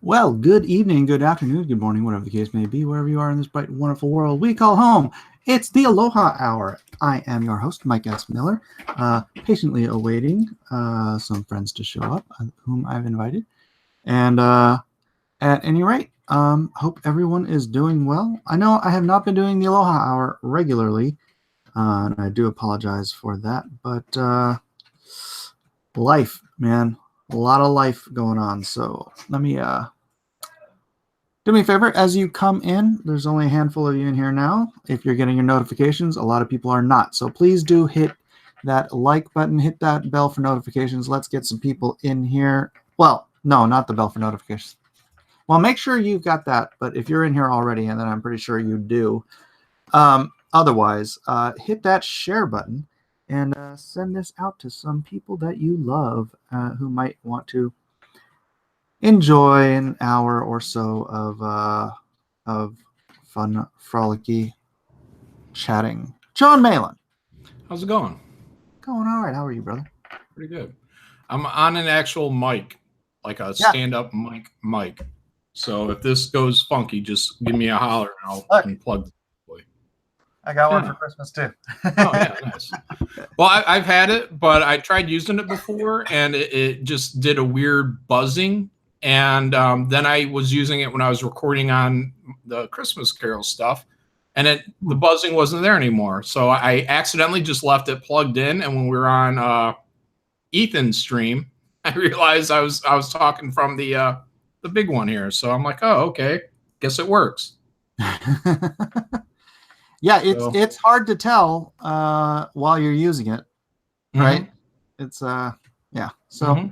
Well, good evening, good afternoon, good morning, whatever the case may be, wherever you are in this bright, wonderful world we call home. It's the Aloha Hour. I am your host, Mike S. Miller, patiently awaiting some friends to show up, whom I've invited. And at any rate, hope everyone is doing well. I know I have not been doing the Aloha Hour regularly, and I do apologize for that, but life, man. A lot of life going on. So let me do me a favor, as you come in, there's only a handful of you in here now. If you're getting your notifications, a lot of people are not. So please do hit that like button, hit that bell for notifications. Let's get some people in here. Well, no, not the bell for notifications. Well, make sure you've got that. But if you're in here already, and then I'm pretty sure you do, otherwise, hit that share button and send this out to some people that you love who might want to enjoy an hour or so of fun, frolicky chatting. John Malin. How's it going? Going all right. How are you, brother? Pretty good. I'm on an actual mic, like a stand-up mic. So if this goes funky, just give me a holler and I'll unplug. I got one for Christmas too. Oh yeah, nice. Well, I've had it, but I tried using it before, and it just did a weird buzzing. And then I was using it when I was recording on the Christmas Carol stuff, and the buzzing wasn't there anymore. So I accidentally just left it plugged in, and when we were on Ethan's stream, I realized I was talking from the big one here. So I'm like, oh, okay, guess it works. Yeah, it's hard to tell while you're using it, right? Mm-hmm. It's yeah. So. Mm-hmm.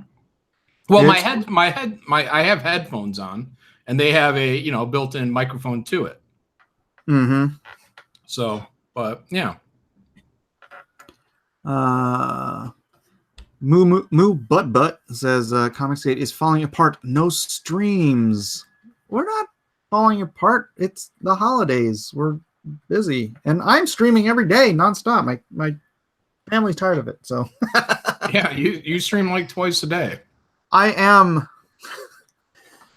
Well, I have headphones on, and they have a built-in microphone to it. Mm-hmm. So, but yeah. Moo Butt says Comic 8 is falling apart. No streams. We're not falling apart. It's the holidays. We're busy, and I'm streaming every day nonstop. My family's tired of it, so. Yeah, you stream like twice a day. I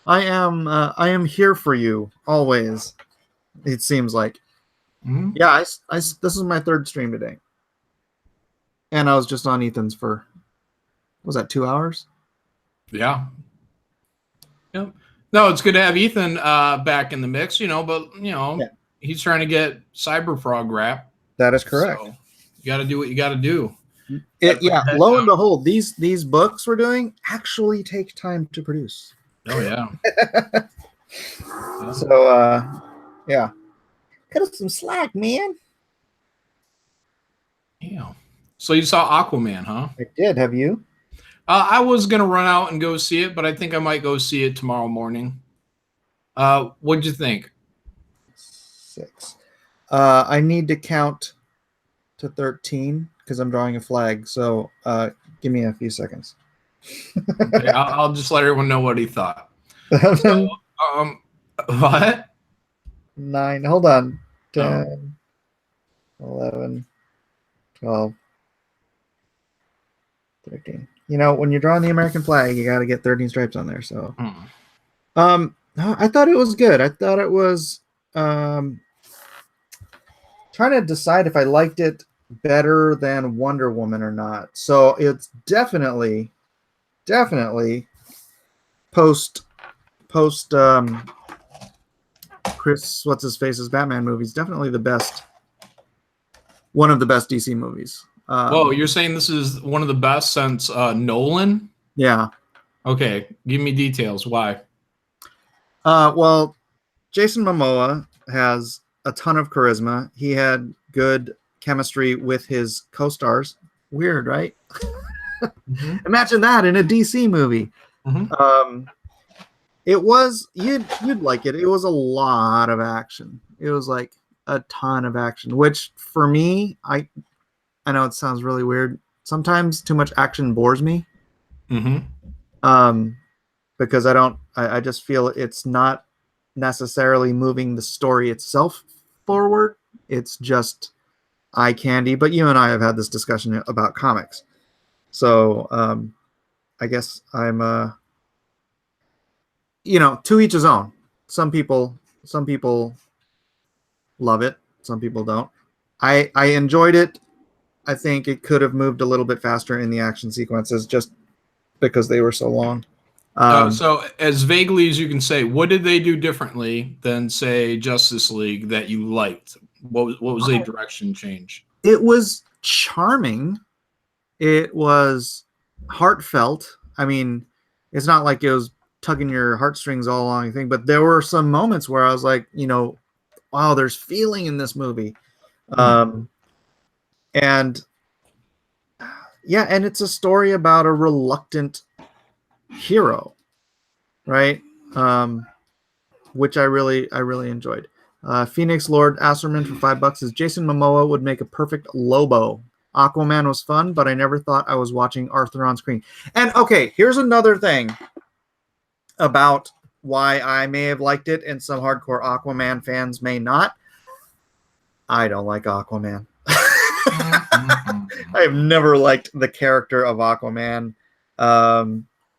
am here for you always. It seems like. Mm-hmm. Yeah, this is my third stream today, and I was just on Ethan's for, was that 2 hours? Yeah. Yep. No, it's good to have Ethan back in the mix, but he's trying to get Cyberfrog rap. That is correct. So you got to do what you got to do. Lo and behold, these books we're doing actually take time to produce. Oh yeah. So yeah. Cut us some slack, man. Yeah. So you saw Aquaman, huh? I did. Have you? I was gonna run out and go see it, but I think I might go see it tomorrow morning. What'd you think? 6. I need to count to 13 because I'm drawing a flag. So give me a few seconds. Okay, I'll just let everyone know what he thought. So, what? 9. Hold on. 10, 11, 12, 13. When you're drawing the American flag, you got to get 13 stripes on there. So, I thought it was good. I thought it was trying to decide if I liked it better than Wonder Woman or not. So it's definitely post Chris what's his face's Batman movies, definitely one of the best DC movies. Whoa, you're saying this is one of the best since Nolan? Yeah. Okay, give me details. Why? Well, Jason Momoa has a ton of charisma. He had good chemistry with his co-stars. Weird, right? Mm-hmm. Imagine that in a DC movie. Mm-hmm. It was you'd like it. It was a lot of action. It was like a ton of action, which for me, I know it sounds really weird. Sometimes too much action bores me. Mm-hmm. Because I just feel it's not necessarily moving the story itself forward. It's just eye candy. But you and I have had this discussion about comics. So I guess I'm to each his own. Some people love it. Some people don't. I enjoyed it. I think it could have moved a little bit faster in the action sequences just because they were so long. So as vaguely as you can say, what did they do differently than, say, Justice League that you liked? What was a direction change? It was charming. It was heartfelt. I mean, it's not like it was tugging your heartstrings all along thing, but there were some moments where I was like, wow, there's feeling in this movie. And yeah, and it's a story about a reluctant hero, right? Which I really enjoyed. Phoenix Lord Asserman for $5 is Jason Momoa would make a perfect Lobo. Aquaman was fun, but I never thought I was watching Arthur on screen. And okay, here's another thing about why I may have liked it and some hardcore Aquaman fans may not. I don't like Aquaman. I have never liked the character of Aquaman.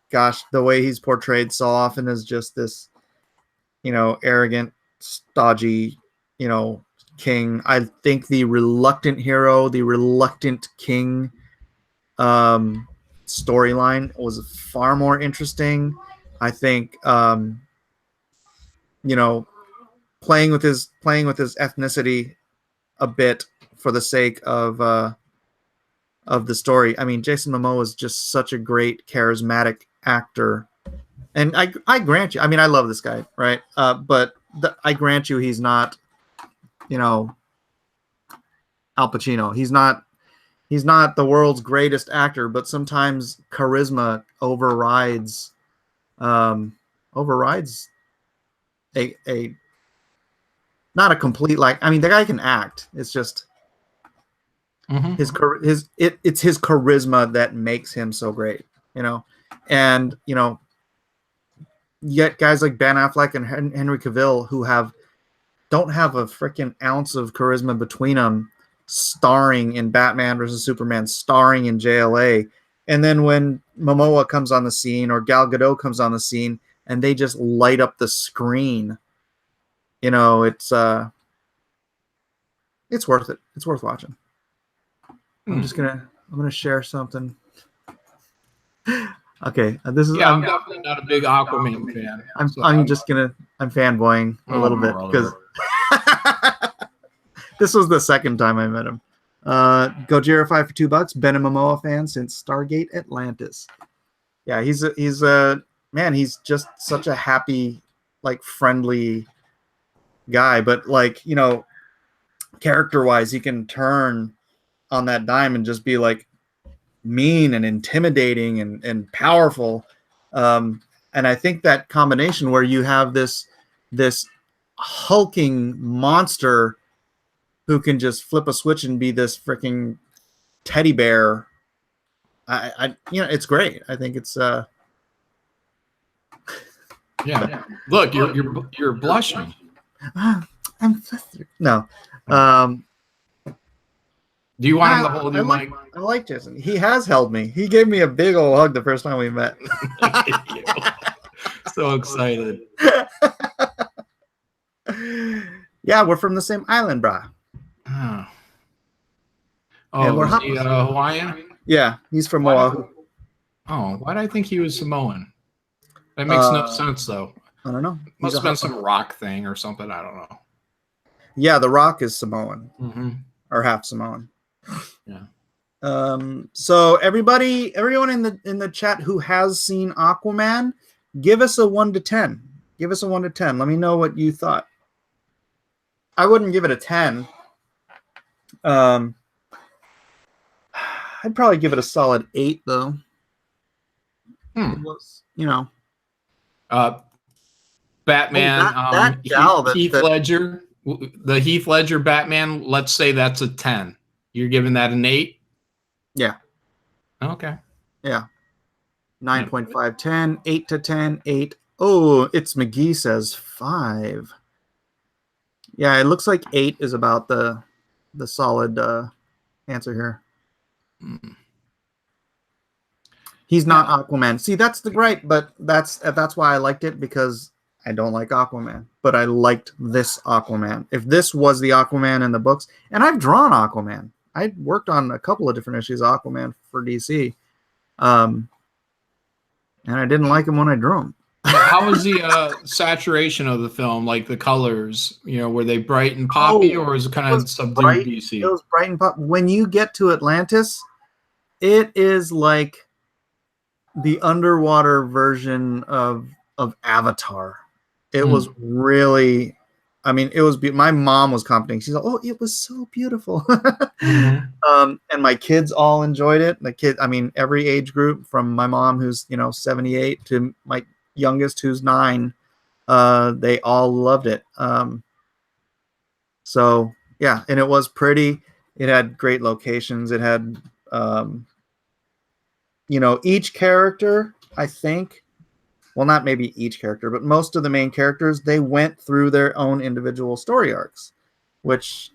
Gosh, the way he's portrayed so often is just this, arrogant, stodgy, king. I think the reluctant hero, the reluctant king storyline was far more interesting. I think playing with his ethnicity a bit for the sake of the story. I mean, Jason Momoa is just such a great charismatic actor, and I grant you. I mean, I love this guy, right? But I grant you, he's not, Al Pacino. He's not the world's greatest actor, but sometimes charisma overrides a not a complete, like, I mean, the guy can act. It's just it's his charisma that makes him so great, and yet guys like Ben Affleck and Henry Cavill who don't have a freaking ounce of charisma between them, starring in Batman versus Superman, starring in JLA, and then when Momoa comes on the scene or Gal Gadot comes on the scene and they just light up the screen, it's worth it. It's worth watching. I'm gonna share something. Okay, this is. I'm definitely not a big Aquaman fan. I'm fanboying a little bit because this was the second time I met him. Gojira 5 for $2. Ben and Momoa fan since Stargate Atlantis. Yeah, he's a man. He's just such a happy, like, friendly guy. But like, character wise, he can turn on that dime and just be like mean and intimidating and powerful. And I think that combination where you have this hulking monster who can just flip a switch and be this freaking teddy bear, it's great. I think it's yeah. Look, you're blushing. I'm flustered. No. Do you want him to hold you, Mike? I like Jason. He has held me. He gave me a big old hug the first time we met. So excited. Yeah, we're from the same island, brah. Oh, is he Hawaiian? Yeah, he's from Oahu. Oh, why did I think he was Samoan? That makes no sense, though. I don't know. Must have been some rock thing or something. I don't know. Yeah, the Rock is Samoan. Or half Samoan. Yeah. So everyone in the chat who has seen Aquaman, give us a 1 to 10. Give us a 1 to 10. Let me know what you thought. I wouldn't give it a 10. I'd probably give it a solid 8 though. It was, Batman, Heath Ledger, the Heath Ledger Batman, let's say that's a 10. You're giving that an 8? Yeah. Okay. Yeah. 9.5, 10, 8 to 10, 8. Oh, it's McGee says 5. Yeah, it looks like 8 is about the solid answer here. He's not Aquaman. See, that's the gripe, but that's why I liked it, because I don't like Aquaman, but I liked this Aquaman. If this was the Aquaman in the books, and I've drawn Aquaman. I worked on a couple of different issues of Aquaman for DC, and I didn't like him when I drew him. How was the saturation of the film? Like the colors, were they bright and poppy, or was it kind of subdued DC? It was bright and poppy. When you get to Atlantis, it is like the underwater version of Avatar. It was really, I mean, it was. My mom was commenting. She's like, "Oh, it was so beautiful," and my kids all enjoyed it. Every age group, from my mom, who's 78, to my youngest, who's 9, they all loved it. So yeah, and it was pretty. It had great locations. It had, each character, I think. Well, not maybe each character, but most of the main characters, they went through their own individual story arcs, which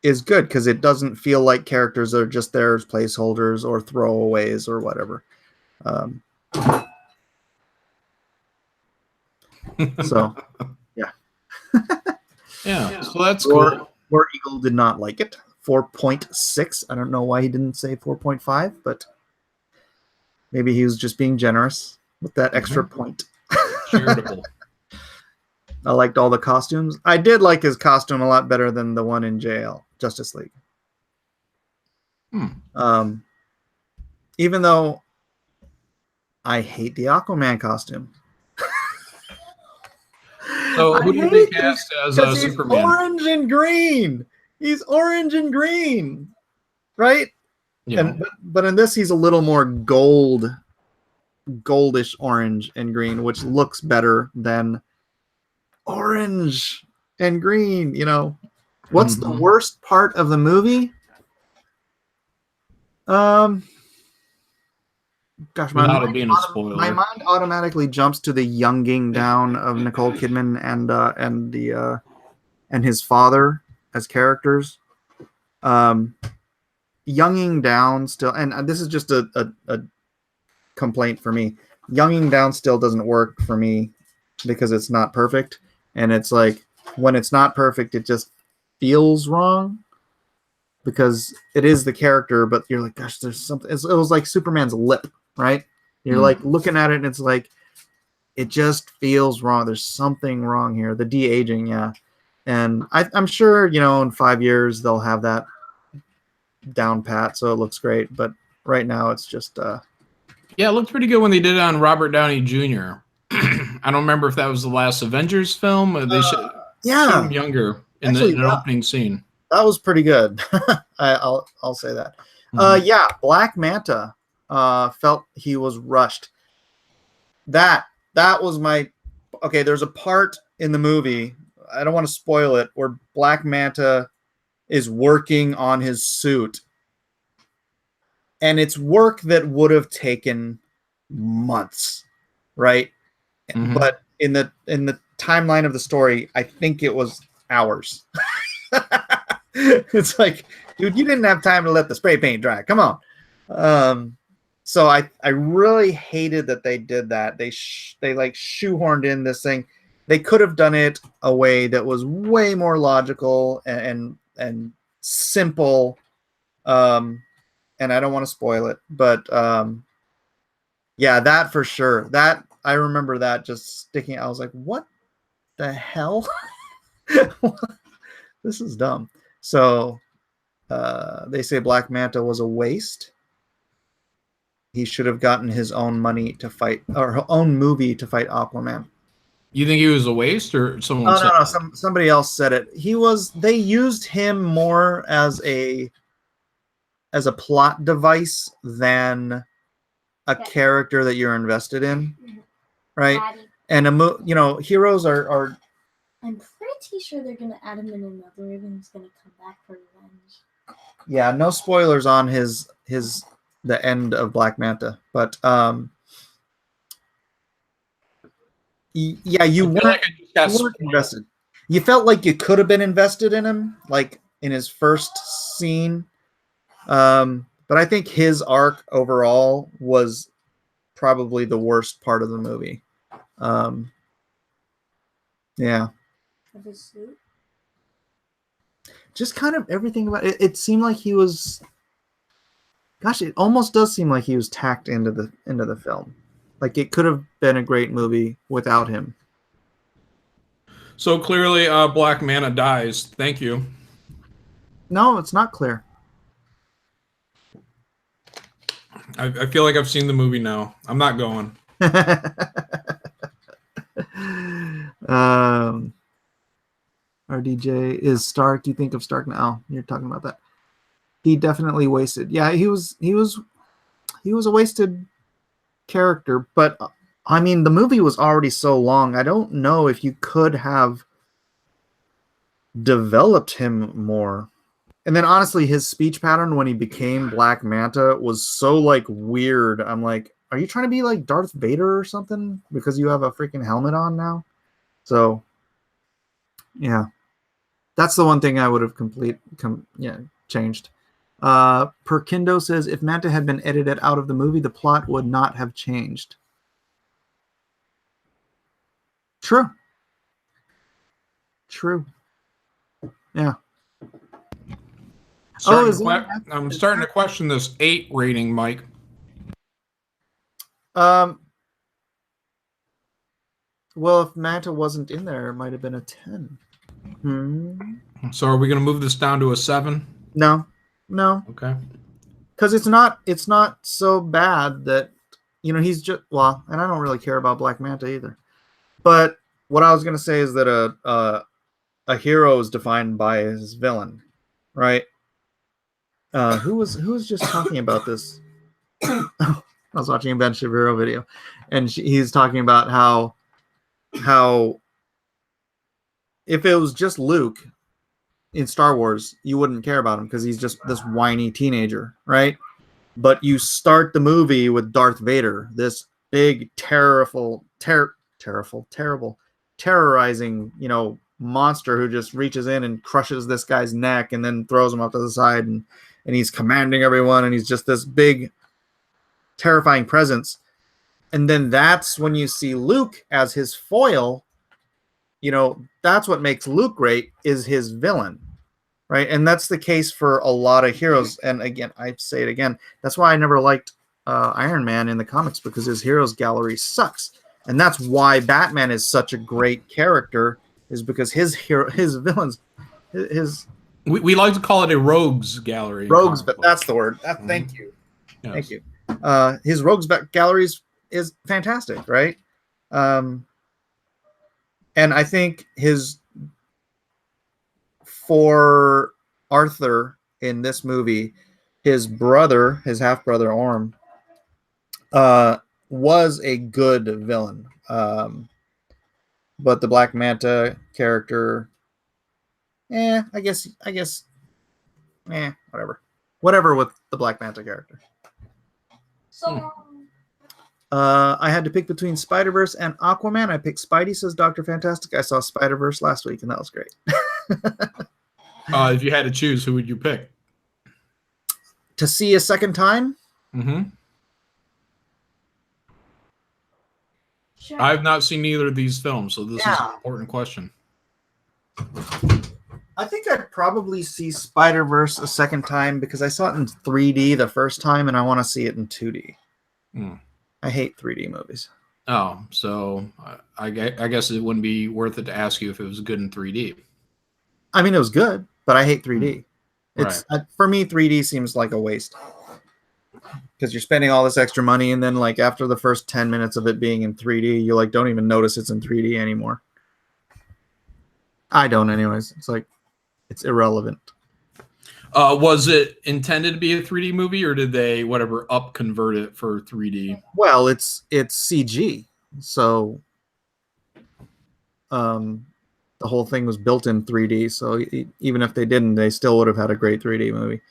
is good because it doesn't feel like characters are just there as placeholders or throwaways or whatever. So, yeah. Yeah, so that's cool. War Eagle did not like it. 4.6. I don't know why he didn't say 4.5, but maybe he was just being generous with that extra point. Charitable. I liked all the costumes. I did like his costume a lot better than the one in JL, Justice League. Even though I hate the Aquaman costume. So who did they cast as Superman? Orange and green. He's orange and green, right? Yeah. But in this, he's a little more goldish orange and green, which looks better than orange and green. What's the worst part of the movie? Gosh, my mind automatically jumps to the younging down of Nicole Kidman and his father as characters. Younging down still, and this is just a complaint for me. Younging down still doesn't work for me because it's not perfect, and it's like when it's not perfect, it just feels wrong because it is the character, but you're like, gosh, there's something. It was like Superman's lip, right? You're like looking at it, and it's like it just feels wrong. There's something wrong here. The de-aging, yeah, and I'm sure in 5 years they'll have that down pat, so it looks great. But right now, it's just. Yeah, it looked pretty good when they did it on Robert Downey Jr. I don't remember if that was the last Avengers film. Or they should him younger in the opening scene. That was pretty good. I'll say that. Yeah, Black Manta felt he was rushed. That was my okay. There's a part in the movie, I don't want to spoil it, where Black Manta is working on his suit. And it's work that would have taken months, right? But in the timeline of the story, I think it was hours. It's like, dude, you didn't have time to let the spray paint dry. Come on. So I really hated that they did that. They like shoehorned in this thing. They could have done it a way that was way more logical and simple. And I don't want to spoil it, but yeah, that for sure. That I remember that just sticking. I was like, "What the hell? This is dumb." So they say Black Manta was a waste. He should have gotten his own money to fight, or her own movie to fight Aquaman. You think he was a waste, or someone? No. Somebody else said it. He was. They used him more as a plot device than a character that you're invested in, right? And heroes are. I'm pretty sure they're gonna add him in another movie, and he's gonna come back for revenge. Yeah, no spoilers on the end of Black Manta, but yeah, you weren't invested. You felt like you could have been invested in him, like in his first scene. But I think his arc overall was probably the worst part of the movie. Yeah. Of his suit. Just kind of everything about it. It seemed like he was. Gosh, it almost does seem like he was tacked into the film. Like it could have been a great movie without him. So clearly, Black Manta dies. Thank you. No, it's not clear. I feel like I've seen the movie now. I'm not going. RDJ is Stark. Do you think of Stark now? You're talking about that. He definitely wasted. Yeah, he was a wasted character, but I mean the movie was already so long. I don't know if you could have developed him more. And then honestly, his speech pattern when he became Black Manta was so like weird. I'm like, are you trying to be like Darth Vader or something because you have a freaking helmet on now? So yeah, that's the one thing I would have changed. Perkindo says if Manta had been edited out of the movie, the plot would not have changed. True. Yeah. I'm starting to question this 8 rating, Mike. Well, if Manta wasn't in there, it might have been a 10. So are we going to move this down to a 7? No. Okay. Because it's not so bad that he's just and I don't really care about Black Manta either. But what I was going to say is that a hero is defined by his villain, right? Who was just talking about this? I was watching a Ben Shapiro video, and he's talking about how if it was just Luke in Star Wars, you wouldn't care about him because he's just this whiny teenager, right? But you start the movie with Darth Vader, this big, terrible, terrorizing, monster who just reaches in and crushes this guy's neck and then throws him up to the side, and he's commanding everyone, and he's just this big, terrifying presence. And then that's when you see Luke as his foil. That's what makes Luke great, is his villain, right? And that's the case for a lot of heroes. And again, I say it again, that's why I never liked Iron Man in the comics, because his heroes gallery sucks. And that's why Batman is such a great character, is because his villains, we like to call it a rogues gallery. Rogues, but that's the word. Thank you. Yes. Thank you. His rogues gallery is fantastic, right? And I think for Arthur in this movie, his half-brother Orm, was a good villain. But the Black Manta character, I guess, whatever with the Black Manta character. So. I had to pick between Spider-Verse and Aquaman. I picked Spidey, says Dr. Fantastic. I saw Spider-Verse last week, and that was great. If you had to choose, who would you pick? To see a second time? Mm-hmm. Sure. I've not seen either of these films, so this is an important question. I think I'd probably see Spider-Verse a second time because I saw it in 3D the first time, and I want to see it in 2D. I hate 3D movies. Oh, so I guess it wouldn't be worth it to ask you if it was good in 3D. I mean, it was good, but I hate 3D. Right. For me, 3D seems like a waste because you're spending all this extra money, and then like after the first 10 minutes of it being in 3D, you like don't even notice it's in 3D anymore. I don't, anyways. It's like it's irrelevant. Was it intended to be a 3D movie, or did they up convert it for 3D? Well, it's CG, so the whole thing was built in 3D. So even if they didn't, they still would have had a great 3D movie.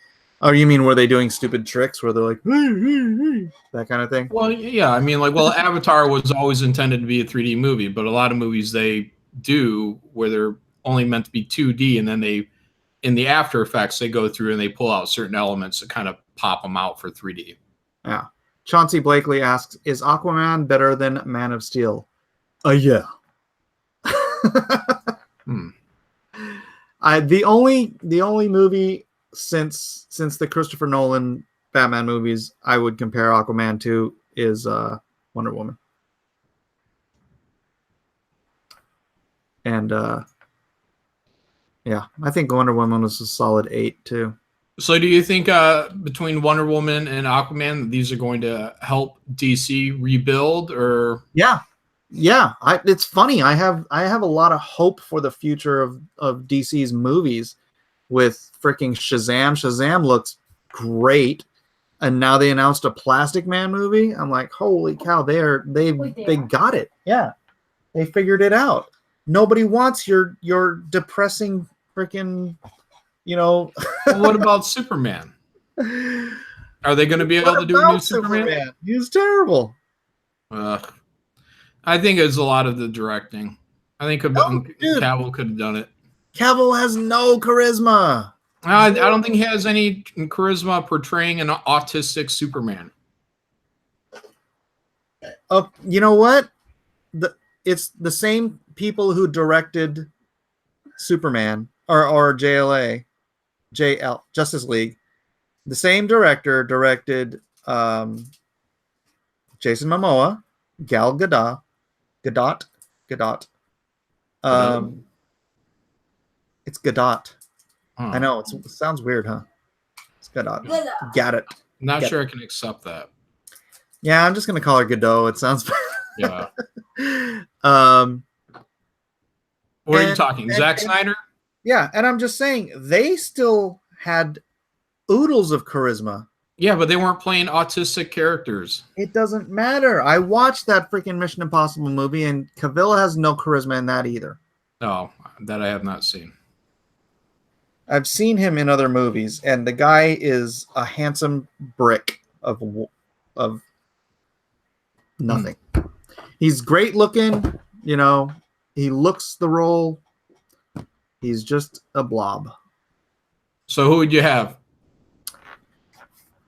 Oh, you mean were they doing stupid tricks where they're like that kind of thing? Well, yeah. I mean, Avatar was always intended to be a 3D movie, but a lot of movies they do where they're only meant to be 2D, and then they in the After Effects, they go through and they pull out certain elements to kind of pop them out for 3D. Yeah. Chauncey Blakely asks, is Aquaman better than Man of Steel? Yeah. The only movie since the Christopher Nolan Batman movies I would compare Aquaman to is Wonder Woman. And yeah, I think Wonder Woman was a solid 8 too. So do you think between Wonder Woman and Aquaman, these are going to help DC rebuild? Or yeah, it's funny. I have a lot of hope for the future of DC's movies with freaking Shazam. Shazam looks great, and now they announced a Plastic Man movie. I'm like, holy cow! They got it. Yeah, they figured it out. Nobody wants your depressing freaking, what about Superman? Are they going to be able to do a new Superman? He's terrible. I think it's a lot of the directing. I think Cavill could have done it. Cavill has no charisma. I don't think he has any charisma portraying an autistic Superman. You know what? It's the same people who directed Superman or JL Justice League. The same director directed Jason Momoa, Gal Gadot. It's Gadot. I know it sounds weird, huh? It's Gadot. Got it. Not sure I can accept that. Yeah, I'm just gonna call her Godot. It sounds. Yeah. What are you talking? Zack Snyder? Yeah, and I'm just saying they still had oodles of charisma. Yeah, but they weren't playing autistic characters. It doesn't matter. I watched that freaking Mission Impossible movie, and Cavill has no charisma in that either. Oh, that I have not seen. I've seen him in other movies, and the guy is a handsome brick of nothing. He's great looking, he looks the role. He's just a blob. So who would you have?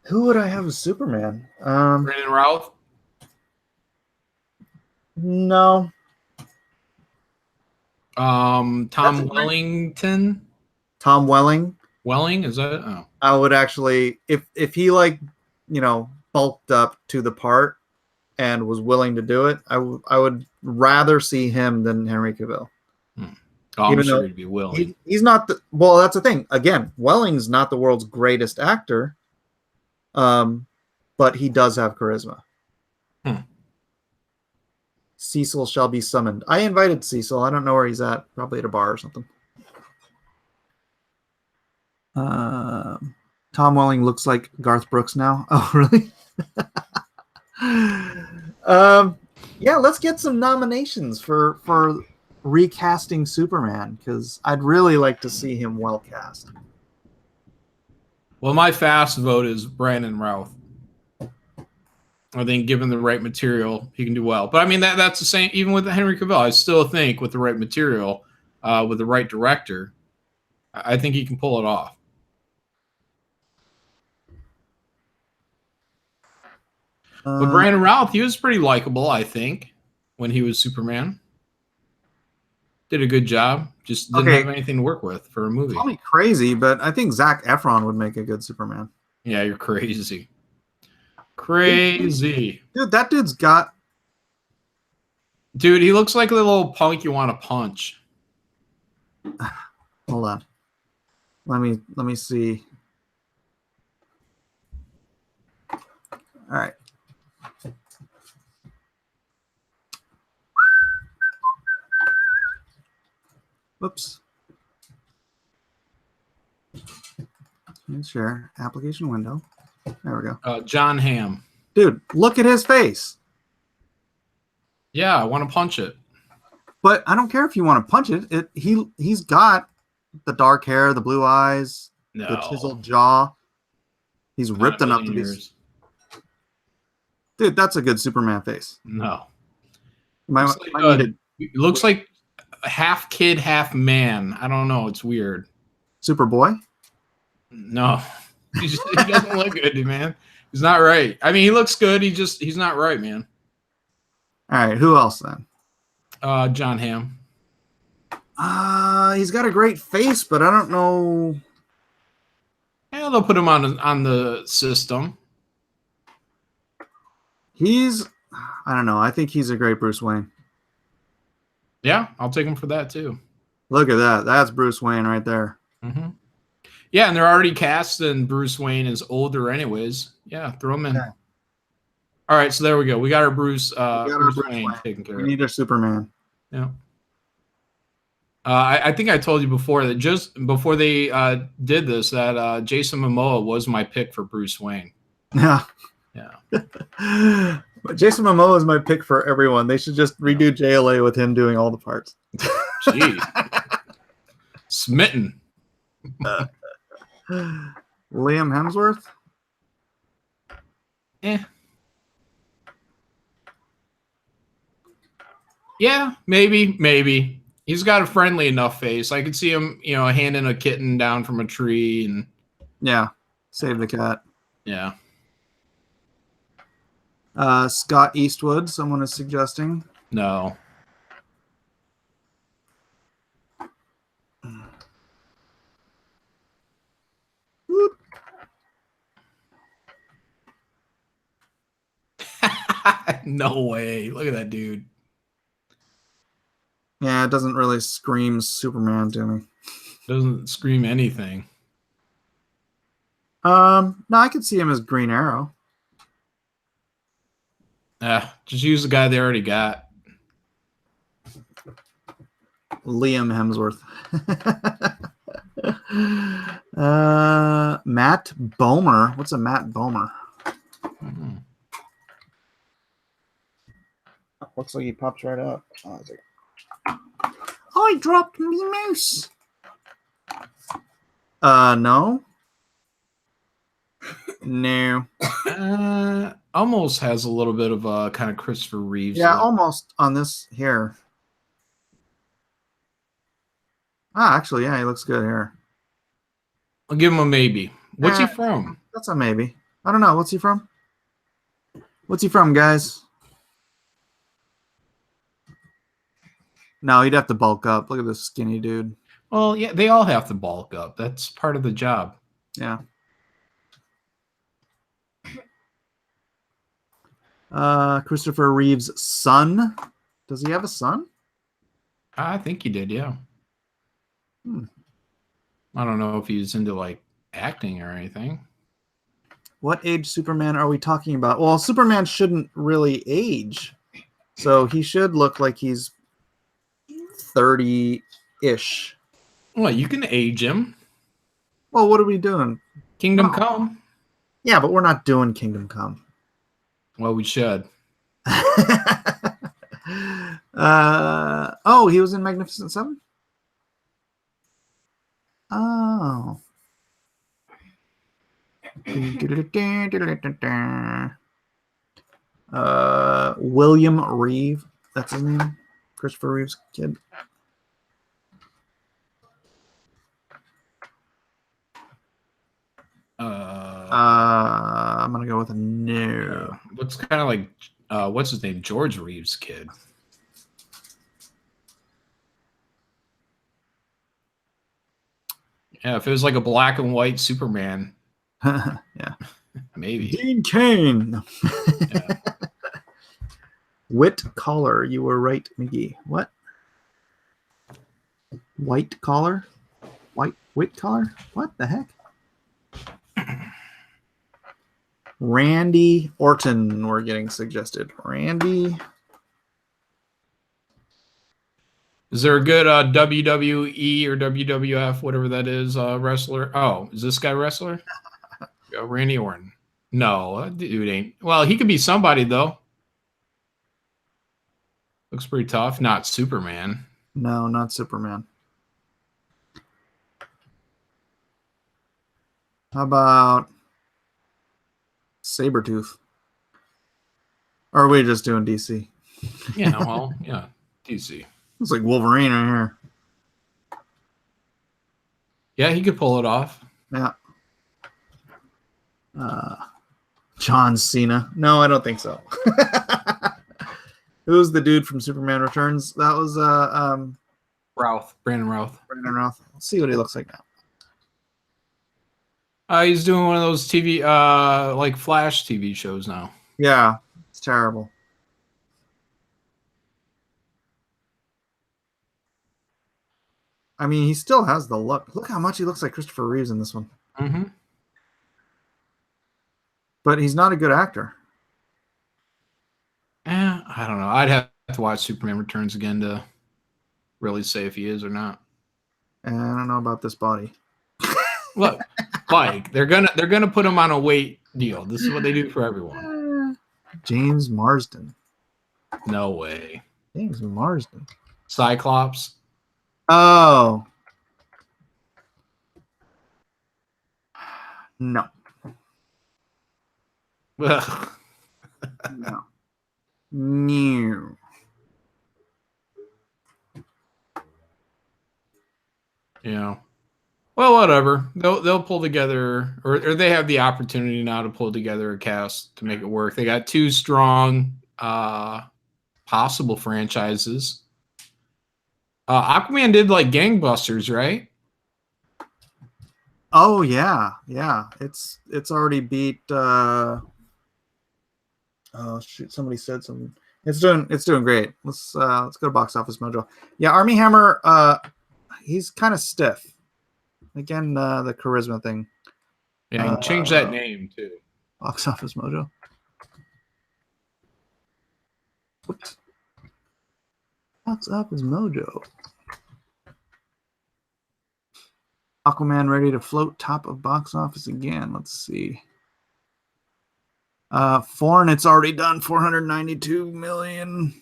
Who would I have as Superman? Brandon Routh? No. Tom Wellington? Tom Welling? Welling? Is that? Oh. I would actually, if he bulked up to the part and was willing to do it, I would rather see him than Henry Cavill. Oh, I'm sure he'd be willing. He's not that's the thing. Again, Welling's not the world's greatest actor, but he does have charisma. Cecil shall be summoned. I invited Cecil. I don't know where he's at. Probably at a bar or something. Tom Welling looks like Garth Brooks now. Oh, really? Yeah, let's get some nominations for recasting Superman, because I'd really like to see him well cast. Well, my fast vote is Brandon Routh. I think given the right material, he can do well. But I mean, that's the same even with Henry Cavill. I still think with the right material, with the right director, I think he can pull it off. But Brandon Routh, he was pretty likable, I think, when he was Superman. Did a good job. Just didn't have anything to work with for a movie. Call me crazy, but I think Zac Efron would make a good Superman. Yeah, you're crazy. Crazy. Dude, that dude's got... Dude, he looks like a little punk you want to punch. Hold on. Let me see. All right. Whoops. Share application window. There we go. John Hamm. Dude, look at his face. Yeah, I want to punch it. But I don't care if you want to punch it. He's got the dark hair, the blue eyes, the chiseled jaw. He's ripped enough to be. Dude, that's a good Superman face. No. It looks like half kid, half man. I don't know. It's weird. Superboy. No, he doesn't look good, man. He's not right. I mean, he looks good. He's not right, man. All right, who else then? John Hamm. He's got a great face, but I don't know. Yeah, they'll put him on the system. I don't know. I think he's a great Bruce Wayne. Yeah, I'll take him for that too. Look at that. That's Bruce Wayne right there. Mm-hmm. Yeah, and they're already cast, and Bruce Wayne is older anyways. Yeah, throw him in. Yeah. All right, so there we go. We got our Bruce Wayne taken care of. We need our Superman. Yeah. I think I told you before that just before they did this that Jason Momoa was my pick for Bruce Wayne. Yeah. Yeah. But Jason Momoa is my pick for everyone. They should just redo JLA with him doing all the parts. Jeez. Smitten. Liam Hemsworth? Yeah, maybe. He's got a friendly enough face. I could see him, handing a kitten down from a tree and yeah, save the cat. Yeah. Scott Eastwood, someone is suggesting. No. No way. Look at that dude. Yeah, it doesn't really scream Superman to me. Doesn't scream anything. No, I could see him as Green Arrow. Just use the guy they already got. Liam Hemsworth. Matt Bomer. What's a Matt Bomer? Mm-hmm. Looks like he pops right up. Oh, I dropped me mouse. No. No. Almost has a little bit of a kind of Christopher Reeves. Yeah, almost on this here. Actually, yeah, he looks good here. I'll give him a maybe. What's he from? That's a maybe. I don't know. What's he from? What's he from, guys? No, he'd have to bulk up. Look at this skinny dude. Well, yeah, they all have to bulk up. That's part of the job. Yeah. Christopher Reeve's son. Does he have a son? I think he did, yeah. I don't know if he's into like acting or anything. What age Superman are we talking about? Well, Superman shouldn't really age. So he should look like he's 30-ish. Well, you can age him. Well, what are we doing? Kingdom Come. Yeah, but we're not doing Kingdom Come. Well, we should. Oh, he was in Magnificent Seven? Oh. William Reeve. That's his name. Christopher Reeve's kid. I'm gonna go with a no. Looks kind of like what's his name? George Reeves' kid. Yeah, if it was like a black and white Superman. Yeah. Maybe. Dean Cain. Yeah. Whit collar. You were right, McGee. What? White collar? Whit collar? What the heck? Randy Orton, we're getting suggested. Randy. Is there a good WWE or WWF, whatever that is, wrestler? Oh, is this guy a wrestler? Randy Orton. No, that dude ain't. Well, he could be somebody, though. Looks pretty tough. Not Superman. No, not Superman. How about Sabretooth? Or are we just doing DC? Yeah, well, yeah, DC. It's like Wolverine right here. Yeah, he could pull it off. Yeah. John Cena. No, I don't think so. Who's the dude from Superman Returns? That was Brandon Routh. Brandon Routh. Let's see what he looks like now. He's doing one of those TV, like Flash TV shows now. Yeah, it's terrible. I mean, he still has the look. Look how much he looks like Christopher Reeves in this one. Mm-hmm. But he's not a good actor. I don't know. I'd have to watch Superman Returns again to really say if he is or not. And I don't know about this body. Look, Mike, they're gonna put him on a weight deal. This is what they do for everyone. James Marsden. No way. James Marsden. Cyclops. Oh. No. Ugh. No. No. Yeah. Well, whatever. They'll pull together, or they have the opportunity now to pull together a cast to make it work. They got two strong possible franchises. Aquaman did like gangbusters, right? Oh yeah, yeah. It's already beat. Oh shoot! Somebody said something. It's doing great. Let's go to Box Office Mojo. Yeah, Army Hammer. He's kind of stiff. Again, the charisma thing. Yeah, you can change that name too. Box Office Mojo. Whoops. Box Office Mojo. Aquaman ready to float top of box office again. Let's see. Foreign, it's already done 492 million.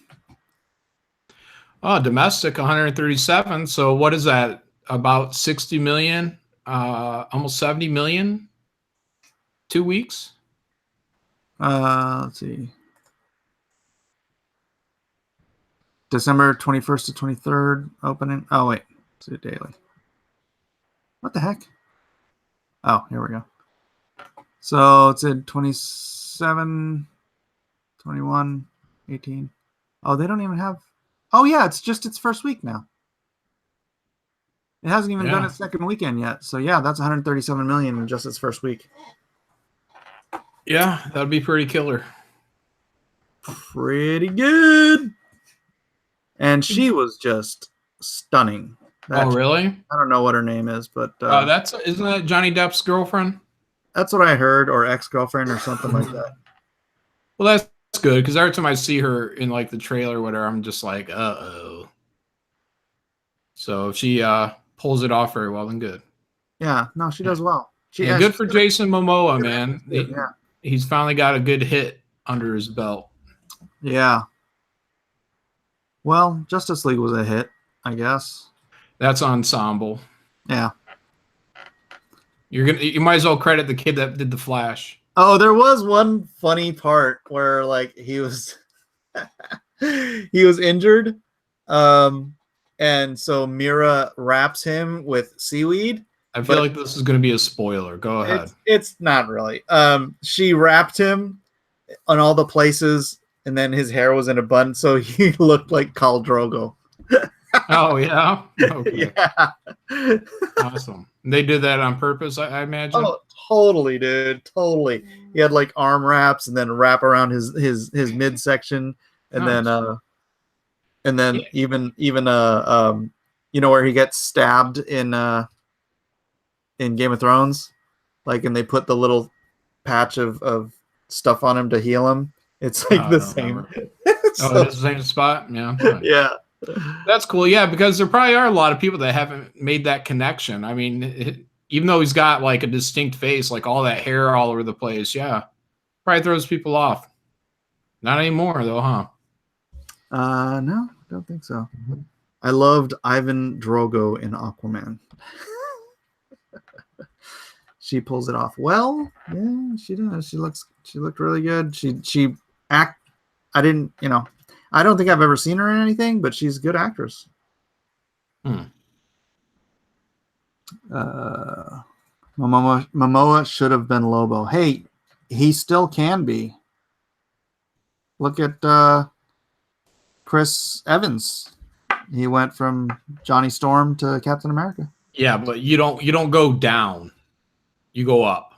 Oh, domestic 137. So what is that? About 60 million? Almost 70 million? 2 weeks? Let's see. December 21st to 23rd opening. Oh wait, it's a daily. What the heck? Oh, here we go. So it's in 27, 21, 18. Oh, they don't even have. Oh yeah, it's just its first week now. It hasn't even done its second weekend yet. So yeah, that's 137 million in just its first week. Yeah, that'd be pretty killer. Pretty good. And she was just stunning. Oh, really? I don't know what her name is, but isn't that Johnny Depp's girlfriend? That's what I heard, or ex-girlfriend, or something like that. Well, that's good because every time I see her in like the trailer or whatever, I'm just like, uh-oh. So if she pulls it off very well, then good. Yeah, no, she does well. Good for Jason Momoa, man. Yeah. He's finally got a good hit under his belt. Yeah. Well, Justice League was a hit, I guess. That's ensemble. Yeah. You might as well credit the kid that did the Flash. Oh, there was one funny part where like he was he was injured. And so Mira wraps him with seaweed. I feel like this is going to be a spoiler. Go ahead. It's not really. She wrapped him on all the places, and then his hair was in a bun, so he looked like Khal Drogo. Oh, yeah? Okay. Yeah. Awesome. They did that on purpose, I imagine? Oh, totally, dude. Totally. He had like arm wraps and then wrap around his midsection, and then even you know where he gets stabbed in Game of Thrones, like, and they put the little patch of stuff on him to heal him. It's like the same. It's the same spot. Yeah. Yeah. That's cool. Yeah, because there probably are a lot of people that haven't made that connection. I mean, even though he's got like a distinct face, like all that hair all over the place, yeah, probably throws people off. Not anymore, though, huh? No, I don't think so. I loved Ivan Drogo in Aquaman. She pulls it off well. Yeah, she does. She looked really good. I don't think I've ever seen her in anything, but she's a good actress. Momoa should have been Lobo. Hey, he still can be. Look at Chris Evans. He went from Johnny Storm to Captain America. Yeah, but you don't go down. You go up.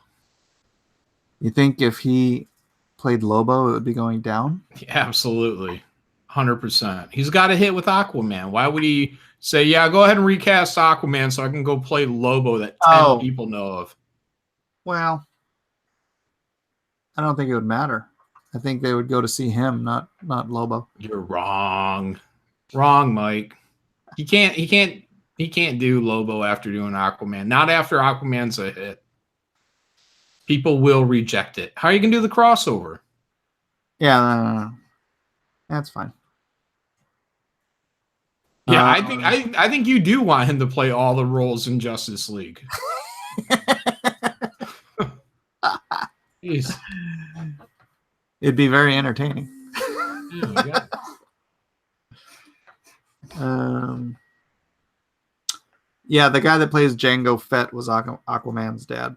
You think if he played Lobo, it would be going down? Absolutely. 100%. He's got a hit with Aquaman. Why would he say, yeah, go ahead and recast Aquaman so I can go play Lobo that 10 people know of? Well, I don't think it would matter. I think they would go to see him, not Lobo. You're wrong. Wrong, Mike. He can't do Lobo after doing Aquaman. Not after Aquaman's a hit. People will reject it. How are you going to do the crossover? Yeah, no. That's fine. Yeah, I think you do want him to play all the roles in Justice League. Jeez. It'd be very entertaining. Yeah. Yeah, the guy that plays Jango Fett was Aquaman's dad.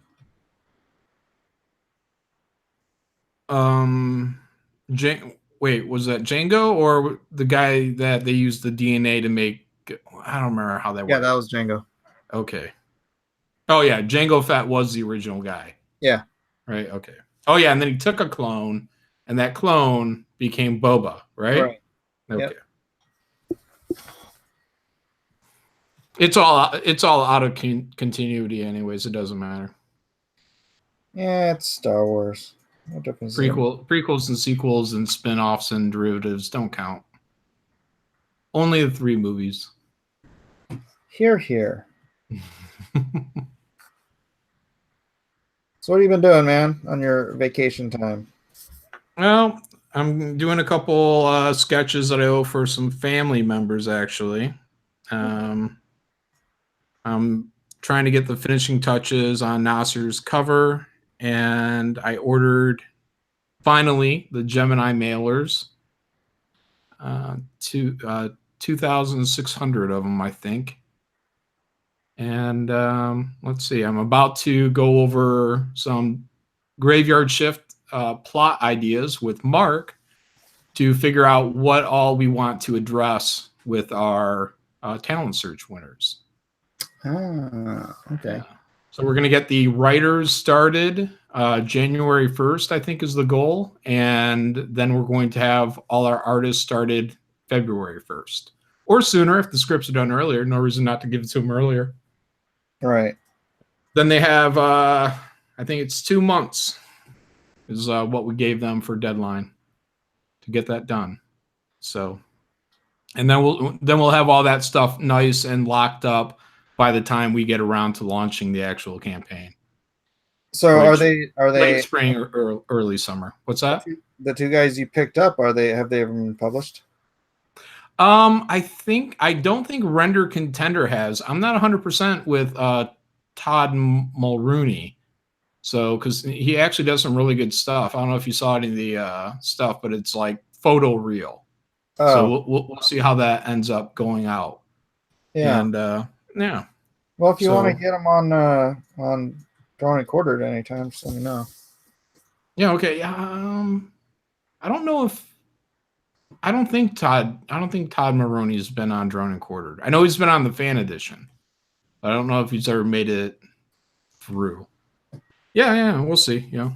Wait, was that Django or the guy that they used the DNA to make? I don't remember how that worked. Yeah, that was Django. Okay. Oh yeah, Django Fett was the original guy. Yeah. Right. Okay. Oh yeah, and then he took a clone, and that clone became Boba. Right. Okay. Yep. It's all out of continuity, anyways. It doesn't matter. Yeah, it's Star Wars. What difference? Prequels and sequels and spin-offs and derivatives don't count. Only the 3 movies. Here. So what have you been doing, man, on your vacation time? Well, I'm doing a couple sketches that I owe for some family members, actually. I'm trying to get the finishing touches on Nasser's cover, and I ordered, finally, the Gemini mailers. 2,600 of them, I think. And let's see, I'm about to go over some graveyard shift plot ideas with Mark to figure out what all we want to address with our talent search winners. Ah, okay. Yeah. So we're going to get the writers started January 1st, I think is the goal. And then we're going to have all our artists started February 1st. Or sooner if the scripts are done earlier. No reason not to give it to them earlier. Right. Then they have, I think it's 2 months is what we gave them for deadline to get that done. So, and then we'll have all that stuff nice and locked up by the time we get around to launching the actual campaign. So are they late spring or early summer? What's that? The 2 guys you picked up, have they ever been published? I don't think Render Contender has. I'm not 100% with Todd Mulrooney. So, because he actually does some really good stuff. I don't know if you saw it in the stuff, but it's like photo real. Oh. So we'll see how that ends up going out. Yeah. And yeah. Well, if you want to get them on Drawn and Quartered anytime, just let me know. Yeah. Okay. I don't think Todd Maroney's been on Drawn and Quartered. I know he's been on the fan edition. I don't know if he's ever made it through. Yeah, we'll see. Yeah.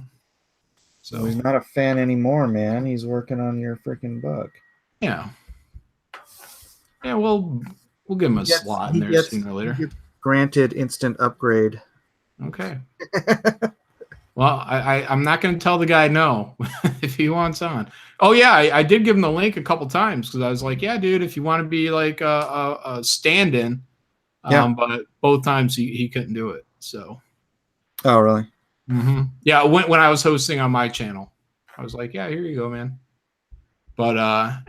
So he's not a fan anymore, man. He's working on your freaking book. Yeah. Yeah, we'll give him a slot in there sooner or later. Granted instant upgrade. Okay. Well, I'm not going to tell the guy no if he wants on. Oh yeah, I did give him the link a couple times because I was like, yeah, dude, if you want to be like a stand-in, but both times he couldn't do it. So. Oh really? Mm-hmm. Yeah, when I was hosting on my channel, I was like, yeah, here you go, man. But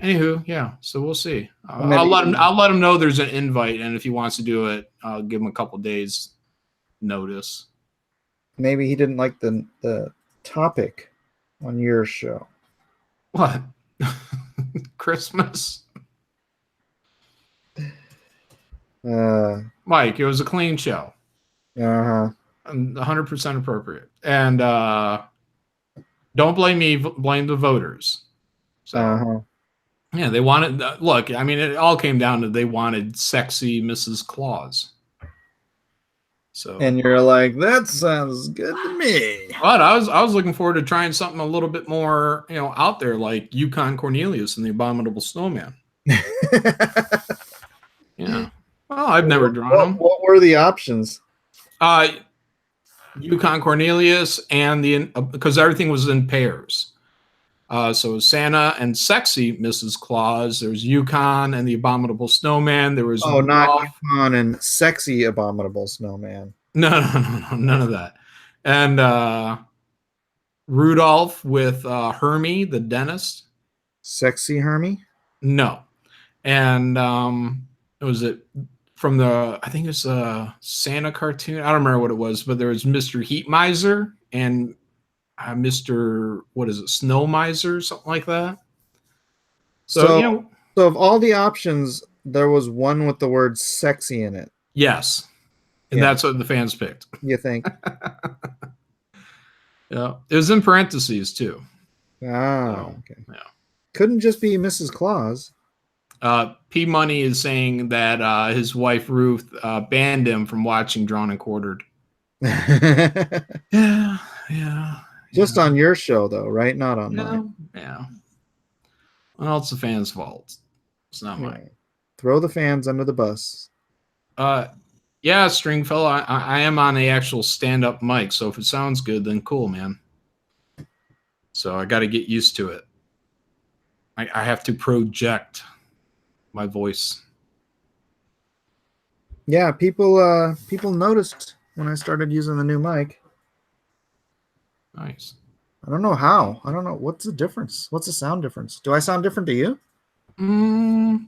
anywho, yeah. So we'll see. I'll let him know there's an invite, and if he wants to do it, I'll give him a couple days notice. Maybe he didn't like the topic on your show. What? Christmas? Mike, it was a clean show. Uh-huh. 100% appropriate. And don't blame me, blame the voters. So, Uh-huh. yeah, they wanted, look, I mean, it all came down to they wanted sexy Mrs. Claus. So, And you're like, that sounds good to me. but I was looking forward to trying something a little bit more, out there, like Yukon Cornelius and the Abominable Snowman. Yeah. Well, I've never drawn them. What were the options? Yukon Cornelius and because everything was in pairs. So Santa and sexy Mrs. Claus. There's Yukon and the Abominable Snowman. There was not Yukon and sexy Abominable Snowman. No, none of that. And Rudolph with Hermie, the dentist. Sexy Hermie? No. And was it from I think it's a Santa cartoon. I don't remember what it was, but there was Mr. Heat Miser and Mr. What is it? Snow Miser, something like that. So of all the options, there was one with the word sexy in it. Yes. And that's what the fans picked. You think? Yeah. It was in parentheses too. Okay. Yeah. Couldn't just be Mrs. Claus. P Money is saying that his wife Ruth banned him from watching Drawn and Quartered. Yeah. Just on your show, though, right? Not on mine. Yeah. Well, it's the fans' fault. It's not mine. Throw the fans under the bus. Yeah, Stringfellow, I am on the actual stand-up mic, so if it sounds good, then cool, man. So I got to get used to it. I have to project my voice. Yeah, people noticed when I started using the new mic. Nice. I don't know how. I don't know. What's the difference? What's the sound difference? Do I sound different to you? Not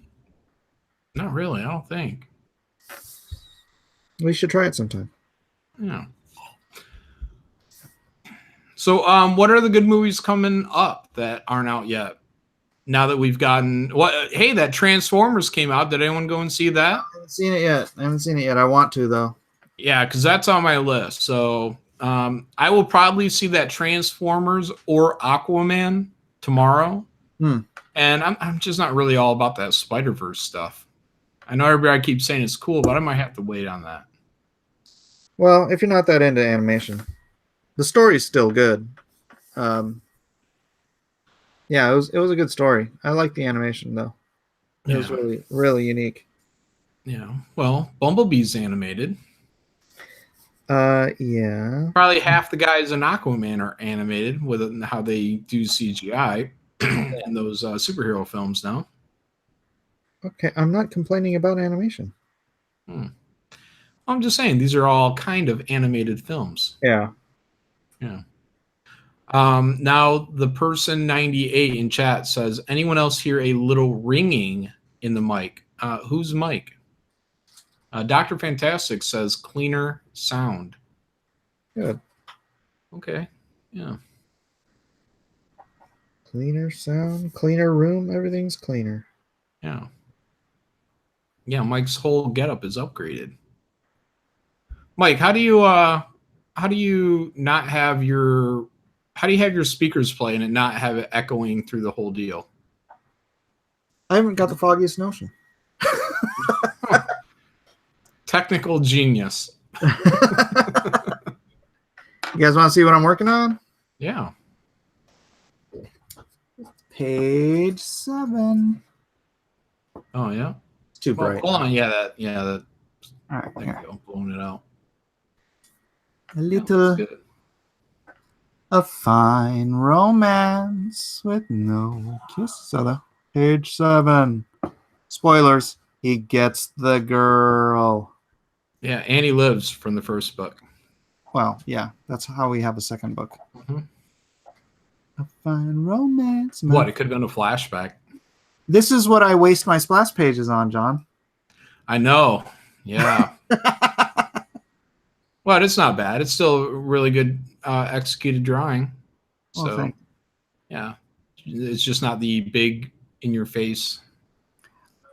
really, I don't think. We should try it sometime. Yeah. So, what are the good movies coming up that aren't out yet? Now that we've gotten hey, that Transformers came out. Did anyone go and see that? I haven't seen it yet. I want to though. Yeah, because that's on my list. So I will probably see that Transformers or Aquaman tomorrow. And I'm just not really all about that Spider-Verse stuff. I know everybody keeps saying it's cool, but I might have to wait on that. Well, if you're not that into animation, the story's still good. Yeah, it was a good story. I like the animation though. It was really, really unique. Yeah. Well, Bumblebee's animated. Yeah. Probably half the guys in Aquaman are animated with how they do CGI in those superhero films now. Okay, I'm not complaining about animation. I'm just saying these are all kind of animated films. Yeah. Yeah. Now the person 98 in chat says, anyone else hear a little ringing in the mic? Whose mic? Dr. Fantastic says cleaner sound. Good. Okay. Yeah. Cleaner sound, cleaner room, everything's cleaner. Yeah. Yeah, Mike's whole getup is upgraded. Mike, how do you have your speakers play and it not have it echoing through the whole deal? I haven't got the foggiest notion. Technical genius. You guys want to see what I'm working on? Yeah. Page 7. Oh yeah. It's too bright. Hold on. Yeah, that. All right, There you go. Blowing it out. A little, a fine romance with no kisses. So page 7. Spoilers. He gets the girl. Yeah, Annie lives from the first book. Well, yeah, that's how we have a second book. A fine romance. What? It could have been a flashback. This is what I waste my splash pages on, John. I know. Yeah. Well, it's not bad. It's still a really good executed drawing. So, Well, yeah, it's just not the big in your face.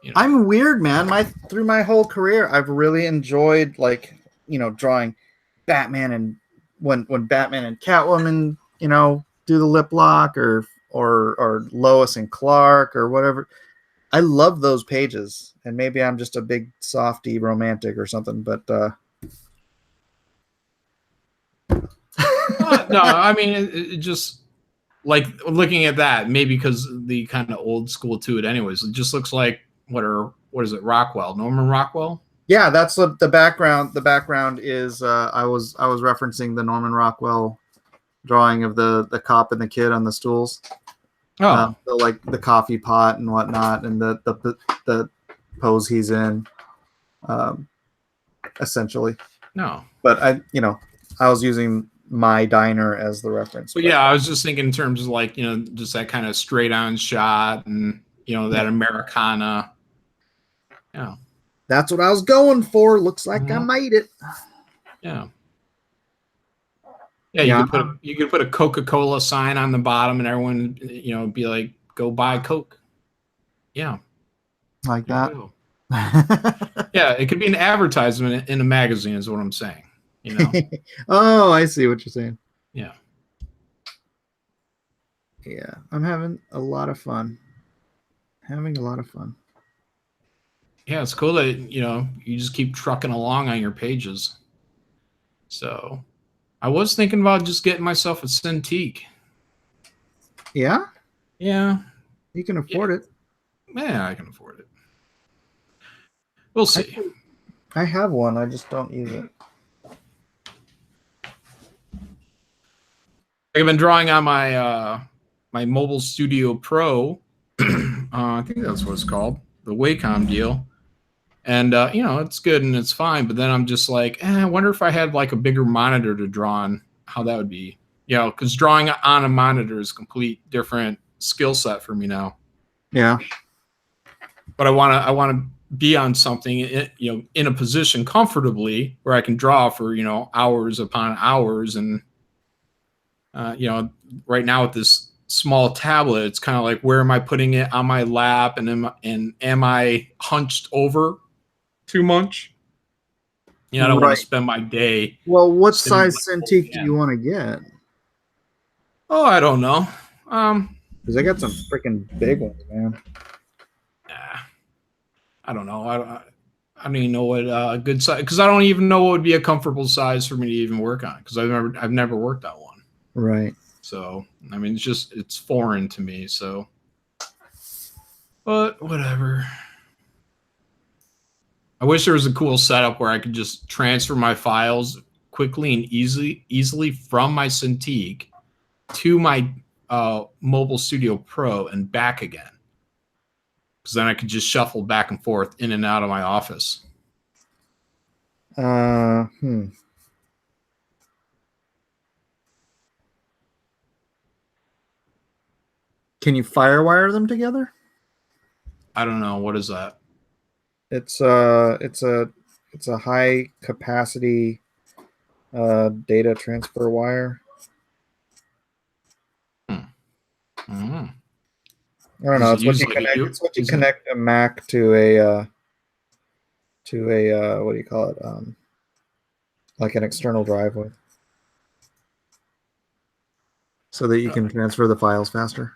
You know. I'm weird, man. Through my whole career, I've really enjoyed drawing Batman and when Batman and Catwoman, you know, do the lip lock, or Lois and Clark or whatever. I love those pages, and maybe I'm just a big softy romantic or something, but no, I mean it just like looking at that, maybe because the kind of old school to it anyways, it just looks like what is it, Rockwell, Norman Rockwell? yeah, that's what the background is. I was referencing the Norman Rockwell drawing of the cop and the kid on the stools. Like the coffee pot and whatnot, and the pose he's in, essentially. No, but I was using my diner as the reference. But yeah, I was just thinking in terms of like, just that kind of straight on shot and that Americana. Yeah, that's what I was going for. Looks like I made it. Yeah. Yeah, you could put a Coca-Cola sign on the bottom, and everyone, be like, "Go buy Coke." Yeah, like that. Yeah, it could be an advertisement in a magazine, is what I'm saying. Oh, I see what you're saying. Yeah. Yeah, I'm having a lot of fun. Yeah, it's cool that you just keep trucking along on your pages. So. I was thinking about just getting myself a Cintiq. Yeah? Yeah. You can afford it. Yeah, I can afford it. We'll see. I have one. I just don't use it. I've been drawing on my my Mobile Studio Pro. I think that's what it's called. The Wacom deal. And, it's good and it's fine. But then I'm just like, I wonder if I had like a bigger monitor to draw on, how that would be. Because drawing on a monitor is a complete different skill set for me now. Yeah. But I want to be on something, in a position comfortably where I can draw for, hours upon hours. And, right now with this small tablet, it's kind of like, where am I putting it on my lap? And am I hunched over too much? I don't want to spend my day. Well, what size Cintiq do you want to get? Oh, I don't know. Because I got some freaking big ones, man. I don't know. I don't even know what a good size, because I don't even know what would be a comfortable size for me to even work on, because I've never worked on one. Right. So I mean, it's foreign to me. So, but whatever. I wish there was a cool setup where I could just transfer my files quickly and easily from my Cintiq to my Mobile Studio Pro and back again. Because then I could just shuffle back and forth in and out of my office. Can you firewire them together? I don't know. What is that? It's a high capacity data transfer wire. Mm-hmm. I don't know. It's what you connect. It's what you connect a Mac to a what do you call it? Like an external drive with, so that you can transfer the files faster.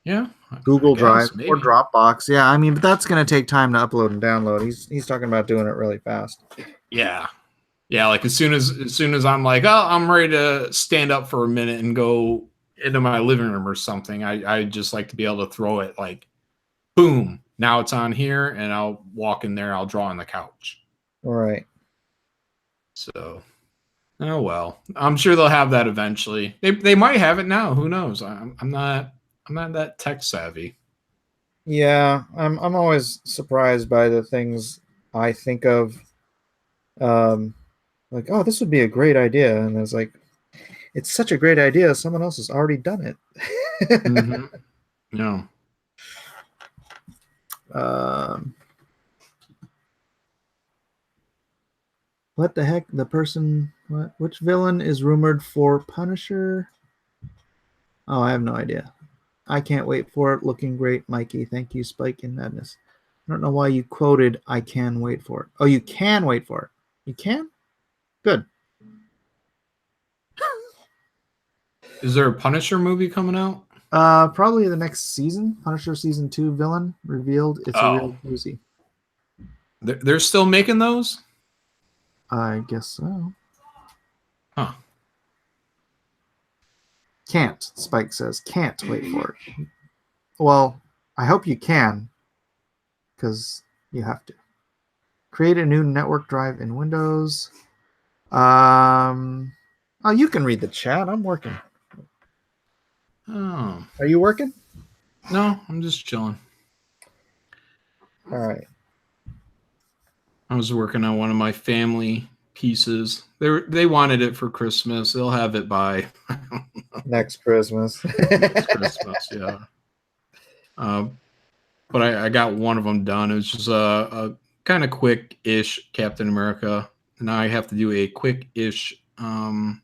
Yeah. Google Drive or Dropbox. Yeah, I mean, but that's going to take time to upload and download. He's talking about doing it really fast. Yeah. Yeah, like as soon as I'm like, oh, I'm ready to stand up for a minute and go into my living room or something, I just like to be able to throw it like, boom, now it's on here, and I'll walk in there, I'll draw on the couch. All right. So, oh well, I'm sure they'll have that eventually. They might have it now. Who knows? I'm not that tech savvy. Yeah, I'm always surprised by the things I think of. Like, oh, this would be a great idea, and it's like, it's such a great idea, someone else has already done it. Mm-hmm. No. What the heck? The person? What? Which villain is rumored for Punisher? Oh, I have no idea. I can't wait for it. Looking great, Mikey. Thank you, Spike in Madness. I don't know why you quoted "I can wait for it." Oh, you can wait for it. You can? Good. Is there a Punisher movie coming out? Probably the next season. Punisher season 2 villain revealed. It's a real doozy. They're still making those? I guess so. Huh. Can't, Spike says. Can't wait for it. Well, I hope you can, because you have to. Create a new network drive in Windows. Oh, you can read the chat. I'm working. Oh. Are you working? No, I'm just chilling. All right. I was working on one of my family pieces. They wanted it for Christmas. They'll have it by Next Christmas. next Christmas, yeah. But I got one of them done. It was just a kind of quick-ish Captain America. Now I have to do a quick-ish Iron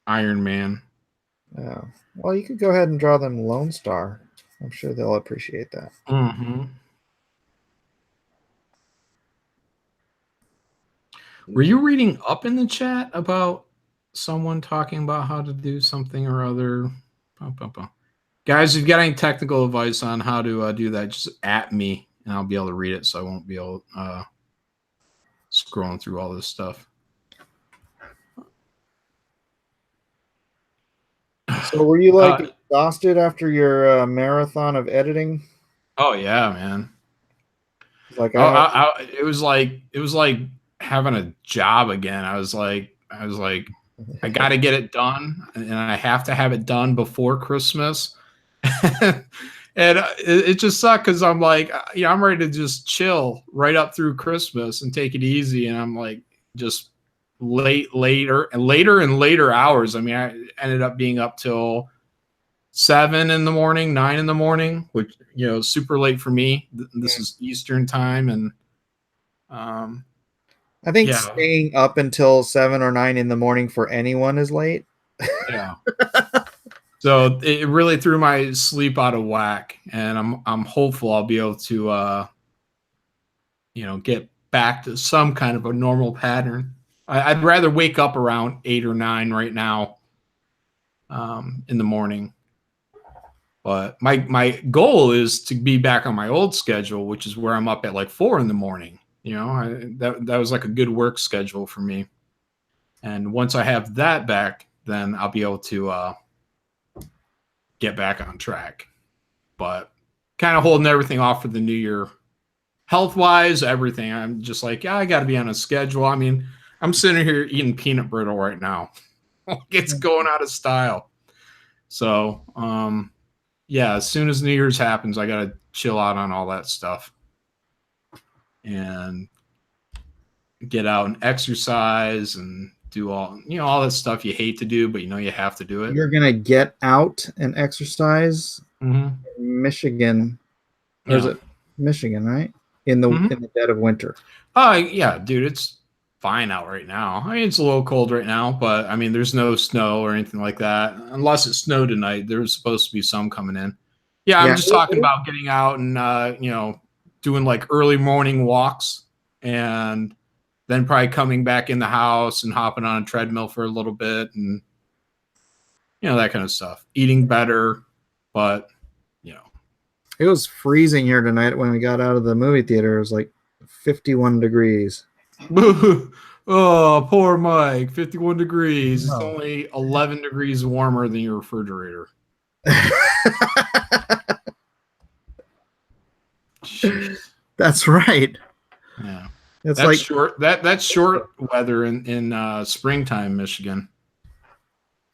Man. Oh. Well, you could go ahead and draw them Lone Star. I'm sure they'll appreciate that. Mm-hmm. Were you reading up in the chat about someone talking about how to do something or other? Guys, if you've got any technical advice on how to do that, just at me, and I'll be able to read it, so I won't be able scrolling through all this stuff. So were you exhausted after your marathon of editing? Oh yeah, man. Like it was like having a job again. I was like, I got to get it done, and I have to have it done before Christmas. And it just sucked because I'm like, I'm ready to just chill right up through Christmas and take it easy. And I'm like, just later and later hours. I mean, I ended up being up till 7 in the morning, 9 in the morning, which, super late for me. This is Eastern time. And I think staying up until 7 or 9 in the morning for anyone is late. Yeah. So it really threw my sleep out of whack, and I'm hopeful I'll be able to, get back to some kind of a normal pattern. I'd rather wake up around 8 or 9 right now, in the morning. But my goal is to be back on my old schedule, which is where I'm up at like 4 in the morning. That was like a good work schedule for me. And once I have that back, then I'll be able to get back on track. But kind of holding everything off for the new year, health wise, everything. I'm just like, I got to be on a schedule. I mean, I'm sitting here eating peanut brittle right now. It's going out of style. So as soon as New Year's happens, I got to chill out on all that stuff and get out and exercise and do all that stuff you hate to do, but you have to do it. You're gonna get out and exercise. Mm-hmm. In Michigan, or is it Michigan, right? In the dead of winter. Oh yeah, dude, it's fine out right now. I mean, it's a little cold right now, but I mean, there's no snow or anything like that. Unless it snowed tonight, there's supposed to be some coming in. Yeah, I'm just talking about getting out and doing like early morning walks, and then probably coming back in the house and hopping on a treadmill for a little bit, and that kind of stuff. Eating better, but it was freezing here tonight when we got out of the movie theater. It was like 51 degrees. Oh, poor Mike. 51 degrees. No. It's only 11 degrees warmer than your refrigerator. That's right. Yeah. It's that's like short. That's short weather in springtime, Michigan.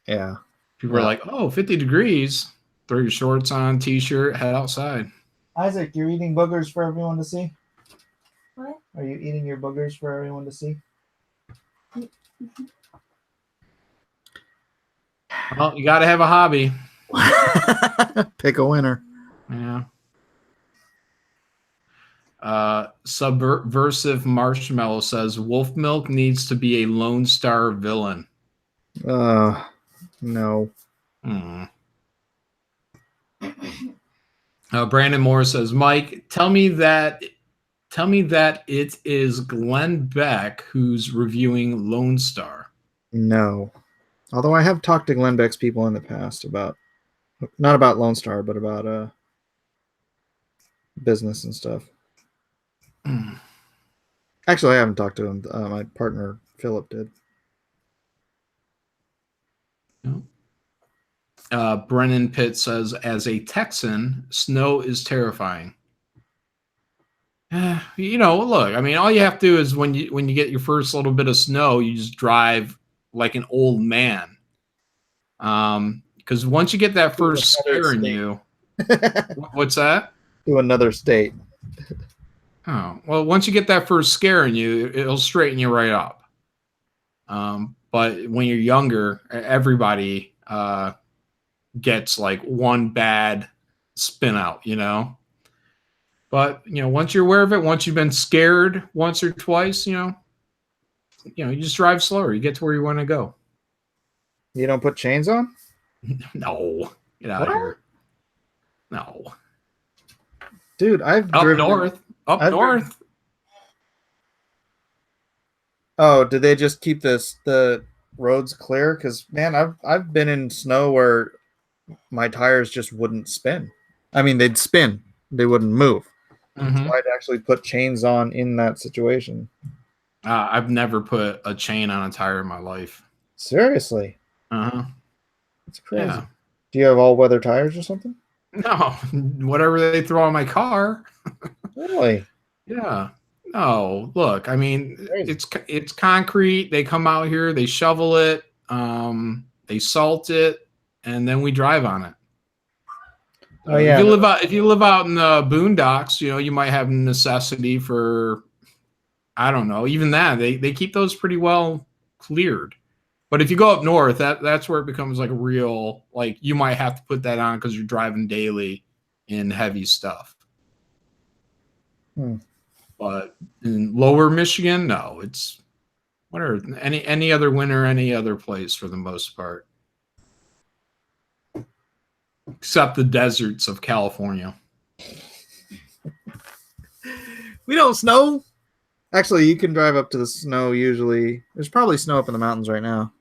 Yeah. People are like, 50 degrees. Throw your shorts on, t-shirt, head outside. Isaac, you're eating boogers for everyone to see? What? Are you eating your boogers for everyone to see? Well, you got to have a hobby. Pick a winner. Yeah. Subversive Marshmallow says Wolf Milk needs to be a Lone Star villain. No. Brandon Moore says, Mike, tell me that tell me that it is Glenn Beck who's reviewing Lone Star. No. Although I have talked to Glenn Beck's people in the past about, not about Lone Star, but about business and stuff. Actually, I haven't talked to him. My partner, Philip, did. Brennan Pitt says, as a Texan, snow is terrifying. You know, look, I mean, all you have to do is when you get your first little bit of snow, you just drive like an old man. Because once you get that first scare in you, what's that? To another state. Oh, well, once you get that first scare in you, it'll straighten you right up. But when you're younger, everybody gets like one bad spin out, you know. But you know, once you're aware of it, once you've been scared once or twice, you just drive slower. You get to where you want to go. You don't put chains on? No, get out of here. No, dude, I've up driven north. Oh, did they just keep the roads clear? Because man, I've been in snow where my tires just wouldn't spin. I mean, they'd spin, they wouldn't move. Mm-hmm. So I'd actually put chains on in that situation. I've never put a chain on a tire in my life. Seriously? Uh-huh. That's crazy. Yeah. Do you have all-weather tires or something? No, whatever they throw on my car. Really? Yeah. No, look, I mean, it's concrete. They come out here, they shovel it, they salt it, and then we drive on it. Oh yeah. If you live out in the boondocks, you might have necessity for, I don't know, even that. They keep those pretty well cleared. But if you go up north, that's where it becomes like a real, like you might have to put that on because you're driving daily in heavy stuff. But in lower Michigan, no, it's whatever. Any other winter, any other place for the most part. Except the deserts of California. We don't snow. Actually, you can drive up to the snow usually. There's probably snow up in the mountains right now.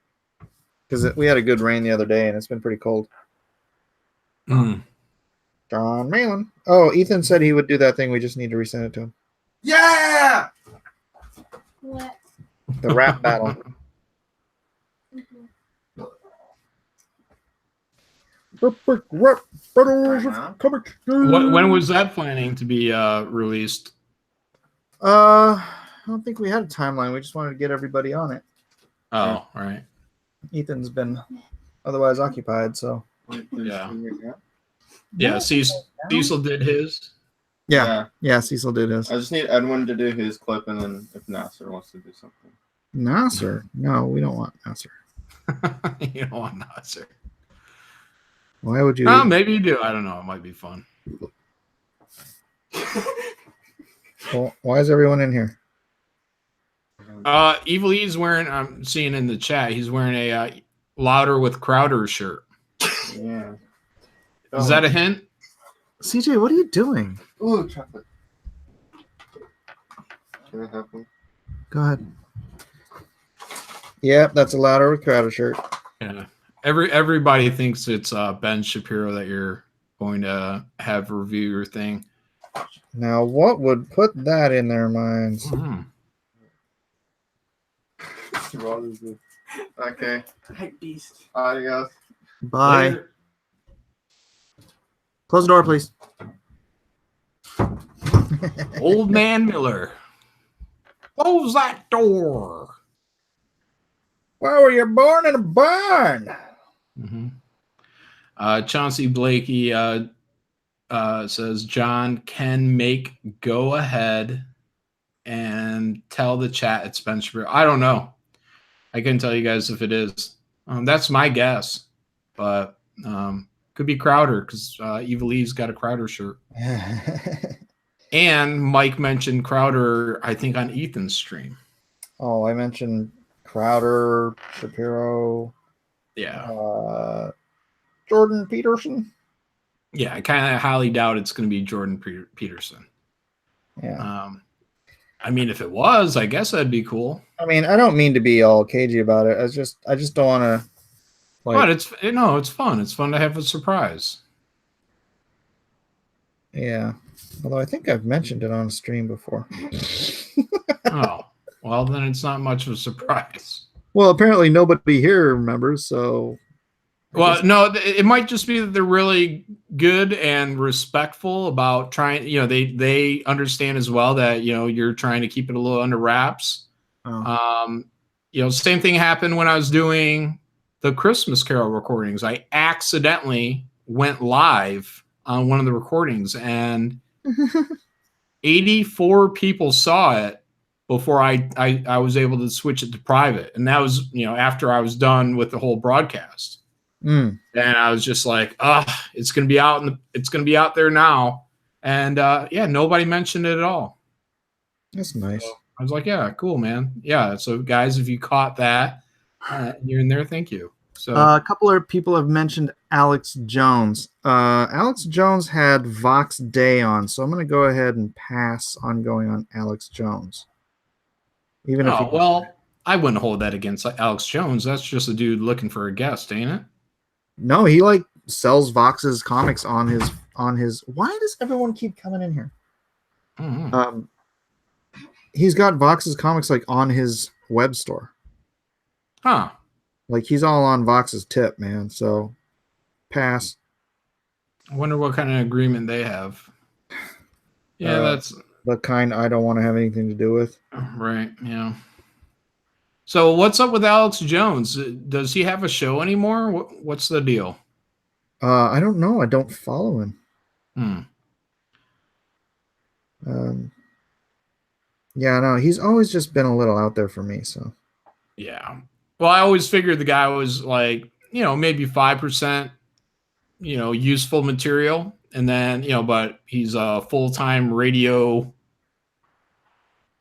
Because we had a good rain the other day and it's been pretty cold. John Malin. Oh, Ethan said he would do that thing. We just need to resend it to him. Yeah! What? The rap battle. When was that planning to be released? I don't think we had a timeline. We just wanted to get everybody on it. Oh, right. Ethan's been otherwise occupied, so. Yeah. Yeah, Cecil did his. Yeah, Cecil did his. I just need Edwin to do his clip, and then if Nasser wants to do something. Nasser? No, we don't want Nasser. You don't want Nasser. Why would you? Oh, maybe you do. I don't know. It might be fun. Well, why is everyone in here? Evil E's wearing, I'm seeing in the chat, he's wearing a Louder with Crowder shirt. Yeah. Is that a hint? CJ, what are you doing? Ooh, chocolate. Can I have one? Go ahead. Yep, that's a Louder with Crowder shirt. Yeah. Everybody thinks it's Ben Shapiro that you're going to have review your thing. Now, what would put that in their minds? Okay. Hype beast. Adios. Bye. Later. Close the door, please. Old Man Miller. Close that door. Why were you born in a barn? Chauncey Blakey says John can make go ahead and tell the chat it's Ben Shapiro. I don't know. I couldn't tell you guys if it is. That's my guess, but could be Crowder because Evil E's got a Crowder shirt. And Mike mentioned Crowder, I think, on Ethan's stream. Oh, I mentioned Crowder, Shapiro. Yeah. Jordan Peterson. Yeah, I kind of highly doubt it's going to be Jordan Peterson. Yeah. I mean, if it was, I guess that'd be cool. I mean, I don't mean to be all cagey about it. I just don't want to. But it's fun. It's fun to have a surprise. Yeah. Although I think I've mentioned it on stream before. Oh, well, then it's not much of a surprise. Well, apparently nobody here remembers, so. Well, no, it might just be that they're really good and respectful about trying. They understand as well that you're trying to keep it a little under wraps. Oh. Same thing happened when I was doing the Christmas Carol recordings. I accidentally went live on one of the recordings, and 84 people saw it before I was able to switch it to private, and that was after I was done with the whole broadcast. And I was just like, it's gonna be out it's gonna be out there now, and nobody mentioned it at all. That's nice. So I was like, yeah, cool, man. Yeah, so guys, if you caught that, you're in there. Thank you. So a couple of people have mentioned Alex Jones. Alex Jones had Vox Day on, so I'm going to go ahead and pass on going on Alex Jones. Even if I wouldn't hold that against Alex Jones. That's just a dude looking for a guest, ain't it? No, he sells Vox's comics on his. Why does everyone keep coming in here? Mm-hmm. He's got Vox's comics on his web store. Huh. He's all on Vox's tip, man. So pass. I wonder what kind of agreement they have. Yeah, that's the kind I don't want to have anything to do with. Right. Yeah. So what's up with Alex Jones? Does he have a show anymore? What's the deal? I don't know. I don't follow him. Yeah, no, he's always just been a little out there for me. So. Yeah. Well, I always figured the guy was maybe 5%, useful material. And then, but he's a full-time radio,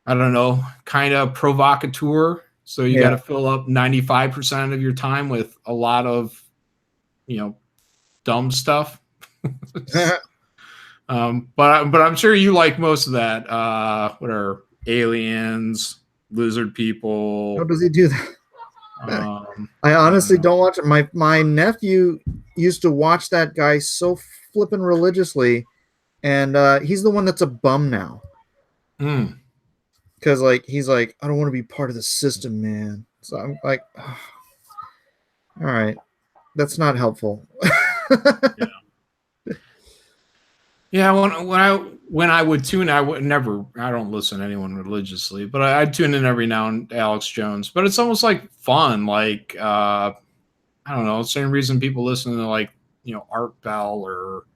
I don't know, kind of provocateur. So you got to fill up 95% of your time with a lot of, dumb stuff. But I'm sure you like most of that. What are aliens, lizard people? How does he do that? I honestly don't watch it. My nephew used to watch that guy so flippin' religiously, and he's the one that's a bum now. Because he's like, I don't want to be part of the system, man. So I'm like, oh, all right, that's not helpful. Yeah, when I would tune, I don't listen to anyone religiously, but I'd tune in every now and then, Alex Jones. But it's almost like fun, I don't know, same reason people listen to Art Bell or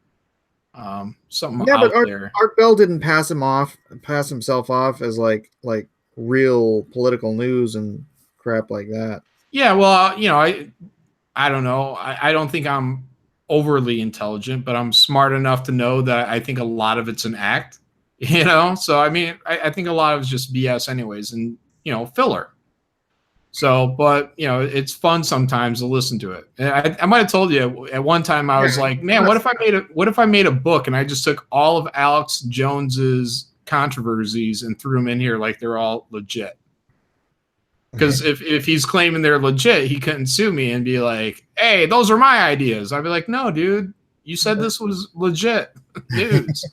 something out there. Art Bell didn't pass himself off as like real political news and crap like that. Yeah, well, I don't know. I don't think I'm overly intelligent, but I'm smart enough to know that I think a lot of it's an act, So, I mean, I think a lot of it's just BS anyways and, filler. So, but, it's fun sometimes to listen to it. And I might have told you at one time I was like, man, what if I made a book and I just took all of Alex Jones's controversies and threw them in here like they're all legit? Because if he's claiming they're legit, he couldn't sue me and be like, hey, those are my ideas. I'd be like, no, dude, you said this was legit news.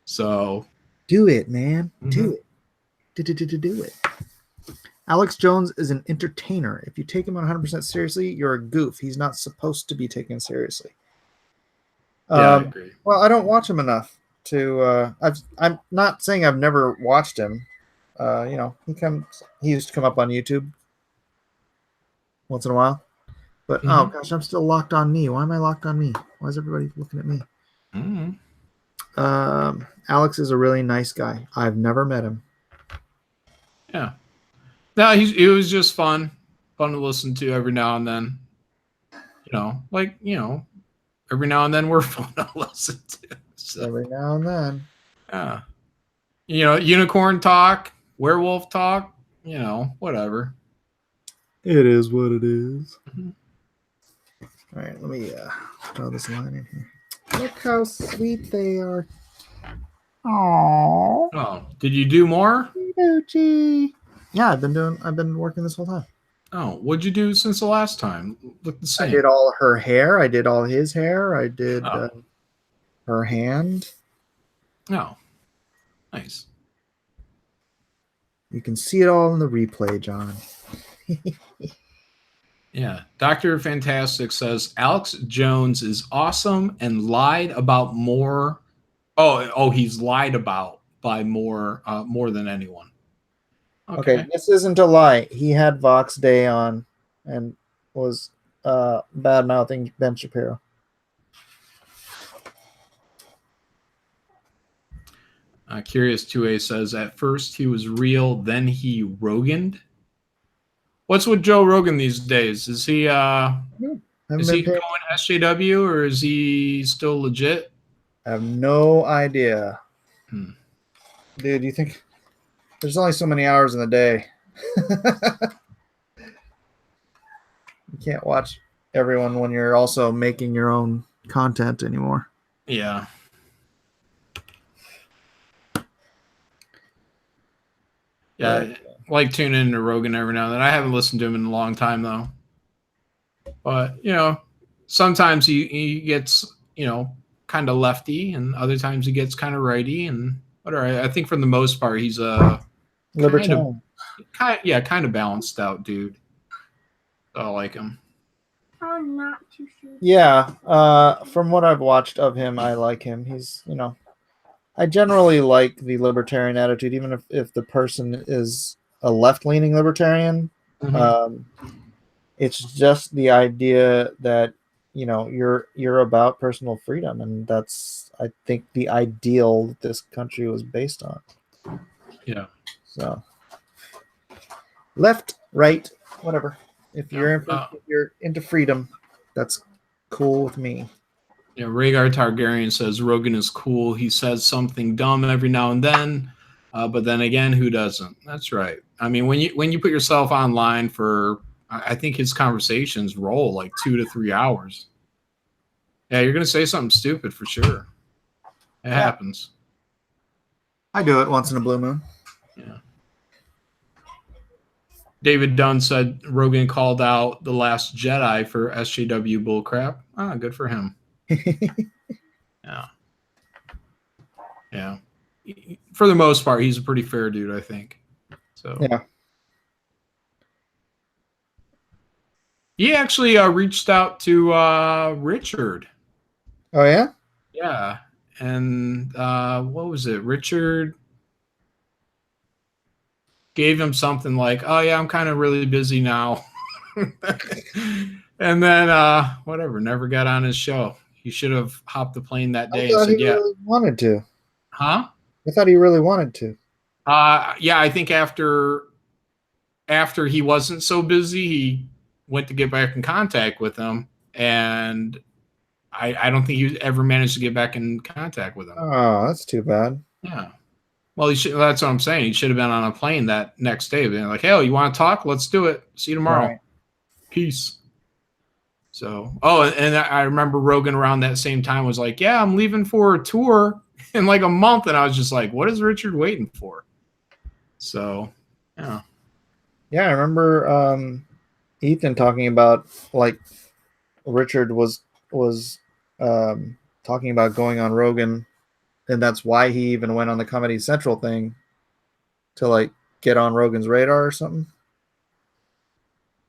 So do it, man. Do it. Do it. Alex Jones is an entertainer. If you take him 100% seriously, you're a goof. He's not supposed to be taken seriously. Yeah, I agree. Well, I don't watch him enough to. I'm not saying I've never watched him. He used to come up on YouTube once in a while. But oh gosh, I'm still locked on me. Why am I locked on me? Why is everybody looking at me? Alex is a really nice guy. I've never met him. Yeah. No, it was just fun to listen to every now and then. Every now and then we're fun to listen to. So. Every now and then. Yeah. Unicorn talk, werewolf talk, whatever. It is what it is. All right, let me draw this line in here. Look how sweet they are. Oh, Oh, did you do more? Gucci. Yeah, I've been working this whole time. Oh, what'd you do since the last time? Look the I same. did all her hair. I did all his hair. I did Oh. her hand. Oh, nice. You can see it all in the replay, John. Yeah. Dr. Fantastic says Alex Jones is awesome and lied about more. Oh, he's lied about by more than anyone. Okay, this isn't a lie. He had Vox Day on and was bad mouthing Ben Shapiro. Curious 2A says at first he was real, then he Roganed. What's with Joe Rogan these days? Is he going SJW or is he still legit? I have no idea. Hmm. Dude, you think there's only so many hours in the day? You can't watch everyone when you're also making your own content anymore. Yeah. Yeah, I like tuning into Rogan every now and then. I haven't listened to him in a long time though. But sometimes he gets kind of lefty, and other times he gets kind of righty, and whatever. I think for the most part he's a libertarian. Kind of balanced out dude. So I like him. I'm not too sure. Yeah, from what I've watched of him, I like him. He's I generally like the libertarian attitude, even if the person is a left-leaning libertarian. Mm-hmm. It's just the idea that you're about personal freedom, and that's I think the ideal that this country was based on. Yeah. So left, right, whatever. If you're into freedom, that's cool with me. Yeah, Rhaegar Targaryen says Rogan is cool. He says something dumb every now and then, but then again, who doesn't? That's right. I mean, when you put yourself online for, I think his conversations roll like 2 to 3 hours. Yeah, you're gonna say something stupid for sure. It happens. I do it once in a blue moon. Yeah. David Dunn said Rogan called out The Last Jedi for SJW bullcrap. Ah, good for him. Yeah. Yeah. For the most part, he's a pretty fair dude, I think. So yeah. He actually reached out to Richard. Oh yeah? Yeah. And what was it? Richard gave him something like, "Oh yeah, I'm kind of really busy now." And then whatever, never got on his show. He should have hopped the plane that day and said, "Yeah." Really wanted to. Huh? I thought he really wanted to. Yeah, I think after he wasn't so busy, he went to get back in contact with him, and I don't think he ever managed to get back in contact with him. Oh, that's too bad. Yeah. Well, that's what I'm saying. He should have been on a plane that next day. Being like, "Hey, you want to talk? Let's do it. See you tomorrow. Right. Peace." So, and I remember Rogan around that same time was like, "Yeah, I'm leaving for a tour in like a month," and I was just like, "What is Richard waiting for?" So, yeah. Yeah, I remember Ethan talking about like Richard was talking about going on Rogan, and that's why he even went on the Comedy Central thing to like get on Rogan's radar or something.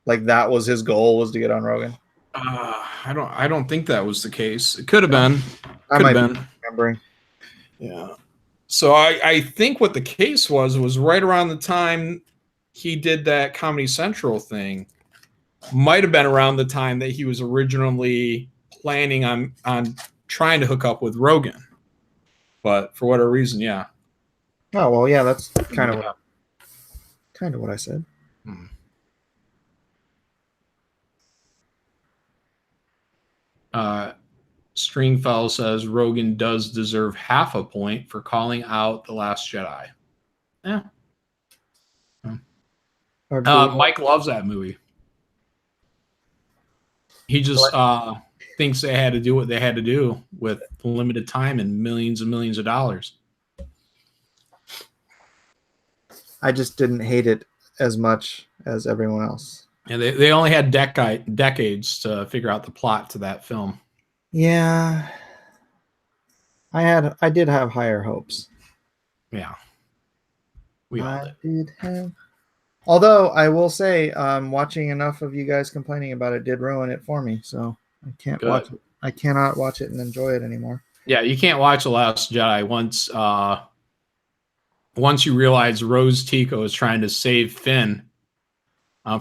Like that was his goal, was to get on Rogan. I don't think that was the case. It could have been. I might be remembering. Yeah. So I think what the case was right around the time he did that Comedy Central thing. Might have been around the time that he was originally planning on trying to hook up with Rogan, but for whatever reason, yeah. Oh well, yeah, that's kind of what I said. Stringfell says Rogan does deserve half a point for calling out The Last Jedi. Yeah. Mike loves that movie. He just thinks they had to do what they had to do with limited time and millions of dollars. I just didn't hate it as much as everyone else. And they only had decades to figure out the plot to that film. Yeah, I did have higher hopes. Yeah, we all I did. did have. Although I will say, watching enough of you guys complaining about it did ruin it for me. So I can't Good. watch it. I cannot watch it and enjoy it anymore. Yeah, you can't watch The Last Jedi once you realize Rose Tico is trying to save Finn.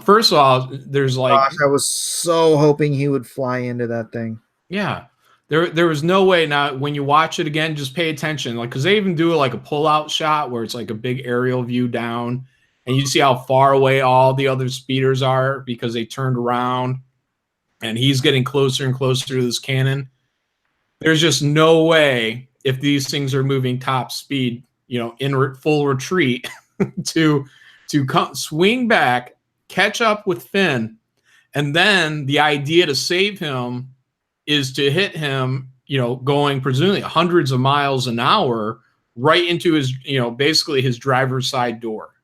First of all, there's like, Gosh, I was so hoping he would fly into that thing. yeah, there was no way. Now, when you watch it again, just pay attention, like, because they even do like a pull-out shot where it's like a big aerial view down, and you see how far away all the other speeders are because they turned around, and he's getting closer and closer to this cannon. There's just no way, if these things are moving top speed, in full retreat, to swing back, catch up with Finn, and then the idea to save him is to hit him, going presumably hundreds of miles an hour right into his, basically his driver's side door.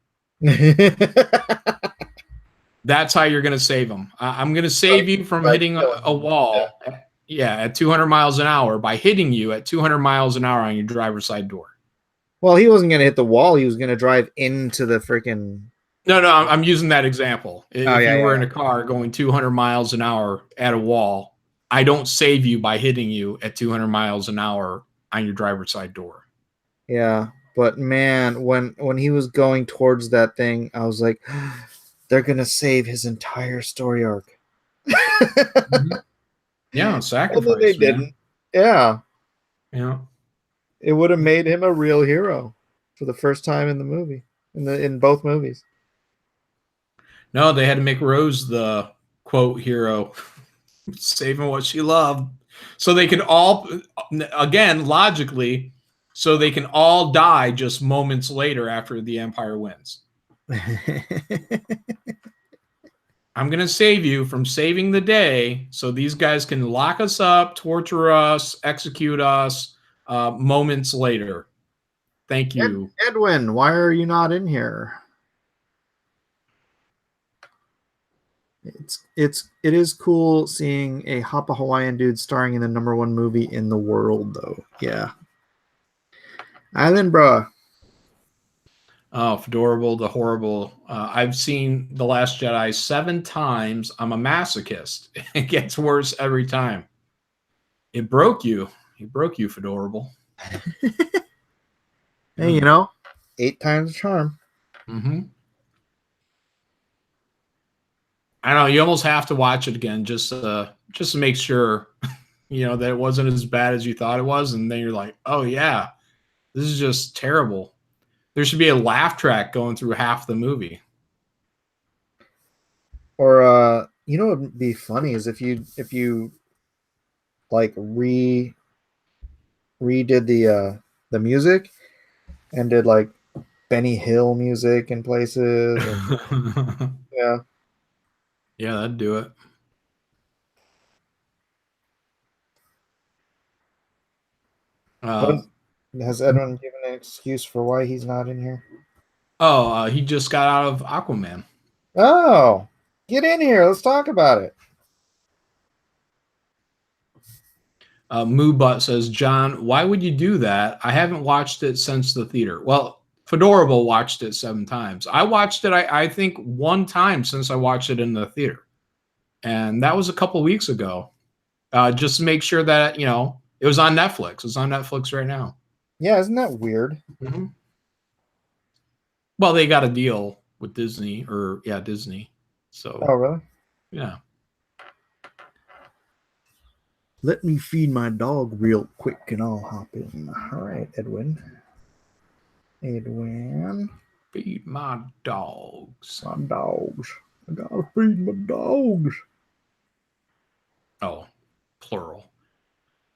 That's how you're going to save him. I'm going to save you from hitting a wall. Yeah, at 200 miles an hour by hitting you at 200 miles an hour on your driver's side door. Well, he wasn't going to hit the wall. He was going to drive into the freaking. No, I'm using that example. If you were in a car going 200 miles an hour at a wall, I don't save you by hitting you at 200 miles an hour on your driver's side door. Yeah, but man, when he was going towards that thing, I was like, they're going to save his entire story arc. Yeah, sacrifice. Although they didn't. Yeah. Yeah. It would have made him a real hero for the first time in the movie, in both movies. No, they had to make Rose the quote hero, saving what she loved, so they could all, again, logically, so they can all die just moments later after the Empire wins. I'm going to save you from saving the day so these guys can lock us up, torture us, execute us moments later. Thank you. Edwin, why are you not in here? It is cool seeing a Hapa Hawaiian dude starring in the #1 movie in the world, though. Yeah. Island, bruh. Oh, Fedorable, the horrible. I've seen The Last Jedi 7 times. I'm a masochist. It gets worse every time. It broke you. It broke you, Fedorable. Hey, 8 times the charm. Mm-hmm. I don't know. You almost have to watch it again just to make sure, that it wasn't as bad as you thought it was. And then you're like, oh, yeah, this is just terrible. There should be a laugh track going through half the movie. Or what would be funny is if you like redid the music and did like Benny Hill music in places. Yeah. Yeah, that'd do it. Has Edwin given an excuse for why he's not in here? Oh, he just got out of Aquaman. Oh, get in here. Let's talk about it. Moo Butt says, John, why would you do that? I haven't watched it since the theater. Well, Fedorable watched it 7 times. I watched it, I think, 1 time since I watched it in the theater. And that was a couple weeks ago. Just to make sure that, it was on Netflix. It's on Netflix right now. Yeah, isn't that weird? Mm-hmm. Well, they got a deal with Disney, Disney. So. Oh, really? Yeah. Let me feed my dog real quick and I'll hop in. All right, Edwin. Feed my dogs. My dogs. I gotta feed my dogs. Oh, plural.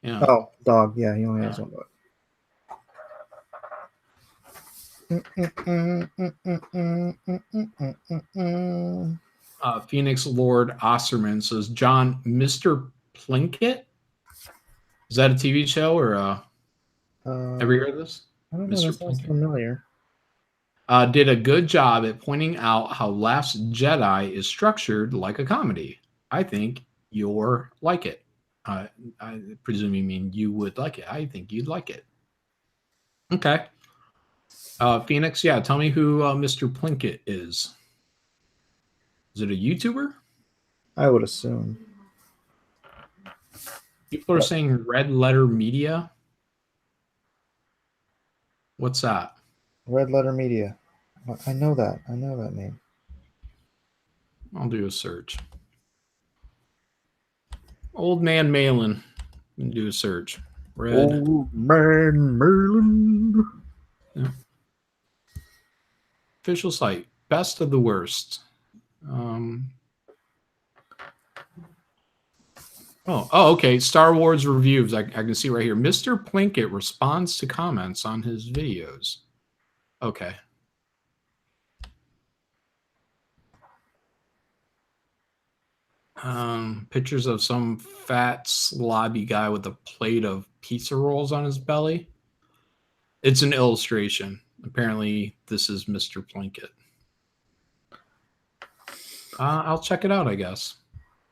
Yeah. Oh, dog. Yeah, he only has one dog. Phoenix Lord Osterman says, John, Mr. Plinkett? Is that a TV show or have you heard of this? I don't know. That sounds familiar. did a good job at pointing out how Last Jedi is structured like a comedy. I think you're like it. I presume you mean you would like it. I think you'd like it. Okay. Phoenix, yeah, tell me who Mr. Plinkett is. Is it a YouTuber? I would assume. People are saying Red Letter Media. What's that? Red Letter Media. I know that. I know that name. I'll do a search. Old Man Malin. Do a search. Red. Old Man Merlin. Yeah. Official site. Best of the worst. Oh, okay. Star Wars reviews. I can see right here. Mr. Plinkett responds to comments on his videos. Okay. Pictures of some fat, slobby guy with a plate of pizza rolls on his belly. It's an illustration. Apparently, this is Mr. Plinkett. I'll check it out, I guess.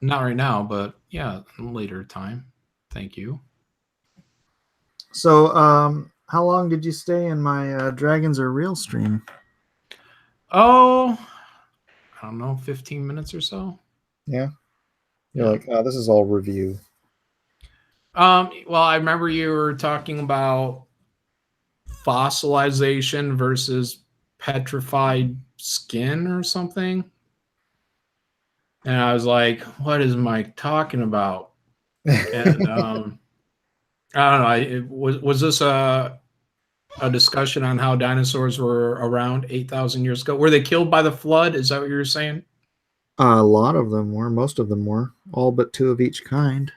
Not right now, but yeah, later time. Thank you. So, how long did you stay in my Dragons Are Real stream? Oh, I don't know, 15 minutes or so. Yeah. You're like, oh, this is all review. Well, I remember you were talking about fossilization versus petrified skin or something. And I was like, what is Mike talking about? And I don't know. Was this a discussion on how dinosaurs were around 8,000 years ago? Were they killed by the flood? Is that what you were saying? A lot of them were. Most of them were. All but 2 of each kind.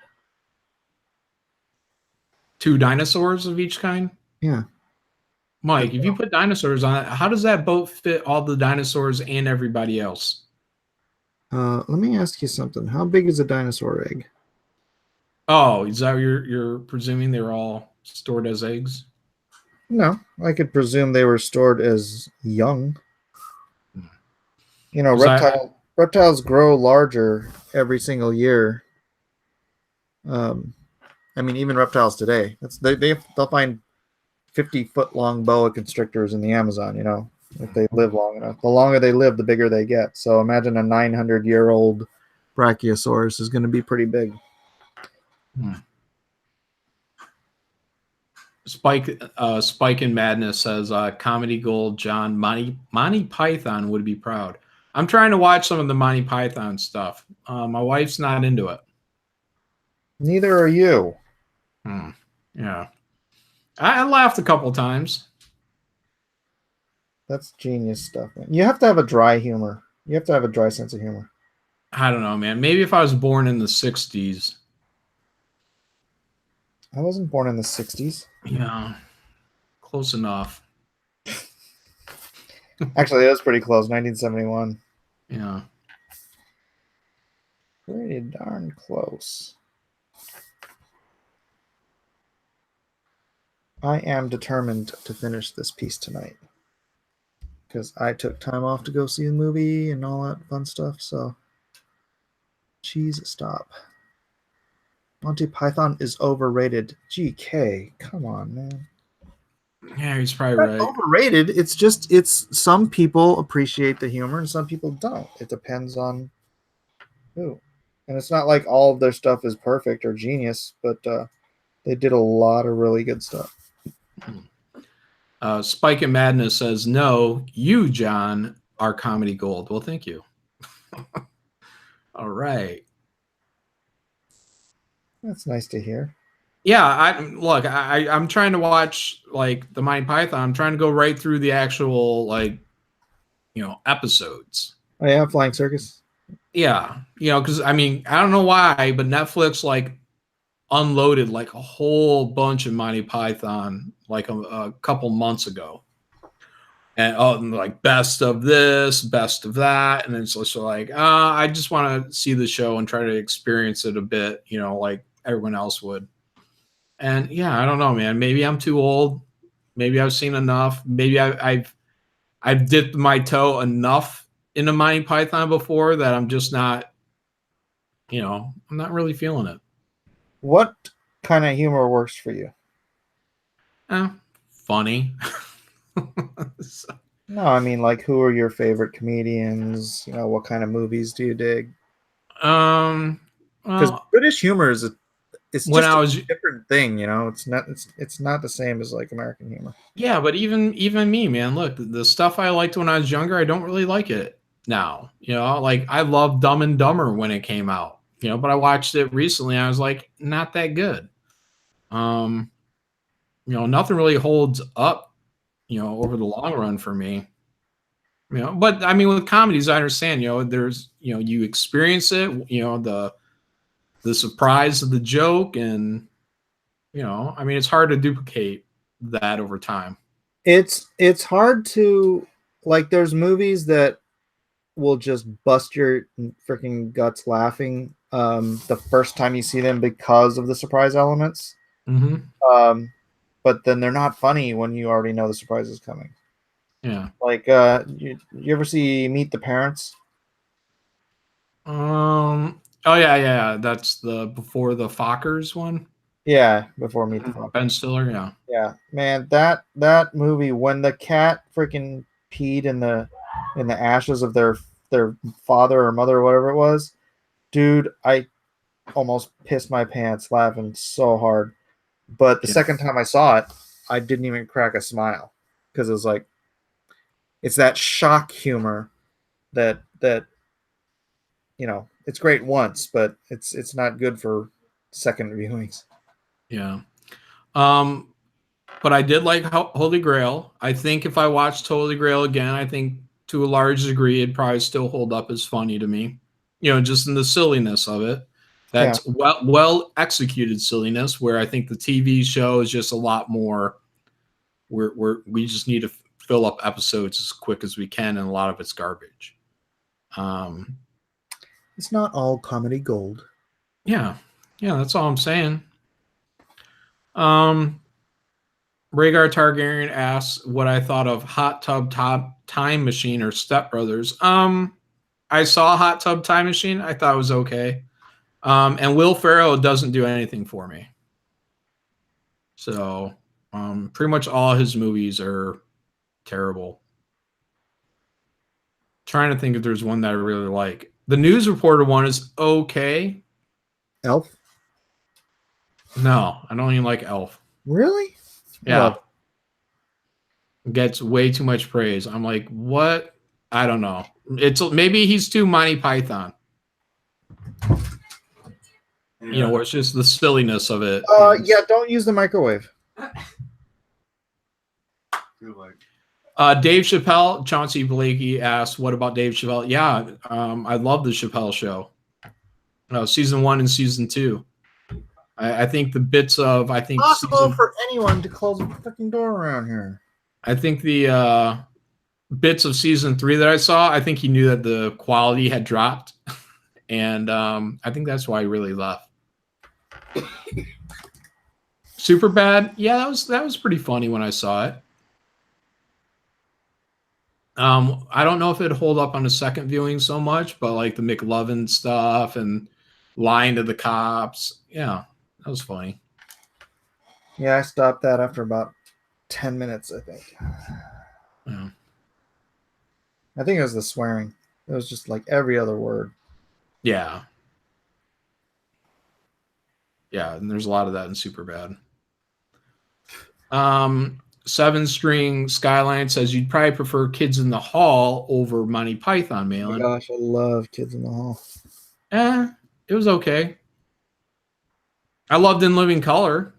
2 dinosaurs of each kind? Yeah. Mike, if you put dinosaurs on it, how does that boat fit all the dinosaurs and everybody else? Let me ask you something. How big is a dinosaur egg? Oh, is that what you're presuming they were all stored as eggs? No, I could presume they were stored as young. You know, reptiles grow larger every single year. I mean, even reptiles today. They'll find 50-foot long boa constrictors in the Amazon, you know, if they live long enough. The longer they live, the bigger they get. So imagine a 900-year-old Brachiosaurus is going to be pretty big. Spike in Madness says, comedy gold, John. Monty Python would be proud. I'm trying to watch some of the Monty Python stuff. My wife's not into it. Neither are you. Yeah. I laughed a couple times. That's genius stuff, man. You have to have a dry humor. You have to have a dry sense of humor. I don't know, man. Maybe if I was born in the 60s. I wasn't born in the 60s. Yeah. Close enough. Actually, it was pretty close. 1971. Yeah. Pretty darn close. I am determined to finish this piece tonight because I took time off to go see the movie and all that fun stuff. So, cheese, stop. Monty Python is overrated. GK, come on, man. Yeah, he's probably right. Overrated. It's some people appreciate the humor and some people don't. It depends on who. And it's not like all of their stuff is perfect or genius, but they did a lot of really good stuff. Spike in Madness says, no, you, John, are comedy gold. Well, thank you. All right. That's nice to hear. Yeah, I'm trying to watch like the Monty Python. I'm trying to go right through the actual episodes. Oh yeah, Flying Circus. Yeah, because I mean I don't know why, but Netflix like unloaded like a whole bunch of Monty Python like a couple months ago, and like best of this, best of that, and it's also like I just want to see the show and try to experience it a bit, like everyone else would. And yeah, I don't know, man. Maybe I'm too old. Maybe I've seen enough. Maybe I've I've dipped my toe enough into Monty Python before that I'm just not, I'm not really feeling it. What kind of humor works for you? Funny. No, I mean, like, who are your favorite comedians? What kind of movies do you dig? Because Well, British humor is it's when just I was a different thing. It's not the same as like American humor. Yeah, but even me, man, look, the stuff I liked when I was younger, I don't really like it now. Like I loved Dumb and Dumber when it came out, but I watched it recently and I was like, not that good. Nothing really holds up, over the long run for me. But I mean with comedies, I understand, there's you experience it, the surprise of the joke, and I mean it's hard to duplicate that over time. It's hard to, like, there's movies that will just bust your freaking guts laughing the first time you see them because of the surprise elements. Mm-hmm. But then they're not funny when you already know the surprise is coming. Yeah. Like, you ever see Meet the Parents? Oh yeah. That's the before the Fockers one. Yeah, before Meet the Parents. Ben Stiller, yeah. Yeah, man, that movie, when the cat freaking peed in the ashes of their father or mother or whatever it was, dude, I almost pissed my pants laughing so hard. But the second time I saw it, I didn't even crack a smile because it was like, it's that shock humor that it's great once, but it's not good for second viewings. Yeah. But I did like Holy Grail. I think if I watched Holy Grail again, I think to a large degree it'd probably still hold up as funny to me. Just in the silliness of it. That's well executed silliness, where I think the TV show is just a lot more. We just need to fill up episodes as quick as we can, and a lot of it's garbage. It's not all comedy gold. Yeah, that's all I'm saying. Rhaegar Targaryen asks what I thought of Hot Tub Time Machine or Step Brothers. I saw Hot Tub Time Machine. I thought it was okay. And Will Ferrell doesn't do anything for me. So pretty much all his movies are terrible. Trying to think if there's one that I really like. The News Reporter one is okay. Elf? No, I don't even like Elf. Really? Yeah. Gets way too much praise. I'm like, what? I don't know. It's maybe he's too Monty Python. Where it's just the silliness of it. Yeah, don't use the microwave. Dave Chappelle, Chauncey Blakey asked, what about Dave Chappelle? Yeah, I love the Chappelle show. Season 1 and season 2. I think the bits of Possible for anyone to close a freaking door around here. I think the bits of season 3 that I saw, I think he knew that the quality had dropped, and I think that's why he really left. Superbad, yeah, that was pretty funny when I saw it. I don't know if it'd hold up on a second viewing so much, but like the McLovin stuff and lying to the cops, yeah, that was funny. Yeah, I stopped that after about 10 minutes, I think. Yeah. I think it was the swearing. It was just like every other word. Yeah. Yeah, and there's a lot of that in Superbad. 7-string Skyline says you'd probably prefer Kids in the Hall over Monty Python, Malin. Oh my gosh, I love Kids in the Hall. It was okay. I loved In Living Color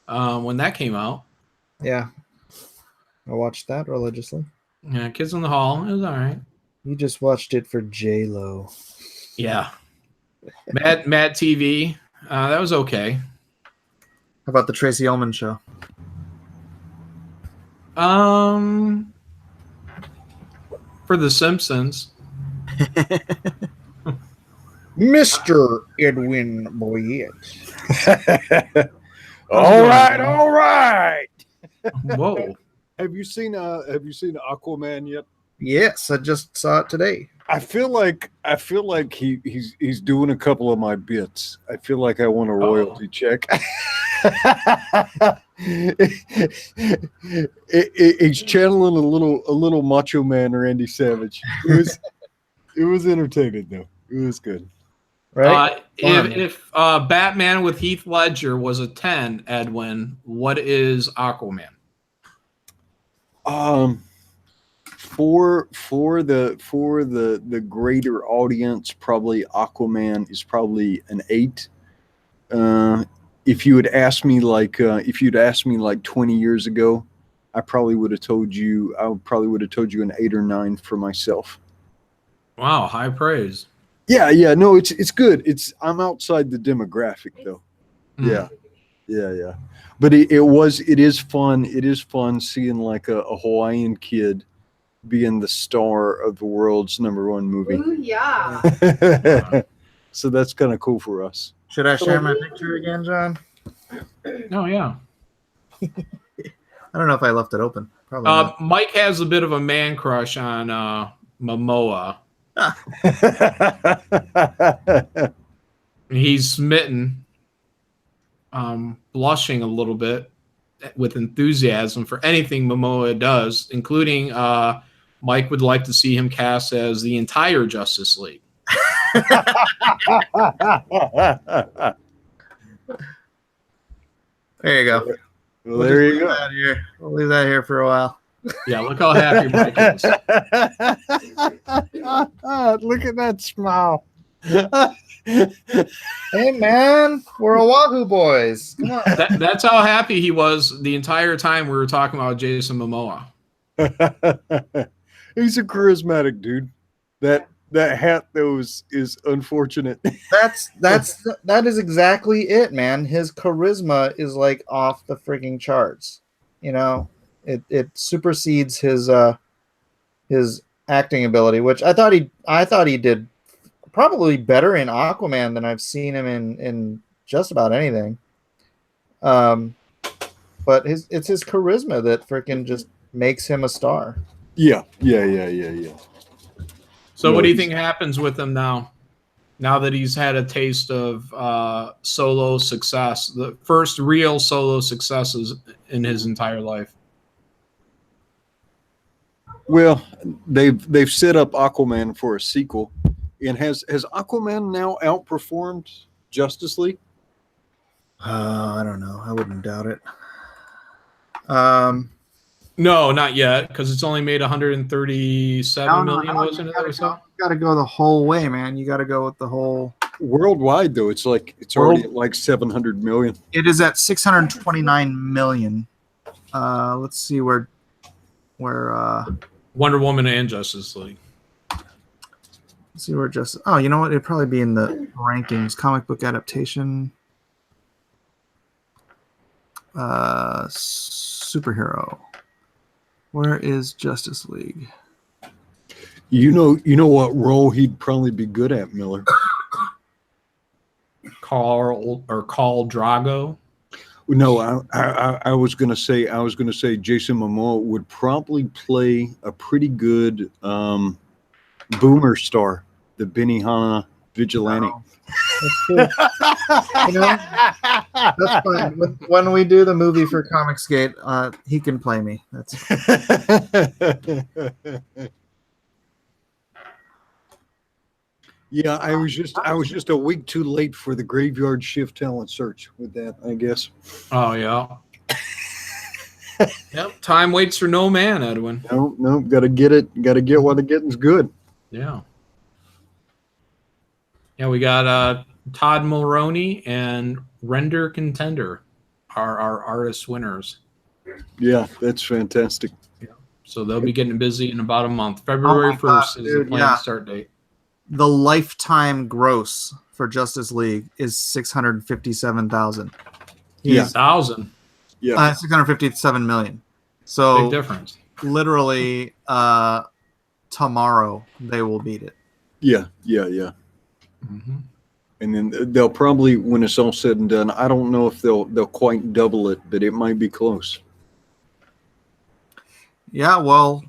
when that came out. Yeah. I watched that religiously. Yeah, Kids in the Hall. It was all right. You just watched it for J-Lo. Yeah. Mad TV. That was okay. How about the Tracy Ullman show? For The Simpsons. Mr. Edwin Boyette. All right. Whoa. Have you seen Aquaman yet? Yes, I just saw it today. I feel like he's doing a couple of my bits. I feel like I want a royalty check. He's channeling a little Macho Man Randy Savage. It was entertaining though. It was good. Right? If Batman with Heath Ledger was a 10, Edwin, what is Aquaman? For the greater audience, probably Aquaman is probably an 8. If you'd asked me like 20 years ago, I probably would have told you an 8 or 9 for myself. Wow, high praise. Yeah, no, it's good. I'm outside the demographic though. Mm. Yeah. But it is fun. It is fun seeing like a Hawaiian kid being the star of the world's #1 movie. Ooh, yeah. So that's kind of cool for us. Should I share my picture again, John? Oh, yeah. I don't know if I left it open. Probably not. Mike has a bit of a man crush on Momoa. He's smitten, blushing a little bit with enthusiasm for anything Momoa does, including Mike would like to see him cast as the entire Justice League. There you go. Well, there you go. We'll leave that here for a while. Yeah, look how happy Mike is. Look at that smile. Hey, man, we're Oahu boys. Come on. That's how happy he was the entire time we were talking about Jason Momoa. He's a charismatic dude. That hat though is unfortunate. That is exactly it, man. His charisma is like off the freaking charts. You know, it supersedes his acting ability, which I thought he did probably better in Aquaman than I've seen him in just about anything. But it's his charisma that freaking just makes him a star. Yeah. So what do you think happens with him now? Now that he's had a taste of solo success, the first real solo successes in his entire life. Well, they've set up Aquaman for a sequel, and has Aquaman now outperformed Justice League? I don't know. I wouldn't doubt it. No, not yet, because it's only made 137 million, wasn't it? Or so? You got to go the whole way, man. You got to go with the whole. Worldwide, though, it's already at like 700 million. It is at 629 million. Let's see where Wonder Woman and Justice League. let's see where just. Oh, you know what? It'd probably be in the rankings. Comic book adaptation. Superhero. Where is Justice League? You know what role he'd probably be good at, Miller? Khal Drago. No, I was gonna say Jason Momoa would probably play a pretty good boomer star, the Benihana vigilante. You know, that's fine. When we do the movie for Comicsgate, he can play me. That's yeah. I was just a week too late for the graveyard shift talent search with that, I guess. Oh yeah. Yep. Time waits for no man, Edwin. No, gotta get it. Gotta get while the getting's good. Yeah. Yeah, we got Todd Mulroney and Render Contender are our artist winners. Yeah, that's fantastic. So they'll be getting busy in about a month. February 1st is the planned start date. the lifetime gross for Justice League is 657,000. Yeah. 1,000. Yeah. 657 million. So Big difference. literally tomorrow they will beat it. Yeah. Mm-hmm. And then they'll probably, when it's all said and done, I don't know if they'll quite double it, but it might be close. Yeah, well,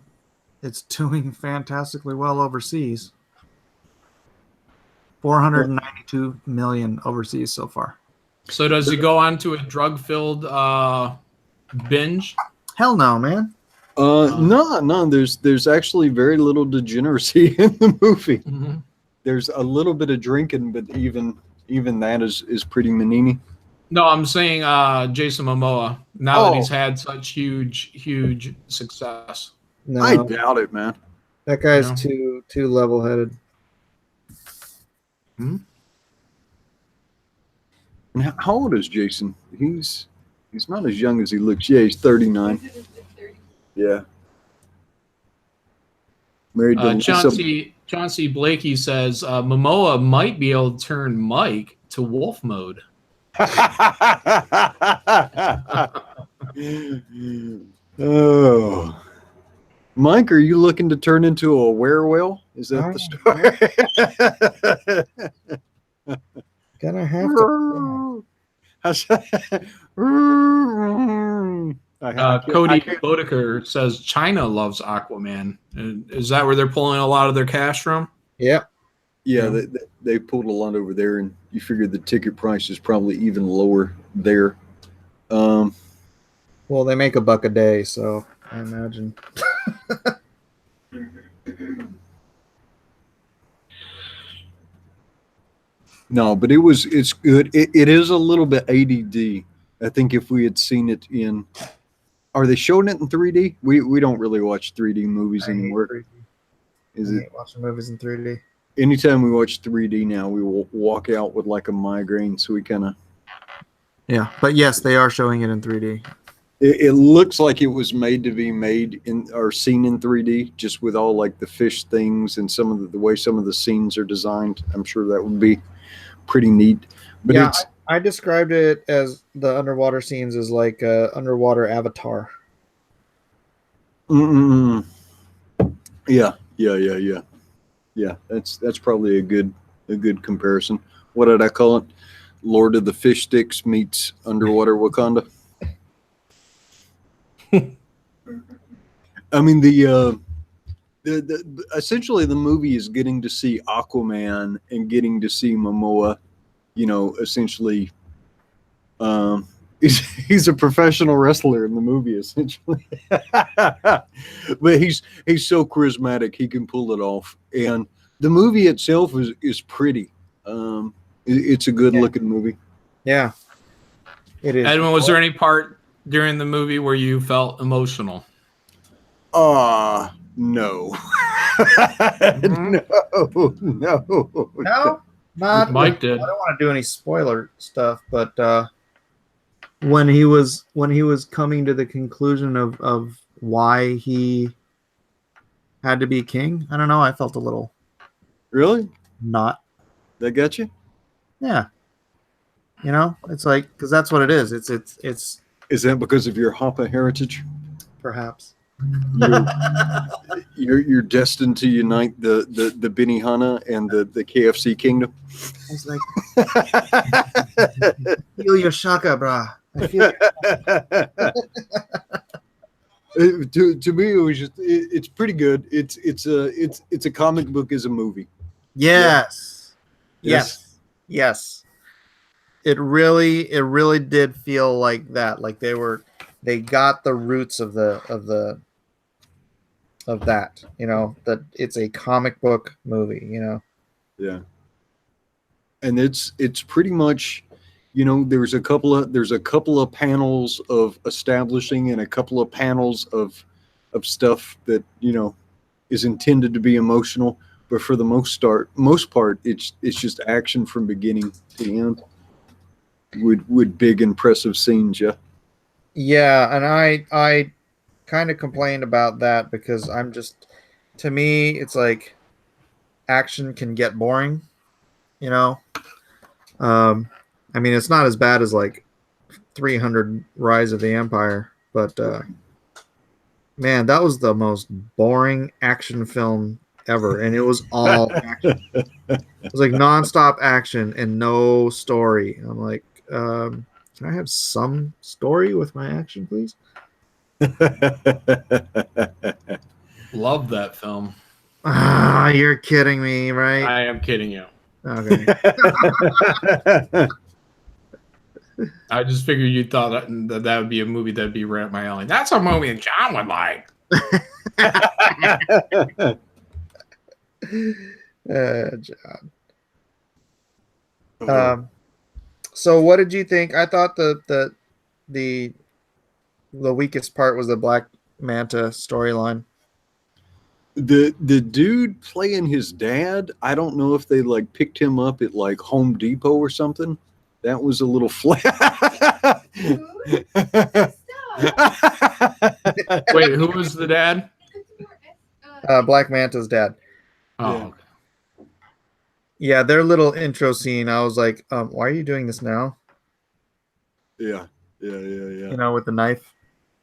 it's doing fantastically well overseas. 492 million overseas so far. So does he go on to a drug-filled binge? Hell no, man. No. There's actually very little degeneracy in the movie. Mhm. There's a little bit of drinking, but even that is pretty menini. No, I'm saying Jason Momoa. Now that Oh. he's had such huge success. No, I doubt it, man. that guy's No. too level-headed. And how old is Jason? He's not as young as he looks. Yeah, he's 39. Yeah. Married to John C. Blakey says Momoa might be able to turn Mike to wolf mode. Oh, Mike, are you looking to turn into a werewolf? Is that the story? Gonna have to. Cody Bodeker says China loves Aquaman. Is that where they're pulling a lot of their cash from? Yep. Yeah, they pulled a lot over there, and you figure the ticket price is probably even lower there. Well, they make $1 a day, so I imagine. No, but it's good. It is a little bit ADD. I think if we had seen it in, are they showing it in 3D? We don't really watch 3D movies anymore. Is it watching movies in 3D? Anytime we watch 3D now, we will walk out with like a migraine. So we kind of. Yeah, but yes, they are showing it in 3D. It looks like it was made to be made in or seen in 3D, just with all like the fish things and some of the way some of the scenes are designed. I'm sure that would be pretty neat. But yeah, I described it as the underwater scenes as like underwater Avatar. Yeah. That's probably a good comparison. What did I call it? Lord of the Fish Sticks meets underwater Wakanda. I mean the essentially the movie is getting to see Aquaman and getting to see Momoa, essentially he's a professional wrestler in the movie essentially. But he's so charismatic, he can pull it off. And the movie itself is pretty. It's a good looking movie. Yeah. It is. Edwin, was there any part during the movie where you felt emotional? No? No. Not Mike did. I don't want to do any spoiler stuff, but When he was coming to the conclusion of why he had to be king, I don't know. I felt a little Really? not. That got you? Yeah. It's like, because that's what it is. It's Is that because of your Hapa heritage? perhaps. You're destined to unite the Benihana and the KFC kingdom. It's like, feel your shaka, brah. I feel to me, it was just it's pretty good. It's a comic book as a movie. Yes. Yes. Yes. It really did feel like that. Like they got the roots of that, that it's a comic book movie, Yeah. And it's pretty much, there's a couple of panels of establishing and a couple of panels of stuff that, is intended to be emotional, but for the most part, it's just action from beginning to end with big impressive scenes. Yeah. yeah, and I kind of complained about that because to me, it's like action can get boring, I mean, it's not as bad as like 300 Rise of the Empire, but man, that was the most boring action film ever, and it was all action. It was like nonstop action and no story. I'm like, can I have some story with my action, please? Love that film. Ah, you're kidding me, right? I am kidding you. Okay. I just figured you thought that would be a movie that'd be right up my alley. That's a movie that John would like. John. So what did you think? I thought the weakest part was the Black Manta storyline. The dude playing his dad, I don't know if they like picked him up at like Home Depot or something. That was a little flat. Wait, who was the dad? Black Manta's dad. Oh, Yeah. okay. Yeah, their little intro scene. I was like, why are you doing this now? Yeah. You know, with the knife.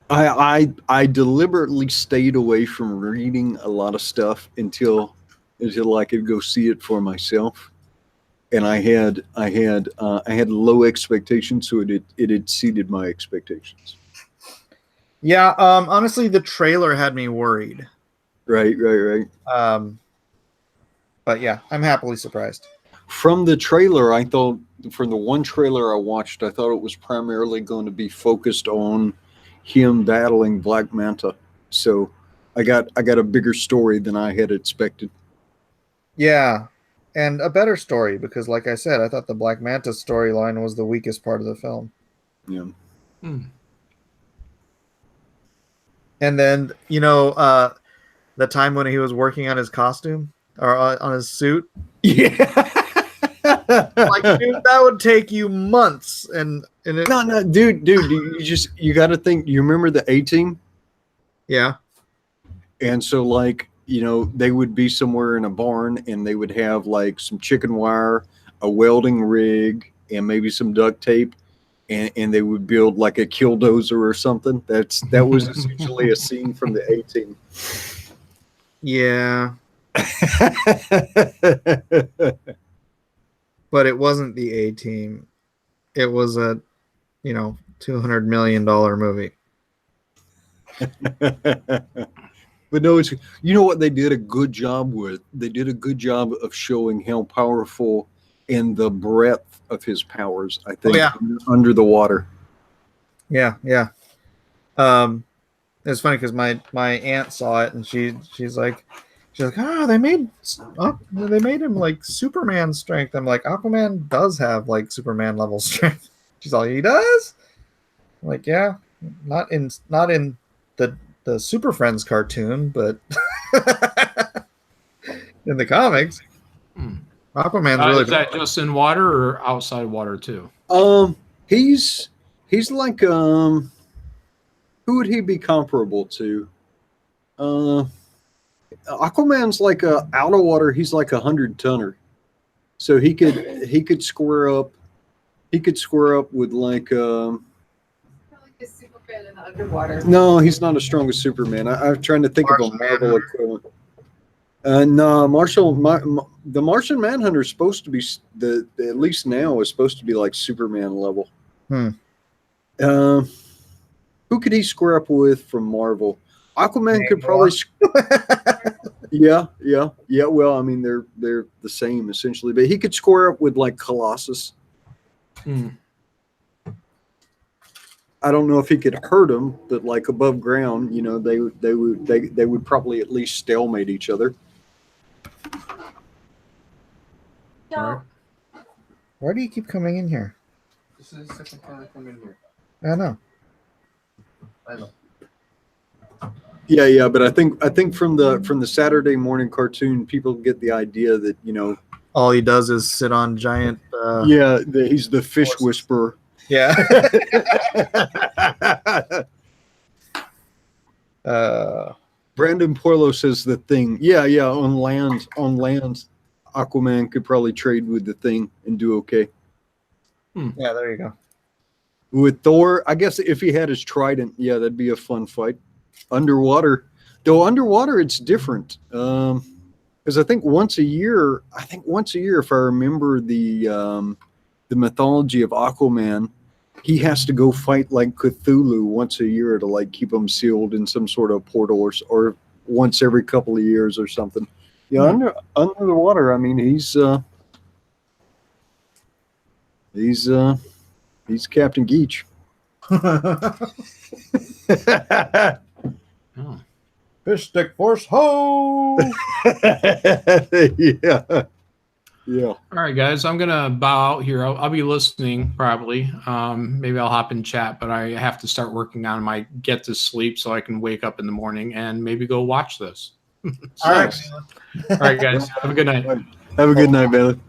I deliberately stayed away from reading a lot of stuff until I could go see it for myself, and I had low expectations, so it exceeded my expectations. Yeah, honestly, the trailer had me worried. Right. But yeah, I'm happily surprised. From the trailer, I thought, from the one trailer I watched, I thought it was primarily going to be focused on him battling Black Manta. So I got a bigger story than I had expected. Yeah, and a better story because, like I said, I thought the Black Manta storyline was the weakest part of the film. Yeah. And then, you know, the time when he was working on his costume or on his suit. Yeah. Like, dude, that would take you months. And it, No, dude, you got to think. You remember the A-Team? yeah. And so, like, you know, they would be somewhere in a barn and they would have like some chicken wire, a welding rig, and maybe some duct tape. And they would build like a killdozer or something. That was essentially a scene from the A-Team. Yeah. But it wasn't the A-Team. It was a, $200 million movie. But no, it's, you know what they did a good job with? They did a good job of showing how powerful and the breadth of his powers, I think, under the water. Yeah. It's funny because my aunt saw it and she's like, they made him like Superman strength. I'm like, Aquaman does have like Superman level strength. She's like, he does? I'm like, yeah, not in the Super Friends cartoon, but in the comics, Aquaman's really is that just in water or outside water too? He's like who would he be comparable to? Aquaman's like out of water. He's like 100-tonner, so he could square up. He could square up with like. A Superman in the underwater. No, he's not as strong as Superman. I'm trying to think of a Marvel equivalent. No, the Martian Manhunter is supposed to be at least now is supposed to be like Superman level. Who could he square up with from Marvel? Aquaman could probably. Yeah. Well, I mean, they're the same essentially, but he could square up with like Colossus. I don't know if he could hurt him, but like above ground, they would probably at least stalemate each other. No. Why do you keep coming in here? This is the second time I come in here. I know. I know. Yeah, but I think from the Saturday morning cartoon, people get the idea that all he does is sit on giant. He's the fish whisperer. Yeah. Brandon Porlo says the Thing. Yeah. On land, Aquaman could probably trade with the Thing and do okay. Yeah, there you go. With Thor, I guess if he had his trident, that'd be a fun fight. Underwater it's different. Because I think once a year, if I remember the mythology of Aquaman, he has to go fight like Cthulhu once a year to like keep him sealed in some sort of portal, or once every couple of years or something. Yeah, under the water. I mean, he's Captain Geach. Oh. Fish stick force ho! Yeah. Yeah. All right, guys, I'm gonna bow out here. I'll be listening probably. Maybe I'll hop in chat, but I have to start working on my get to sleep so I can wake up in the morning and maybe go watch this. All right. All right, guys, have a good night. Have a good night, Bailey.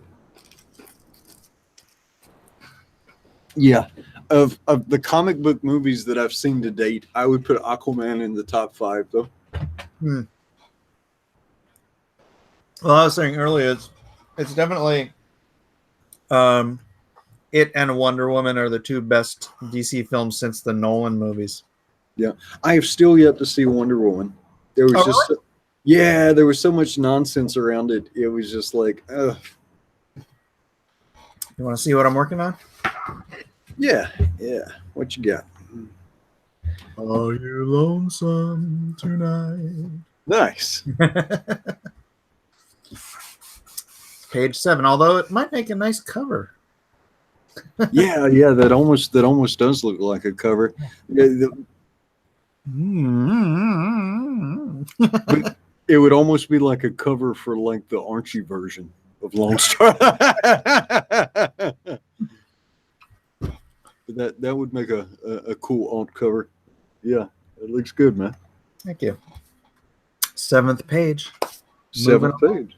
Yeah. Of the comic book movies that I've seen to date, I would put Aquaman in the top 5, though. Well, I was saying earlier, it's definitely it and Wonder Woman are the two best DC films since the Nolan movies. Yeah. I have still yet to see Wonder Woman. There was there was so much nonsense around it. It was just like, ugh. You want to see what I'm working on? Yeah. What you got? Are you lonesome tonight? Nice. Page 7, although it might make a nice cover. Yeah, that almost does look like a cover. Yeah, but it would almost be like a cover for like the Archie version of Lone Star. that would make a cool alt cover. Yeah, it looks good, man. Thank you. 7th page. 7th page.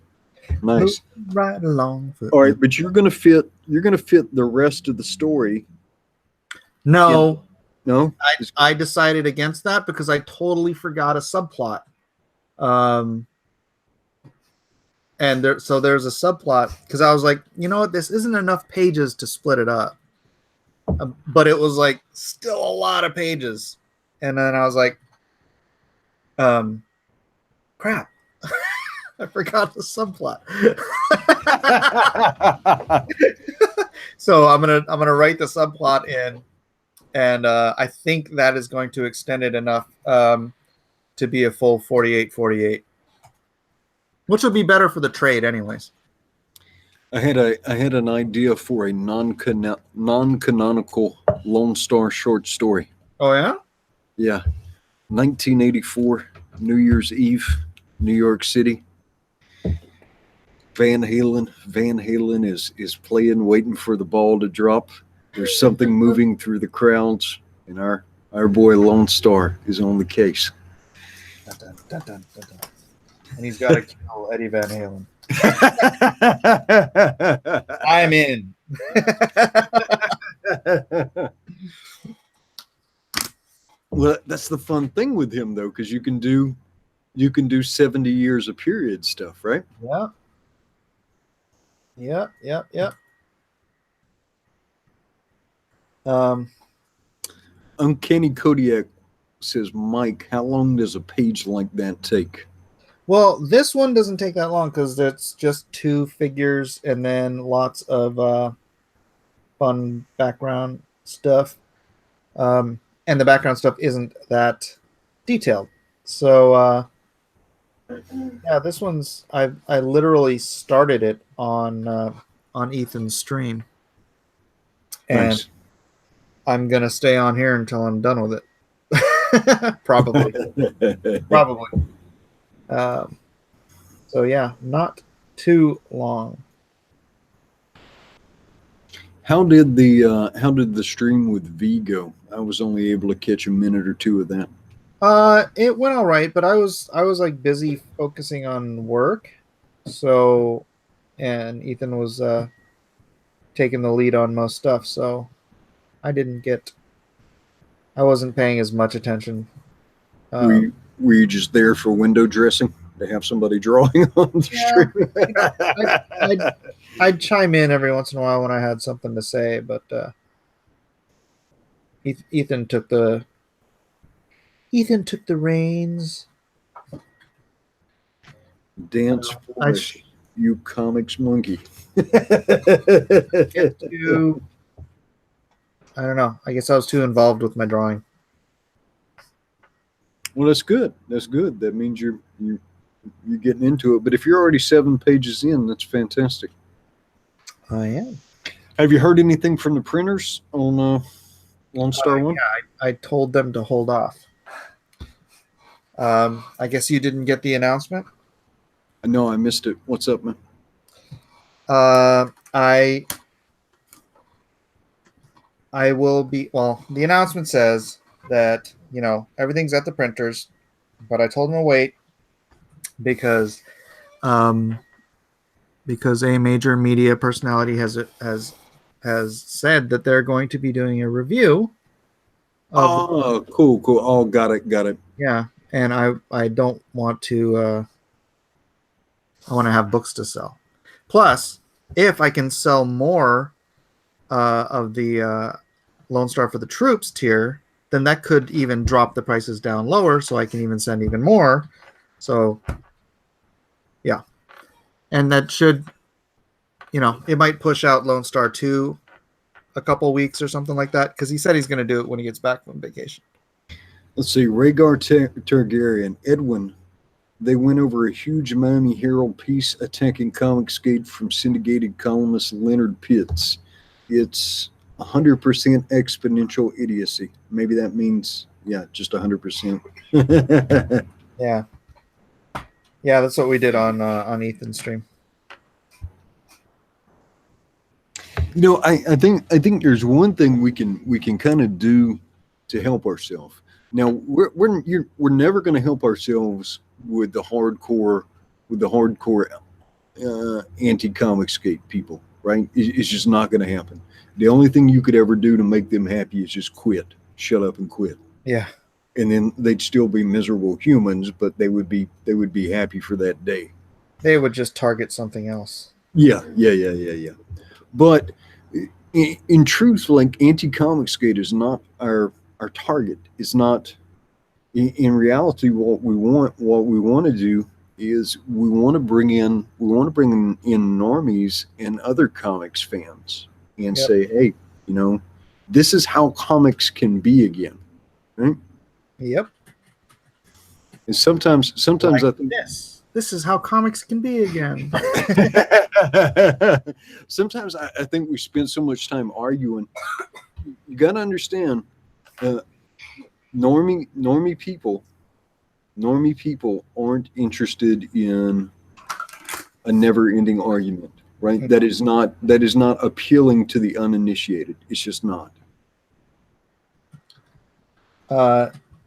Nice. Moving right along. All right, but you're gonna fit the rest of the story. No. No? I decided against that because I totally forgot a subplot. And there's a subplot because I was like, you know what, this isn't enough pages to split it up. But it was like still a lot of pages. And then I was like, crap. I forgot the subplot. So I'm gonna write the subplot in, and I think that is going to extend it enough to be a full 48, which would be better for the trade, anyways. I had an idea for a non-canonical Lone Star short story. Oh yeah? Yeah. 1984, New Year's Eve, New York City. Van Halen is playing, waiting for the ball to drop. There's something moving through the crowds, and our boy Lone Star is on the case. Dun, dun, dun, dun, dun. And he's got to kill Eddie Van Halen. I'm in. Well, that's the fun thing with him, though, because you can do 70 years of period stuff, right? Yeah. Uncanny Kodiak says, Mike, how long does a page like that take? Well, this one doesn't take that long because it's just 2 figures and then lots of fun background stuff. And the background stuff isn't that detailed. So, yeah, this one's I literally started it on Ethan's stream, and Nice. I'm gonna stay on here until I'm done with it. Probably. So yeah, not too long. How did the stream with V go? I was only able to catch a minute or 2 of that. It went all right, but I was like busy focusing on work. So, and Ethan was taking the lead on most stuff, so I wasn't paying as much attention. Were you just there for window dressing to have somebody drawing on the stream? I'd chime in every once in a while when I had something to say, but Ethan took the reins. Dance flesh, you comics monkey. I don't know. I guess I was too involved with my drawing. Well, that's good. That's good. That means you're getting into it. But if you're already 7 pages in, that's fantastic. I am. Have you heard anything from the printers on Lone Star One? I told them to hold off. I guess you didn't get the announcement. No, I missed it. What's up, man? I will be. Well, the announcement says that everything's at the printers, but I told them to wait because a major media personality has said that they're going to be doing a review. Oh, cool. Oh, got it. Yeah, and I don't want to. I want to have books to sell. Plus, if I can sell more of the Lone Star for the Troops tier, then that could even drop the prices down lower, so I can even send even more. So, yeah, and that should, it might push out Lone Star 2 a couple weeks or something like that, because he said he's going to do it when he gets back from vacation. Let's see. Rhaegar Targaryen, Edwin. They went over a huge Miami Herald piece attacking Comicsgate from syndicated columnist Leonard Pitts. It's 100% exponential idiocy. Maybe that means, just 100%. Yeah, that's what we did on Ethan's stream. I think there's one thing we can kind of do to help ourselves. Now we're never going to help ourselves with the hardcore anti-Comicsgate people, right? It's just not going to happen. The only thing you could ever do to make them happy is just quit, shut up and quit. Yeah, and then they'd still be miserable humans, but they would be happy for that day. They would just target something else. Yeah. But in truth, like anti-Comicsgate is not our target. It's not. In reality, what we want to do is we want to bring in normies and other comics fans and say, hey, this is how comics can be again, right? Yep. And sometimes like I think this is how comics can be again. Sometimes I think we spend so much time arguing. You got to understand, normie people aren't interested in a never-ending argument, right? That is not appealing to the uninitiated. It's just not.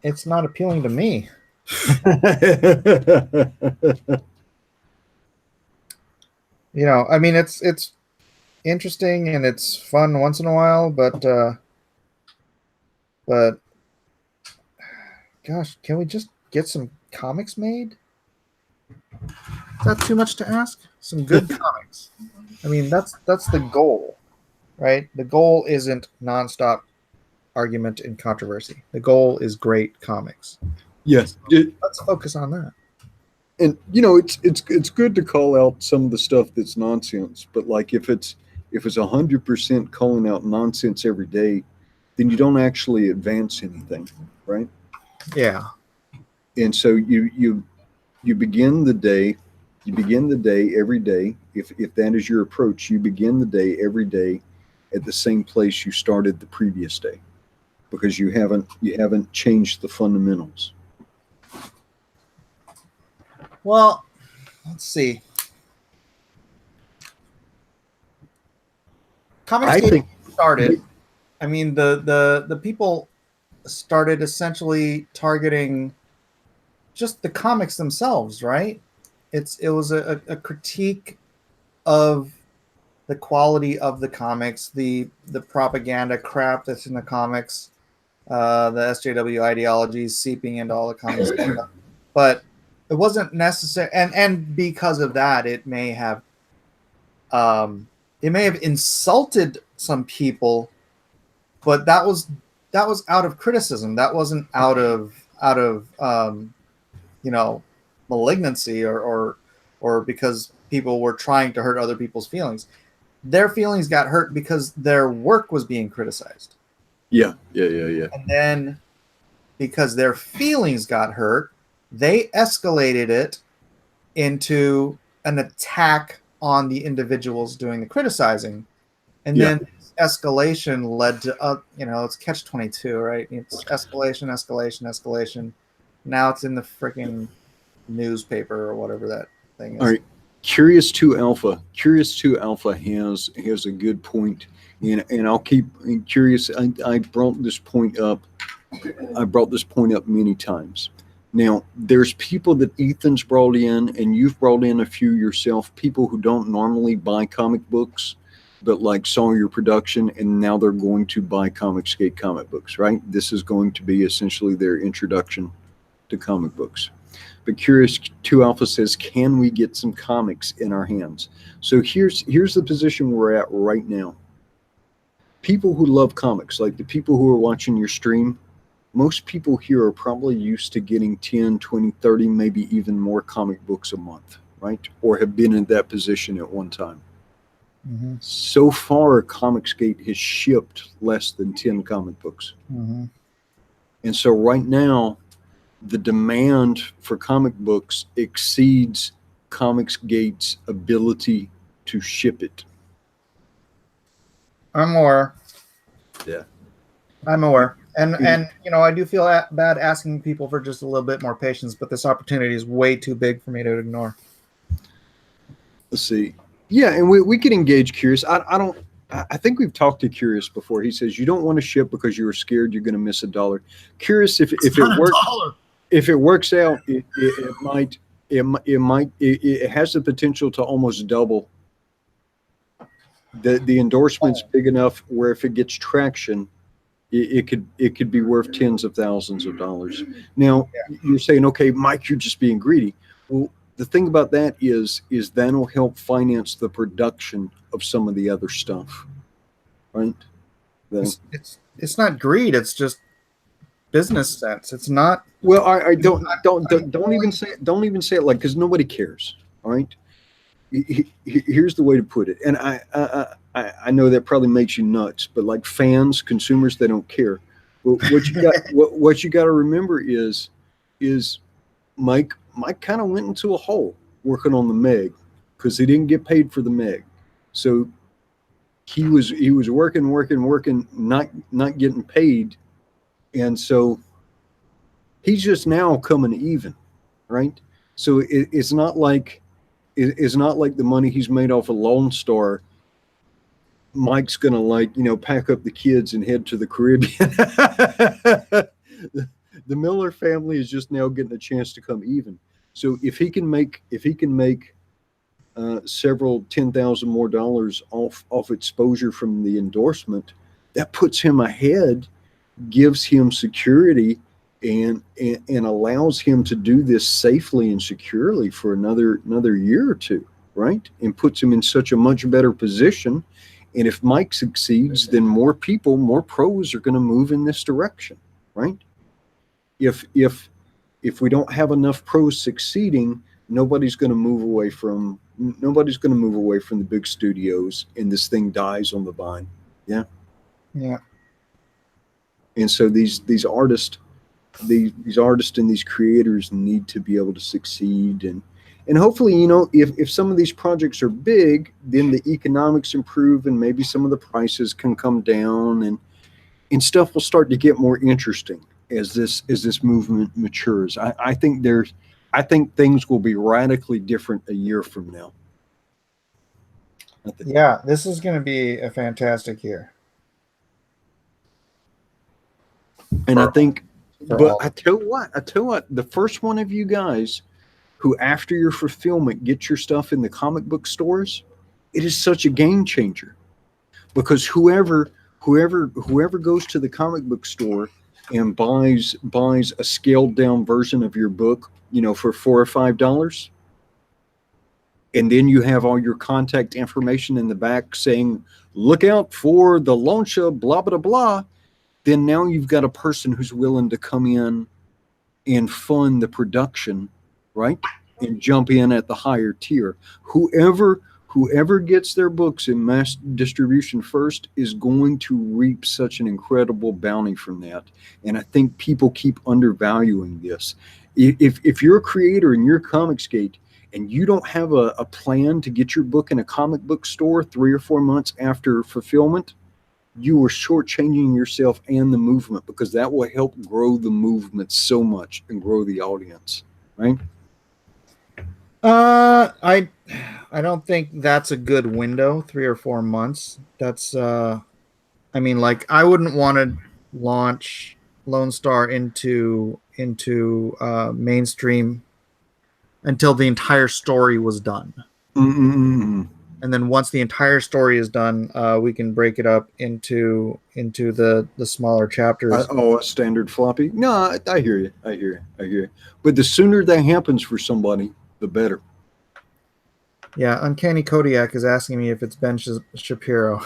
It's not appealing to me. I mean, it's interesting and it's fun once in a while, but gosh, can we just get some comics made? Is that too much to ask? Some good comics. I mean, that's the goal, right? The goal isn't nonstop argument and controversy. The goal is great comics. Yes. Let's focus on that. And it's good to call out some of the stuff that's nonsense, but like if it's 100% calling out nonsense every day, then you don't actually advance anything, right? Yeah. And so you begin the day every day. If that is your approach, you begin the day every day at the same place you started the previous day, because you haven't changed the fundamentals. Well, let's see. Comics started. I mean, the people started essentially targeting just the comics themselves, right? It was a critique of the quality of the comics, the propaganda crap that's in the comics, the SJW ideologies seeping into all the comics, but it wasn't necessary, and because of that, it may have insulted some people, but that was out of criticism. That wasn't out of malignancy or because people were trying to hurt other people's feelings. Their feelings got hurt because their work was being criticized. Yeah. And then because their feelings got hurt, they escalated it into an attack on the individuals doing the criticizing. And Yeah. then escalation led to, it's catch-22, right? It's escalation. Now it's in the freaking newspaper or whatever that thing is. All right. Curious 2 Alpha has a good point, and I'll keep curious. I brought this point up. Many times. Now, there's people that Ethan's brought in, and you've brought in a few yourself, people who don't normally buy comic books, but like saw your production, and now they're going to buy Comicsgate comic books, right? This is going to be essentially their introduction to comic books. But Curious 2 Alpha says, can we get some comics in our hands? So here's the position we're at right now. People who love comics, like the people who are watching your stream, most people here are probably used to getting 10, 20, 30, maybe even more comic books a month, right? Or have been in that position at one time. Mm-hmm. So far, Comicsgate has shipped less than 10 comic books. Mm-hmm. And so right now, the demand for comic books exceeds Comicsgate's ability to ship it. I'm aware. Yeah. I'm aware. And I do feel bad asking people for just a little bit more patience, but this opportunity is way too big for me to ignore. Let's see. Yeah, and we could engage Curious. I think we've talked to Curious before. He says you don't want to ship because you were scared you're going to miss $1. Curious, if it works out, it has the potential to almost double. The endorsement's big enough where if it gets traction, it could be worth tens of thousands of dollars. Now, you're saying, okay, Mike, you're just being greedy. Well, the thing about that is that'll help finance the production of some of the other stuff, right? It's not greed. It's just business sense. It's not. Well, I don't even say it like, because nobody cares. All right. Here's the way to put it, and I know that probably makes you nuts, but like fans, consumers, they don't care. But what you got to remember is Mike kind of went into a hole working on the Meg because he didn't get paid for the Meg, so he was working, not getting paid, and so he's just now coming even, right? So it's not like the money he's made off of Lone Star. Mike's gonna pack up the kids and head to the Caribbean. The Miller family is just now getting a chance to come even. So if he can make several $10,000 more off exposure from the endorsement, that puts him ahead, gives him security, and allows him to do this safely and securely for another year or two, right? And puts him in such a much better position. And if Mike succeeds, then more people, more pros are going to move in this direction, right? If we don't have enough pros succeeding, nobody's going to move away from the big studios, and this thing dies on the vine. Yeah. Yeah. And so these artists and these creators need to be able to succeed, and hopefully, if some of these projects are big, then the economics improve and maybe some of the prices can come down, and stuff will start to get more interesting as this movement matures. I think things will be radically different a year from now. Yeah, this is going to be a fantastic year. And I think, but I tell you what, the first one of you guys who, after your fulfillment, get your stuff in the comic book stores, it is such a game changer, because whoever goes to the comic book store and buys a scaled down version of your book, for $4 or $5, and then you have all your contact information in the back saying, look out for the launch of blah, blah, blah, then now you've got a person who's willing to come in and fund the production, right? And jump in at the higher tier. Whoever whoever gets their books in mass distribution first is going to reap such an incredible bounty from that. And I think people keep undervaluing this. If you're a creator and you're a Comicsgate and you don't have a plan to get your book in a comic book store 3 or 4 months after fulfillment, you are shortchanging yourself and the movement, because that will help grow the movement so much and grow the audience, right? I don't think that's a good window, 3 or 4 months. That's I mean, like, I wouldn't want to launch Lone Star into mainstream until the entire story was done. And then once the entire story is done, we can break it up into the smaller chapters. A standard floppy. No, I hear you. I hear you. But the sooner that happens for somebody, the better. Yeah, Uncanny Kodiak is asking me if it's Ben Shapiro.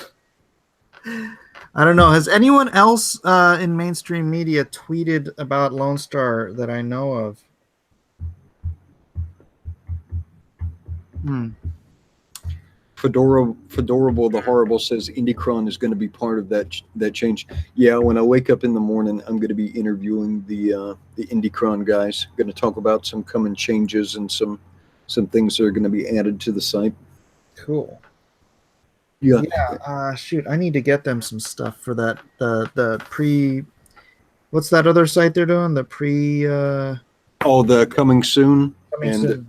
I don't know. Has anyone else in mainstream media tweeted about Lone Star that I know of? Fedorable the Horrible says Indicron is going to be part of that change. Yeah, when I wake up in the morning, I'm going to be interviewing the Indicron guys. Going to talk about some coming changes and some things that are going to be added to the site. Cool. Yeah. Shoot, I need to get them some stuff for that. The pre. What's that other site they're doing? The pre. The coming soon. Soon.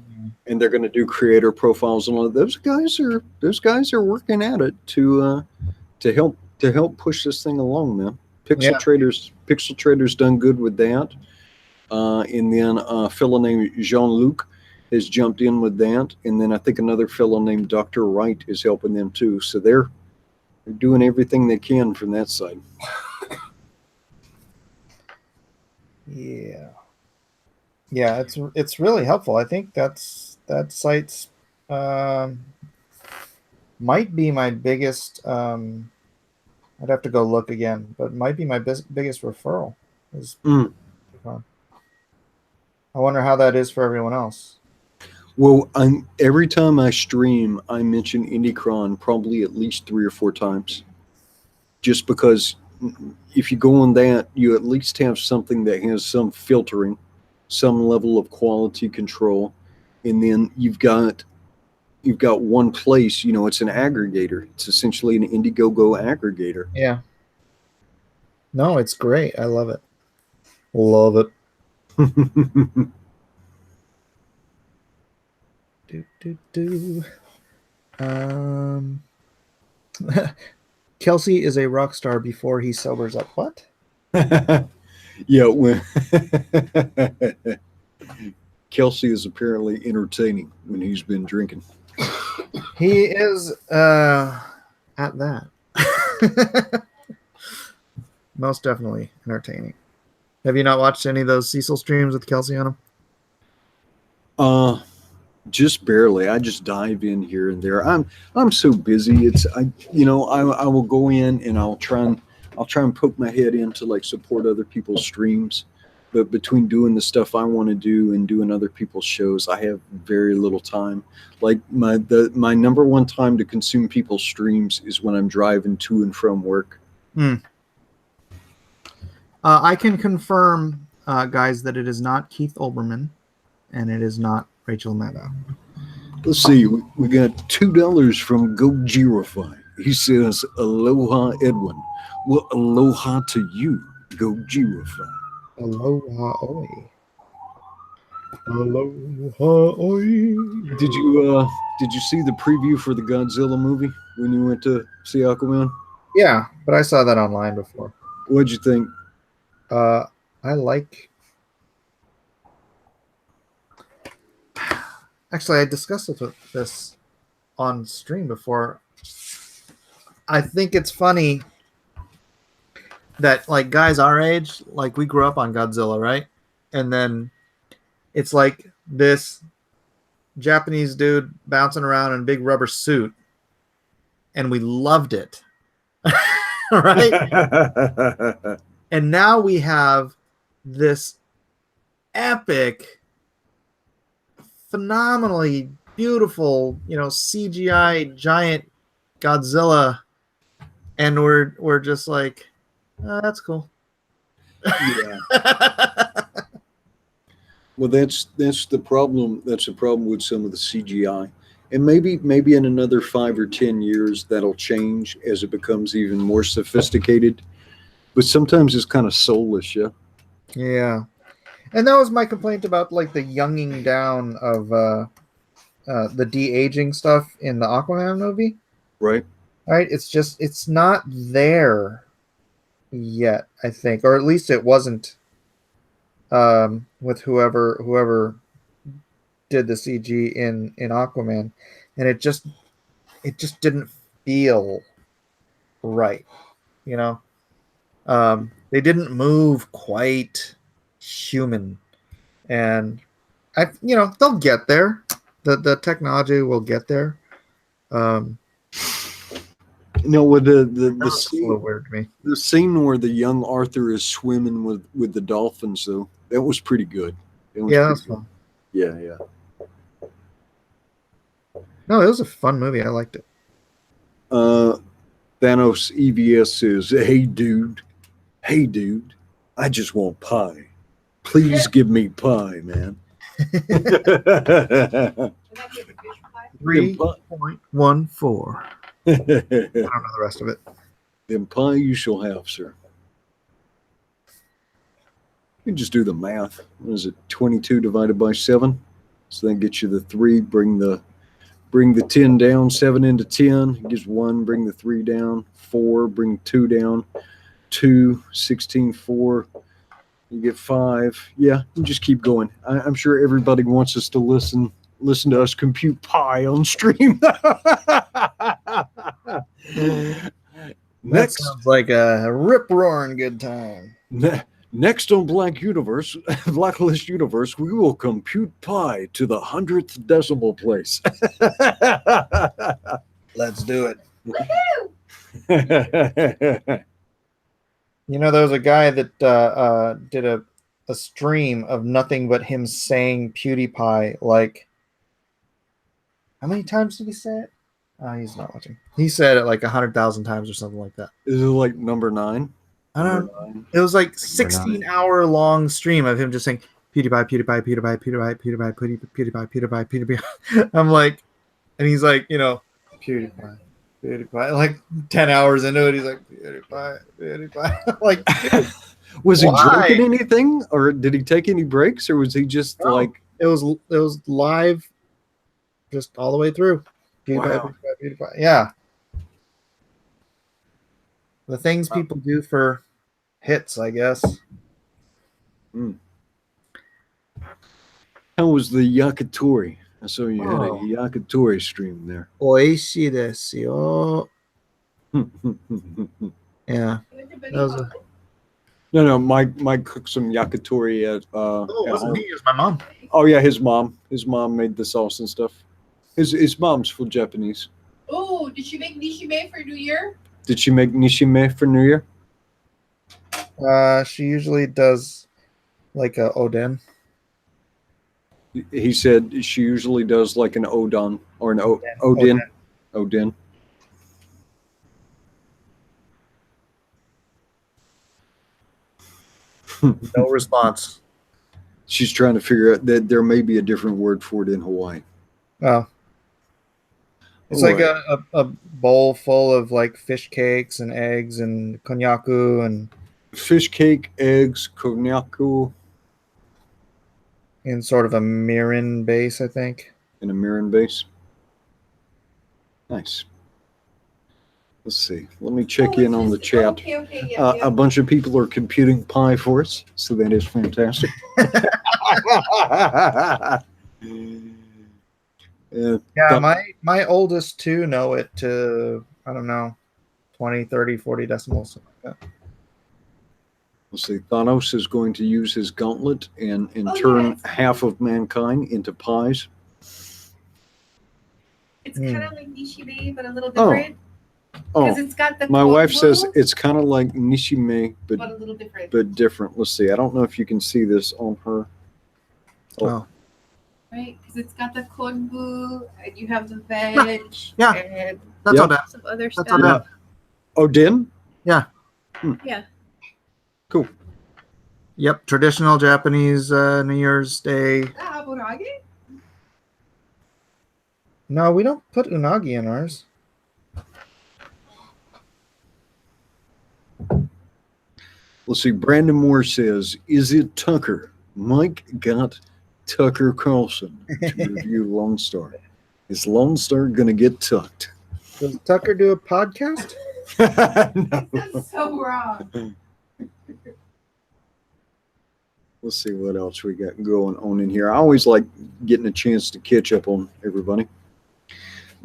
And they're going to do creator profiles and all. Those guys are working at it to help push this thing along, man. Pixel Traders done good with that. And then a fellow named Jean-Luc has jumped in with that, and then I think another fellow named Dr. Wright is helping them too. So they're doing everything they can from that side. Yeah, it's really helpful. I think that site's might be my biggest. I'd have to go look again, but might be my biggest referral. I wonder how that is for everyone else. Well, every time I stream, I mention Indicron probably at least 3 or 4 times, just because if you go on that, you at least have something that has some filtering, some level of quality control, and then you've got one place. It's an aggregator. It's essentially an Indiegogo aggregator. Yeah. No, it's great. I love it. Love it. Kelsey is a rock star before he sobers up. What? Yeah, when Kelsey is apparently entertaining when he's been drinking. He is at that. Most definitely entertaining. Have you not watched any of those Cecil streams with Kelsey on them? Just barely. I just dive in here and there. I'm so busy. I will go in and I'll try and poke my head in to like support other people's streams. But between doing the stuff I want to do and doing other people's shows, I have very little time. Like my number one time to consume people's streams is when I'm driving to and from work. I can confirm, guys, that it is not Keith Olbermann and it is not Rachel Maddow. Let's see. We got $2 from Gojirify. He says, "Aloha, Edwin." Well, aloha to you, Gojirify. Aloha, oi. Aloha, oi. Did you see the preview for the Godzilla movie when you went to see Aquaman? Yeah, but I saw that online before. What'd you think? I like. Actually, I discussed this on stream before. I think it's funny that, like, guys our age, like, we grew up on Godzilla, right? And then it's like this Japanese dude bouncing around in a big rubber suit, and we loved it. Right? And now we have this epic, phenomenally beautiful, CGI giant Godzilla, and we're just like, that's cool. Yeah. Well, that's the problem. That's the problem with some of the CGI, and maybe in another 5 or 10 years that'll change as it becomes even more sophisticated. But sometimes it's kind of soulless, yeah. Yeah, and that was my complaint about like the younging down of the de-aging stuff in the Aquaman movie. Right. Right? It's not there yet, I think, or at least it wasn't with whoever did the CG in Aquaman, and it just didn't feel right. They didn't move quite human, and they'll get there. The technology will get there. With the That was just a little scene, weird to me. the scene where the young Arthur is swimming with the dolphins, though, that was pretty good. Yeah, that's fun. Yeah, yeah. No, it was a fun movie. I liked it. Thanos EVS says, "Hey, dude, I just want pie. Please give me pie, man." Would that be a fish pie? 3.14. I don't know the rest of it. Then pie you shall have, sir. You can just do the math. What is it? 22 divided by 7. So that gets you the 3. Bring the 10 down. 7 into 10 gives 1. Bring the 3 down. 4. Bring 2 down. 2. 16. 4. You get 5. Yeah, you just keep going. I'm sure everybody wants us to listen to us compute pi on stream. That sounds like a rip-roaring good time. Next on Blacklist Universe, we will compute pi to the 100th decimal place. Let's do it. Woohoo! There was a guy that did a stream of nothing but him saying PewDiePie. Like, how many times did he say it? He's not watching. He said it like 100,000 times or something like that. Is it like number 9? I don't know. It was like 16-hour long stream of him just saying PewDiePie, PewDiePie, PewDiePie, PewDiePie, PewDiePie, PewDiePie, PewDiePie, PewDiePie. I'm like, and he's like, PewDiePie, PewDiePie. Like 10 hours into it, he's like, PewDiePie, PewDiePie. Like, dude, Was he why? drinking anything, or did he take any breaks, or was he just No. like? It was live, just all the way through. PewDiePie, Wow. PewDiePie, PewDiePie. Yeah. The things people do for hits, I guess. How was the yakitori? I saw you had a yakitori stream there. Oishii desu yo. Yeah. That was a... No. Mike cooked some yakitori at. it wasn't home. me. It was my mom. Oh yeah, his mom. His mom made the sauce and stuff. His mom's full Japanese. Oh, did she make nishime for New Year? Did she make nishime for New Year? She usually does like a oden. He said she usually does like an odon or an odin. Odin. No response. She's trying to figure out that there may be a different word for it in Hawaii. Oh. It's All like a bowl full of like fish cakes and eggs and konyaku and Fish cake, eggs, konyaku, in sort of a mirin base, I think. and a mirin base. Nice. Let's see. Let me check in on the chat. Okay, yeah. A bunch of people are computing pi for us, so that is fantastic. Yeah, my oldest two know it to, I don't know, 20, 30, 40 decimals, something like that. Let's see. Thanos is going to use his gauntlet and Oh, turn yes. half of mankind into pies. It's kind of like nishime, but a little Oh. different. Oh, Because it's got the my wife says quote it's kind of like nishime, but a little different. but different. Let's see. I don't know if you can see this on her. Oh. right? Because it's got the konbu, and you have the veg, Yeah. and That's Yep. all that. some other That's stuff. all that. Oh, din? Yeah. Cool. Yep, traditional Japanese New Year's Day. Aburage? No, we don't put unagi in ours. Let's see. Brandon Moore says, "Is it Tucker? Mike got Tucker Carlson to review Lone Star. Is Lone Star gonna get tucked?" Does Tucker do a podcast? No. That's so wrong. Let's see what else we got going on in here. I always like getting a chance to catch up on everybody.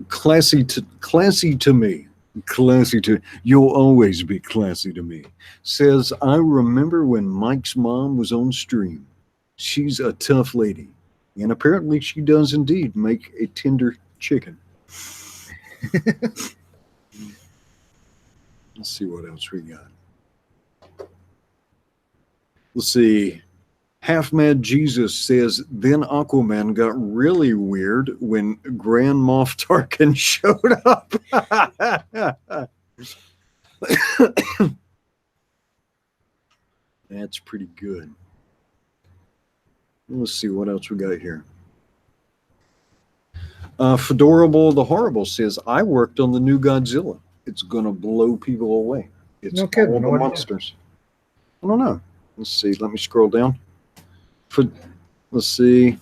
Classy to me. Classy to you'll always be classy to me. Says, I remember when Mike's mom was on stream. She's a tough lady. And apparently she does indeed make a tender chicken. Let's see what else we got. Let's see. Half Mad Jesus says, then Aquaman got really weird when Grand Moff Tarkin showed up. That's pretty good. Let's see what else we got here. Fedorable the Horrible says, I worked on the new Godzilla. It's going to blow people away. It's No kidding. all the What do you- monsters. I don't know. Let's see. Let me scroll down. Let's see.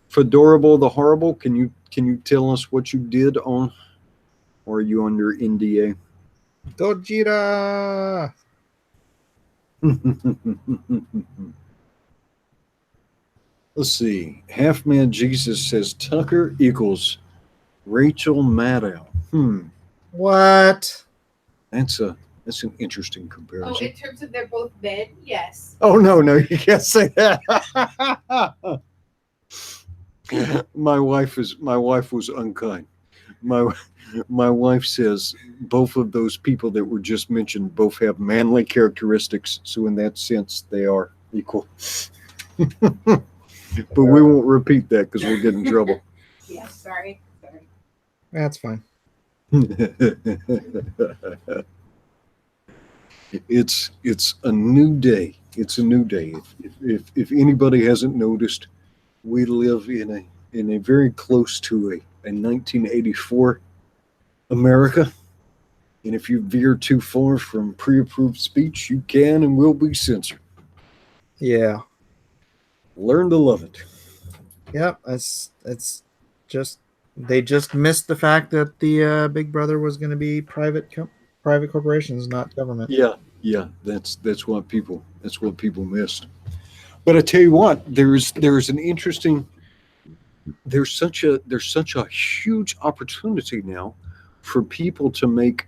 Fedorable the Horrible. Can you tell us what you did on, or are you under NDA? Gojira. Let's see. Half Man Jesus says Tucker equals Rachel Maddow. What? That's an interesting Oh, comparison. in terms of they're both men, yes. Oh no, you can't say that. My wife was unkind. My wife says both of those people that were just mentioned both have manly characteristics, so in that sense they are equal. But we won't repeat that because we'll get in trouble. Yeah, sorry. That's fine. It's a new day. It's a new day. If anybody hasn't noticed, we live in a very close to a 1984 America. And if you veer too far from pre-approved speech, you can and will be censored. Yeah. Learn to love it. Yep. It's just they just missed the fact that the Big Brother was going to be private corporations, not government. Yeah. That's what people missed. But I tell you what, there's an interesting. There's such a huge opportunity now for people to make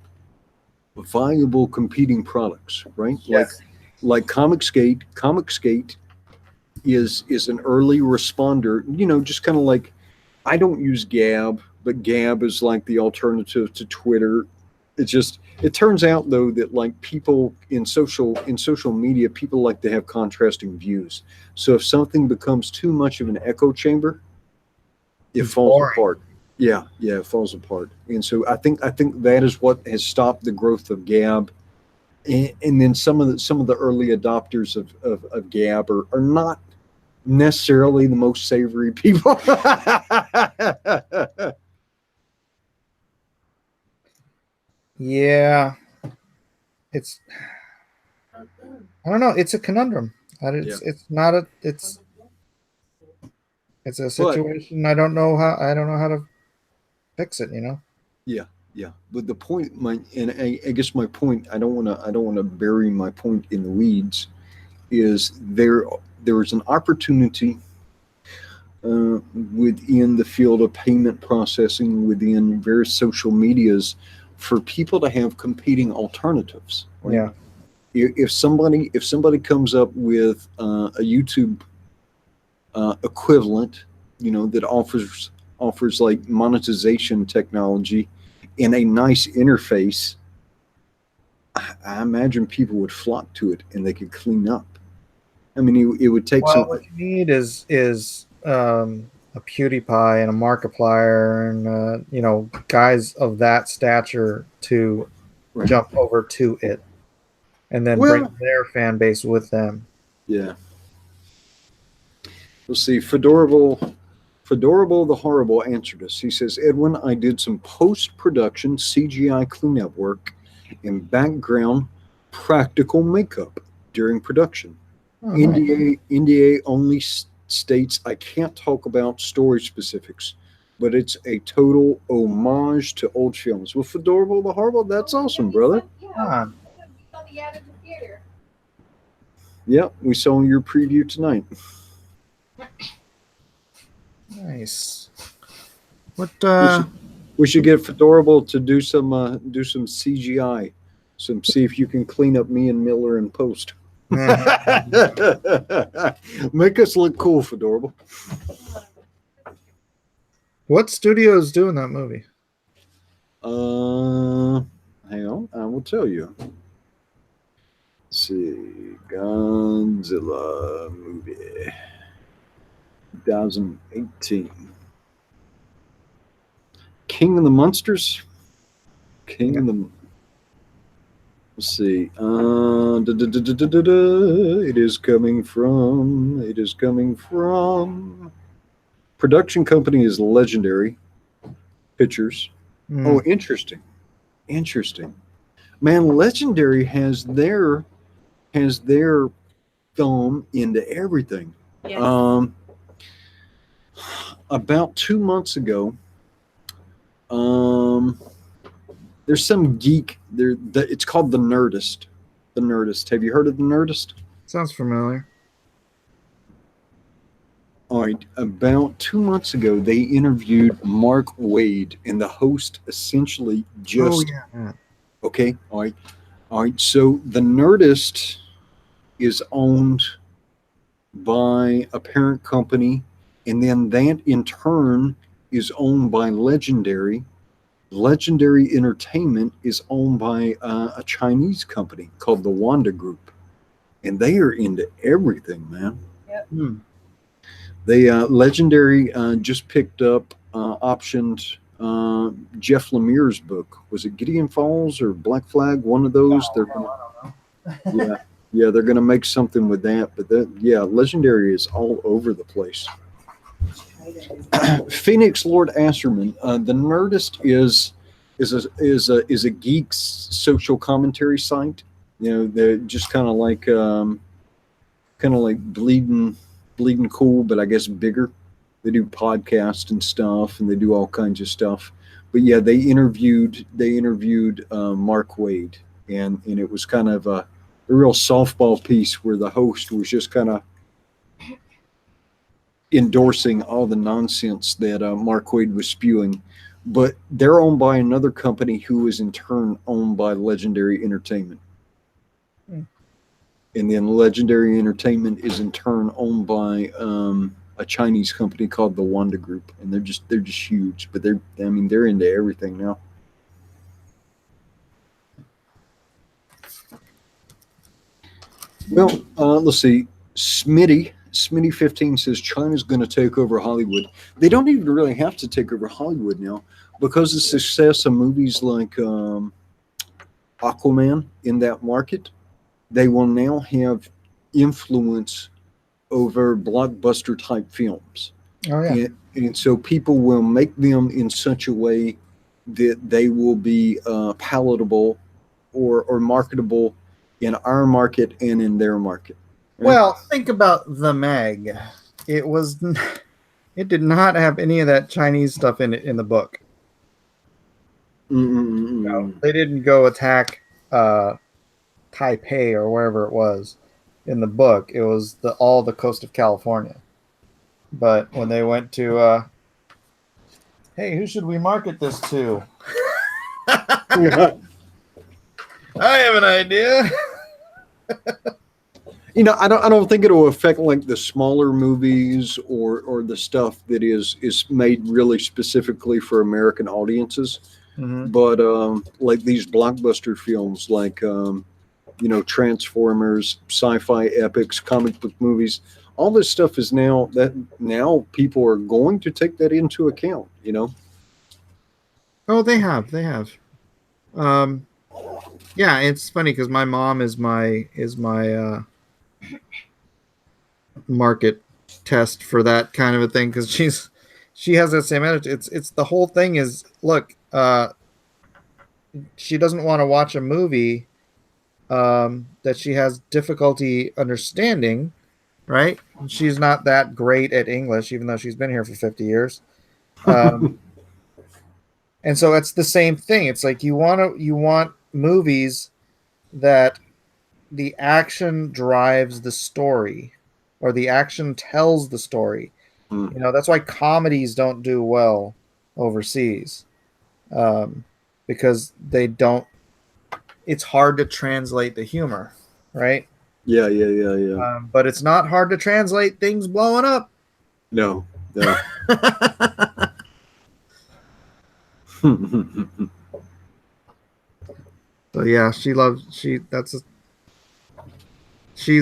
viable competing products, right? Yes. Like Comicsgate. Comicsgate is an early responder, just kind of like, I don't use Gab, but Gab is like the alternative to Twitter. It turns out though that like people in social media, people like to have contrasting views. So if something becomes too much of an echo chamber, it falls boring. apart. Yeah, it falls apart. And so I think that is what has stopped the growth of Gab. And then some of the early adopters of Gab are not necessarily the most savory people. Yeah. I don't know. It's a conundrum. It's a situation. I don't know how to fix it. Yeah. But the point, I guess my point, I don't want to bury my point in the weeds, is there is an opportunity within the field of payment processing, within various social medias, for people to have competing alternatives. Right? Yeah. If somebody comes up with a YouTube equivalent, that offers like monetization technology in a nice interface, I imagine people would flock to it and they could clean up. I mean, it would take Well, what you need is a PewDiePie and a Markiplier and you know, guys of that stature to Right. jump over to it and then Well- bring their fan base with them. Yeah. Let's see. Fedorable the Horrible answered us. He says, Edwin, I did some post-production CGI cleanup work and background practical makeup during production. Oh, nice. NDA only states I can't talk about story specifics, but it's a total homage to old films. Well, Fedorable the Horrible, that's awesome, brother. Yeah, Ah, we saw the ad in the theater. Yep, we saw your preview tonight. nice. What We should get Fedorable to do some CGI. See if you can clean up me and Miller in post. Make us look cool, Fedorable. what studio is doing that movie? Hang on, I will tell you. Let's see, Godzilla movie, 2018. King of the Monsters. King of the. Let's see. It is coming from. It is coming from. Production company is Legendary Pictures. Hmm. Oh, interesting. Interesting. Man, Legendary has their thumb into everything. Yes. About 2 months ago, there's some geek there. It's called The Nerdist. The Nerdist. Have you heard of The Nerdist? Sounds familiar. All right. About 2 months ago, they interviewed Mark Wade, and the host essentially just yeah. okay. All right. All right. So The Nerdist is owned by a parent company, and then that in turn is owned by Legendary. Legendary Entertainment is owned by a Chinese company called the Wanda Group, and they are into everything, man. Hmm. They Legendary just picked up, optioned Jeff Lemire's book. Was it Gideon Falls or Black Flag? One of those. They're gonna, yeah, they're gonna make something with that. But Legendary is all over the place. Phoenix Lord Asserman, the Nerdist is a geek's social commentary site. You know, they're just kind of like bleeding cool, but I guess bigger. They do podcasts and stuff, and they do all kinds of stuff. But yeah, they interviewed Mark Wade, and it was kind of a real softball piece where the host was just kind of endorsing all the nonsense that Mark Wade was spewing. But they're owned by another company who is in turn owned by Legendary Entertainment. And then Legendary Entertainment is in turn owned by a Chinese company called the Wanda Group, and they're just huge. But they're into everything now. Well, let's see. Smitty 15 says China's going to take over Hollywood. They don't even really have to take over Hollywood now because of the success of movies like Aquaman in that market. They will now have influence over blockbuster type films. Oh yeah. And so people will make them in such a way that they will be palatable or marketable in our market and in their market. Well, think about The Meg. It did not have any of that Chinese stuff in it in the book. No, they didn't go attack Taipei or wherever it was in the book. It was all the coast of California. But when they went to, hey, who should we market this to? I have an idea. You know, I don't think it'll affect like the smaller movies or the stuff that is made really specifically for American audiences. Mm-hmm. But like these blockbuster films, like Transformers, sci-fi epics, comic book movies, all this stuff is now people are going to take that into account, you know. Oh, they have. Yeah, it's funny because my mom is my market test for that kind of a thing because she has that same attitude. It's the whole thing is look, she doesn't want to watch a movie that she has difficulty understanding, right? She's not that great at English, even though she's been here for 50 years. And so it's the same thing. It's like you want movies that the action drives the story, or the action tells the story. You know, that's why comedies don't do well overseas, because they don't. It's hard to translate the humor, right? Yeah. But it's not hard to translate things blowing up. No. So yeah, she's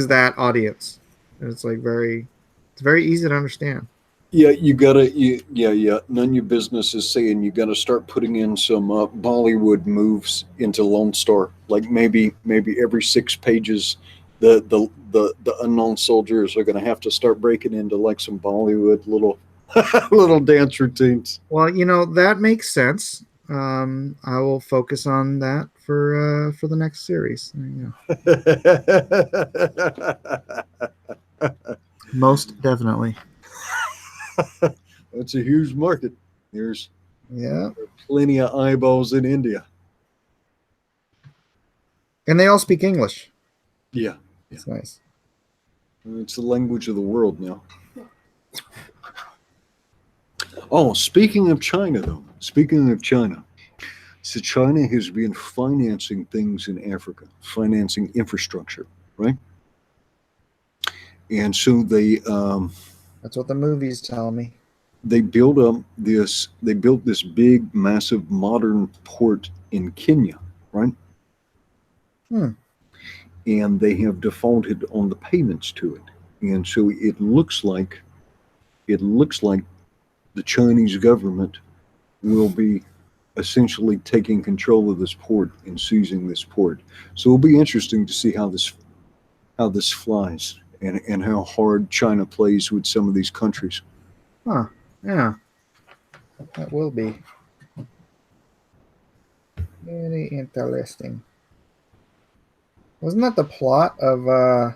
that audience, and it's like it's very easy to understand. Yeah, none of your business is saying you got to start putting in some Bollywood moves into Lone Star. Like maybe every 6 pages, the unknown soldiers are going to have to start breaking into like some Bollywood little little dance routines. Well, you know, that makes sense. I will focus on that for the next series. There you go. Most definitely. That's a huge market. There's Yeah. plenty of eyeballs in India. And they all speak English. Yeah. It's nice. It's the language of the world now. Oh, speaking of China, though. So China has been financing things in Africa, financing infrastructure, right? And so That's what the movies tell me. they built this big, massive, modern port in Kenya, right? And they have defaulted on the payments to it. And so it looks like the Chinese government will be essentially taking control of this port and seizing this port. So it'll be interesting to see how this flies and how hard China plays with some of these countries. Huh. Yeah. That will be very interesting. Wasn't that the plot of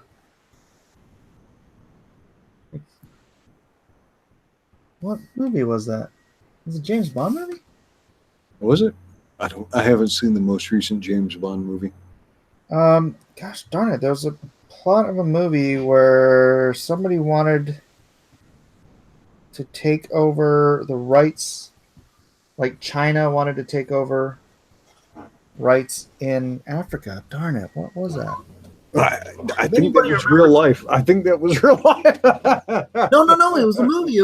what movie was that? Was it a James Bond movie? Was it? I haven't seen the most recent James Bond movie. Gosh darn it. There was a plot of a movie where somebody wanted to take over the rights, like China wanted to take over rights in Africa. Darn it. What was that? I think that was real life. I think that was real life. No. It was a movie. It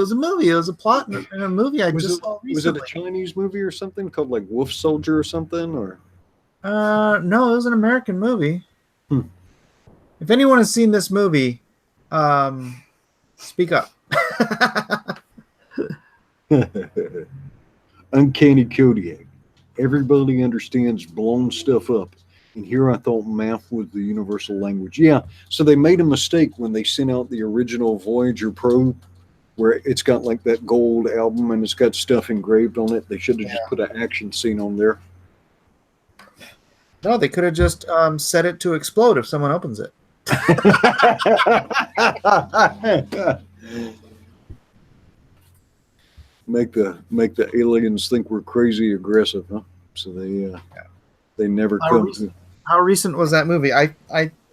was a plot in a movie I just saw recently. Was it a Chinese movie or something called like Wolf Soldier or something? Or no, it was an American movie. If anyone has seen this movie, speak up. Uncanny Kodiak. Everybody understands blown stuff up. And here I thought math was the universal language. Yeah, so they made a mistake when they sent out the original Voyager probe, where it's got like that gold album and it's got stuff engraved on it. They should have just put an action scene on there. No, they could have just set it to explode if someone opens it. Make the aliens think we're crazy aggressive, huh? So they never come to. How recent was that movie? I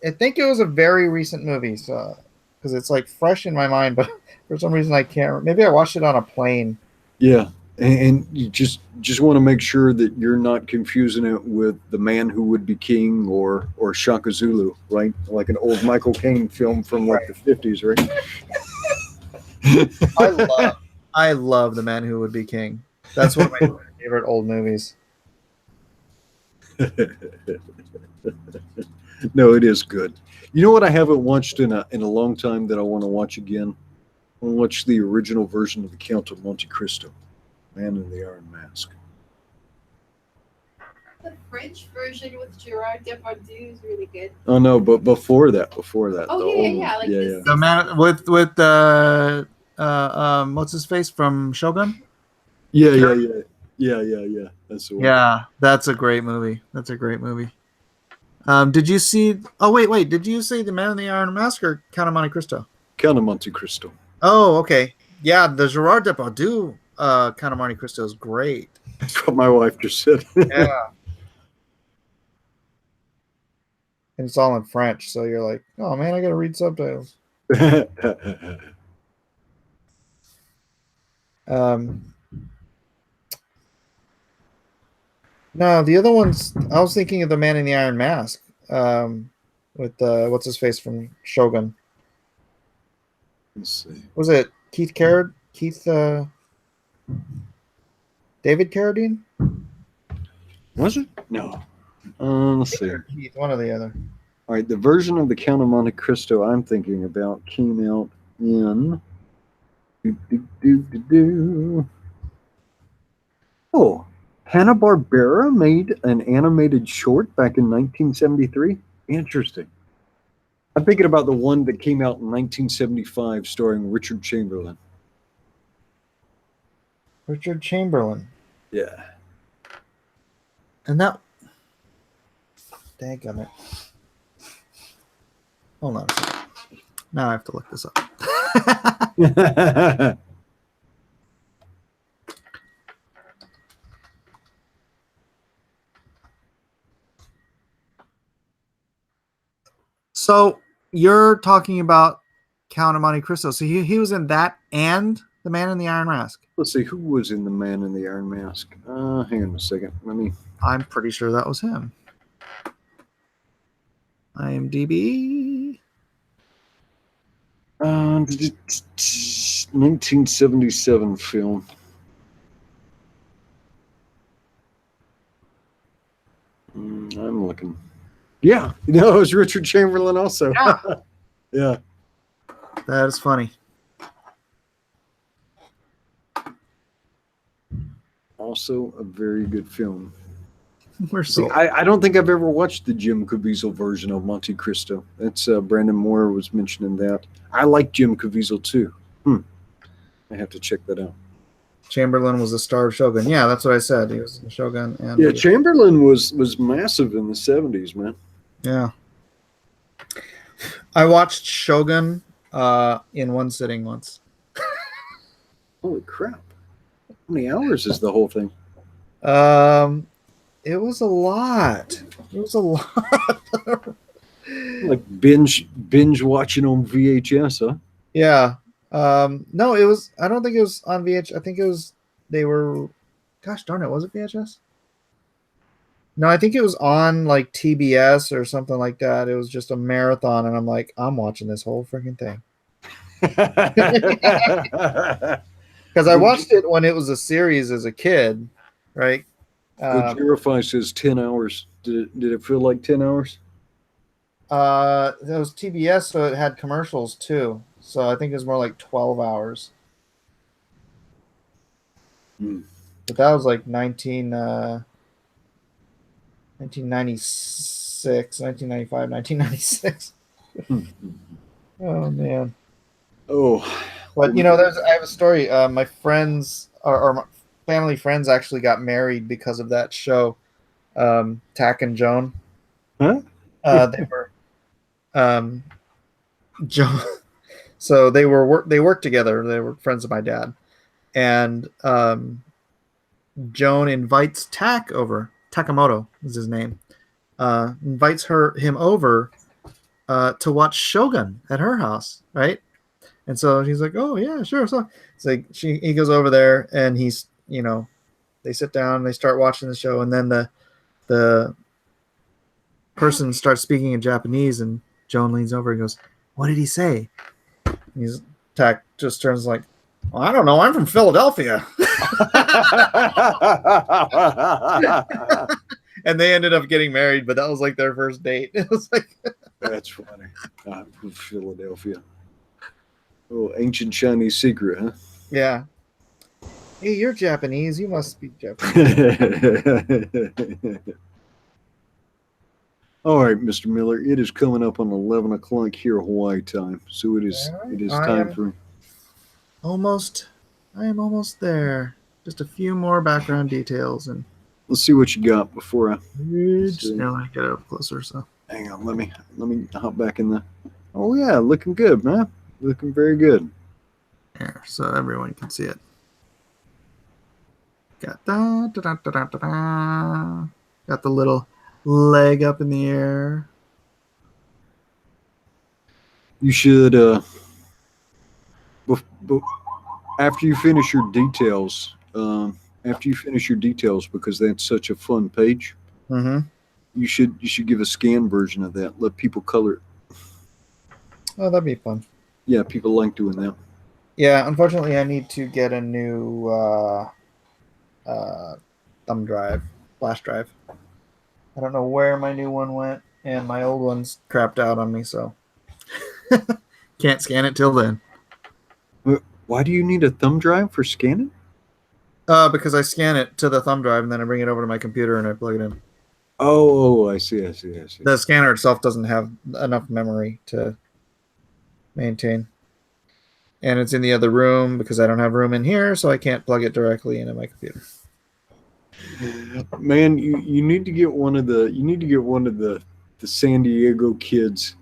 think it was a very recent movie, so because it's like fresh in my mind, but for some reason I can't. Maybe I watched it on a plane. Yeah, and you just want to make sure that you're not confusing it with The Man Who Would Be King or Shaka Zulu, right? Like an old Michael Caine film from like the 50s, right? I love The Man Who Would Be King. That's one of my favorite old movies. No, it is good. You know what I haven't watched in a long time that I want to watch again? I want to watch the original version of The Count of Monte Cristo, Man in the Iron Mask. The French version with Gerard Depardieu is really good. Oh no, but before that, Oh, the yeah, old yeah, one. like yeah, the yeah. The man with what's his face from Shogun? Yeah. That's the one. Yeah, that's a great movie. That's a great movie. Did you see? Oh wait. Did you see The Man in the Iron Mask or Count of Monte Cristo? Count of Monte Cristo. Oh, okay. Yeah, the Gerard Depardieu Count of Monte Cristo is great. That's what my wife just said. Yeah. And it's all in French, so you're like, oh man, I gotta read subtitles. No, the other ones, I was thinking of The Man in the Iron Mask, with what's his face from Shogun. Let's see. Was it David Carradine? Was it? No. Let's see. Keith, one or the other. All right, the version of The Count of Monte Cristo I'm thinking about came out in. Oh, Hanna-Barbera made an animated short back in 1973. Interesting. I'm thinking about the one that came out in 1975 starring Richard Chamberlain. Richard Chamberlain. Yeah. And that. Daggum it. Hold on a second. Now I have to look this up. So you're talking about Count of Monte Cristo. So he was in that and The Man in the Iron Mask. Let's see, who was in The Man in the Iron Mask? Hang on a second. I'm pretty sure that was him. IMDb. 1977 film. I'm looking. Yeah, it was Richard Chamberlain also. Yeah. Yeah. That is funny. Also a very good film. We're See, so I don't think I've ever watched the Jim Caviezel version of Monte Cristo. That's Brandon Moore was mentioning that. I like Jim Caviezel too. I have to check that out. Chamberlain was the star of Shogun. Yeah, that's what I said. He was in Shogun. And Yeah, Chamberlain was massive in the 70s, man. yeah. I watched Shogun in one sitting once. Holy crap. How many hours is the whole thing? It was a lot. Like binge watching on VHS, huh? Yeah. No, it was. I don't think it was on VH. I think it was. They were. Gosh darn it! Was it VHS? No, I think it was on like TBS or something like that. It was just a marathon, and I'm like, I'm watching this whole freaking thing because I watched it when it was a series as a kid, right? Verify says 10 hours. Did it feel like 10 hours? That was TBS, so it had commercials too. So I think it was more like 12 hours. But that was like 1996, 1995, 1996. Oh, man. Oh. But, you know, I have a story. My friends, or my family friends actually got married because of that show, Tack and Joan. Huh? They were, Joan. So they worked together. They were friends of my dad, and Joan invites Tack over. Takamoto is his name. Invites him over to watch Shogun at her house, right? And so he's like, "Oh yeah, sure." So it's like he goes over there, and he's they sit down, and they start watching the show, and then the person starts speaking in Japanese, and Joan leans over and goes, "What did he say?" And Tack just turns like, well, I don't know. I'm from Philadelphia. and they ended up getting married, but that was like their first date. It was like, That's funny. I'm from Philadelphia. Oh, ancient Chinese secret, huh? yeah. Hey, you're Japanese. You must speak Japanese. All right, Mr. Miller. It is coming up on 11 o'clock here Hawaii time, so it is time for. I am almost there. Just a few more background details and Let's see what you got before I. now I get up closer. So Hang on, let me hop back in the. Oh yeah, looking good, man. Looking very good. here, so everyone can see it. Got that. Got the little leg up in the air. You should after you finish your details, because that's such a fun page. Mm-hmm. You should give a scan version of that. Let people color it. Oh, that'd be fun. Yeah, people like doing that. Yeah, unfortunately, I need to get a new thumb drive, flash drive. I don't know where my new one went, and my old one's crapped out on me, so can't scan it till then. Why do you need a thumb drive for scanning? Because I scan it to the thumb drive, and then I bring it over to my computer and I plug it in. Oh, I see. The scanner itself doesn't have enough memory to maintain. And it's in the other room because I don't have room in here, so I can't plug it directly into my computer. Man, you need to get one of the San Diego kids,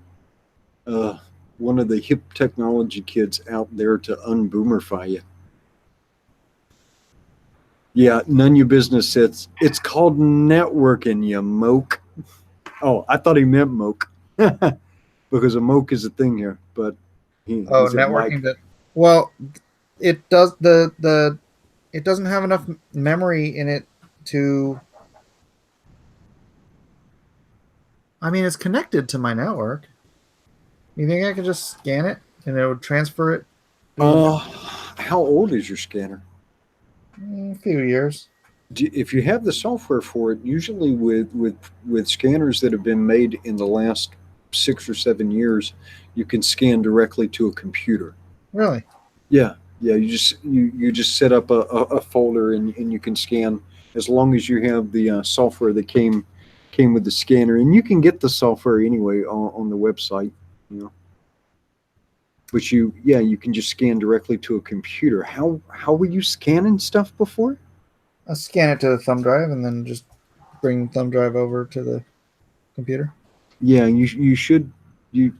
one of the hip technology kids out there to unboomerify you. Yeah, none of your business. It's called networking, you moke. Oh, I thought he meant moke because a moke is a thing here, but Networking that. Well, it does it doesn't have enough memory in it to. I mean, it's connected to my network. You think I could just scan it and it would transfer it? How old is your scanner? A few years. If you have the software for it, usually with scanners that have been made in the last 6 or 7 years, you can scan directly to a computer. Really? Yeah. You just set up a folder and you can scan as long as you have the software that came with the scanner, and you can get the software anyway on the website, you know. But you can just scan directly to a computer. How were you scanning stuff before? I scan it to the thumb drive and then just bring the thumb drive over to the computer. Yeah, you should be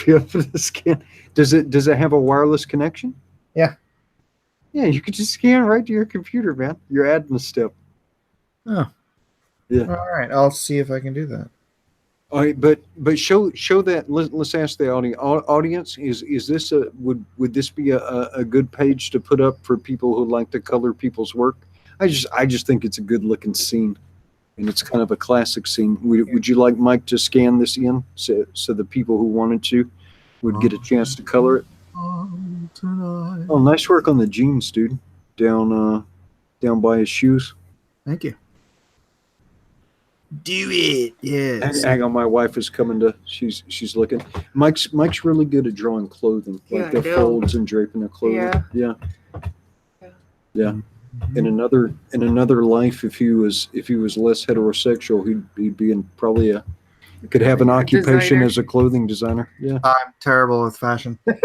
able to scan. Does it have a wireless connection? Yeah. Yeah, you could just scan right to your computer, man. You're adding a step. Oh. Yeah. All right, I'll see if I can do that. All right, but show that. Let's ask the audience: is this would this be a good page to put up for people who like to color people's work? I just think it's a good looking scene, and it's kind of a classic scene. Would you like Mike to scan this in so the people who wanted to would get a chance to color it? Oh, nice work on the jeans, dude. Down by his shoes. Thank you. Do it. Yes. Hang on, my wife is coming to. She's looking. Mike's really good at drawing clothing, like the folds and draping the clothing. Yeah. In another life, if he was less heterosexual, he'd be in probably could have an occupation designer. as a clothing designer. Yeah. I'm terrible with fashion. You see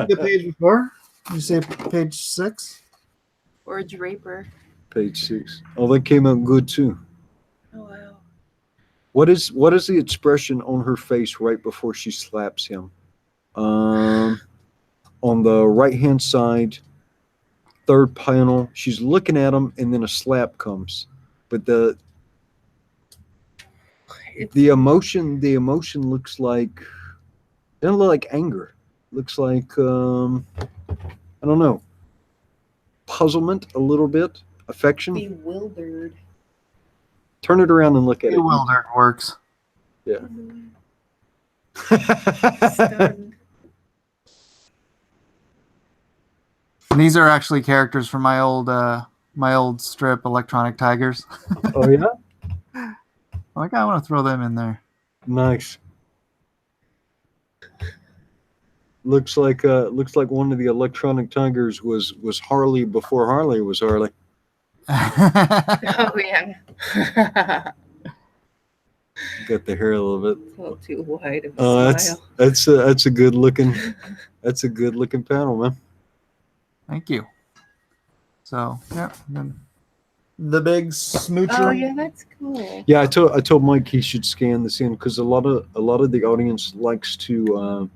the page before? Did you say page 6? Or a draper. Page 6. Oh, that came out good too. Oh wow. What is the expression on her face right before she slaps him? On the right hand side, third panel, she's looking at him, and then a slap comes. But the emotion looks like, doesn't look like anger. Looks like I don't know, puzzlement a little bit, affection. Bewildered. Turn it around and look at Bewildered works. it. Stunned. And these are actually characters from my old my old strip, Electronic Tigers. Oh yeah, Like, I want to throw them in there. nice. Looks like one of the Electronic Tigers was Harley before Harley was Harley. Oh yeah. Got the hair a little bit. It's a little too wide of a Oh, smile. that's a good looking panel, man. Thank you. So, yeah. Then the big smoocher. Oh yeah, that's cool. Yeah, I told Mike he should scan this in because a lot of the audience likes to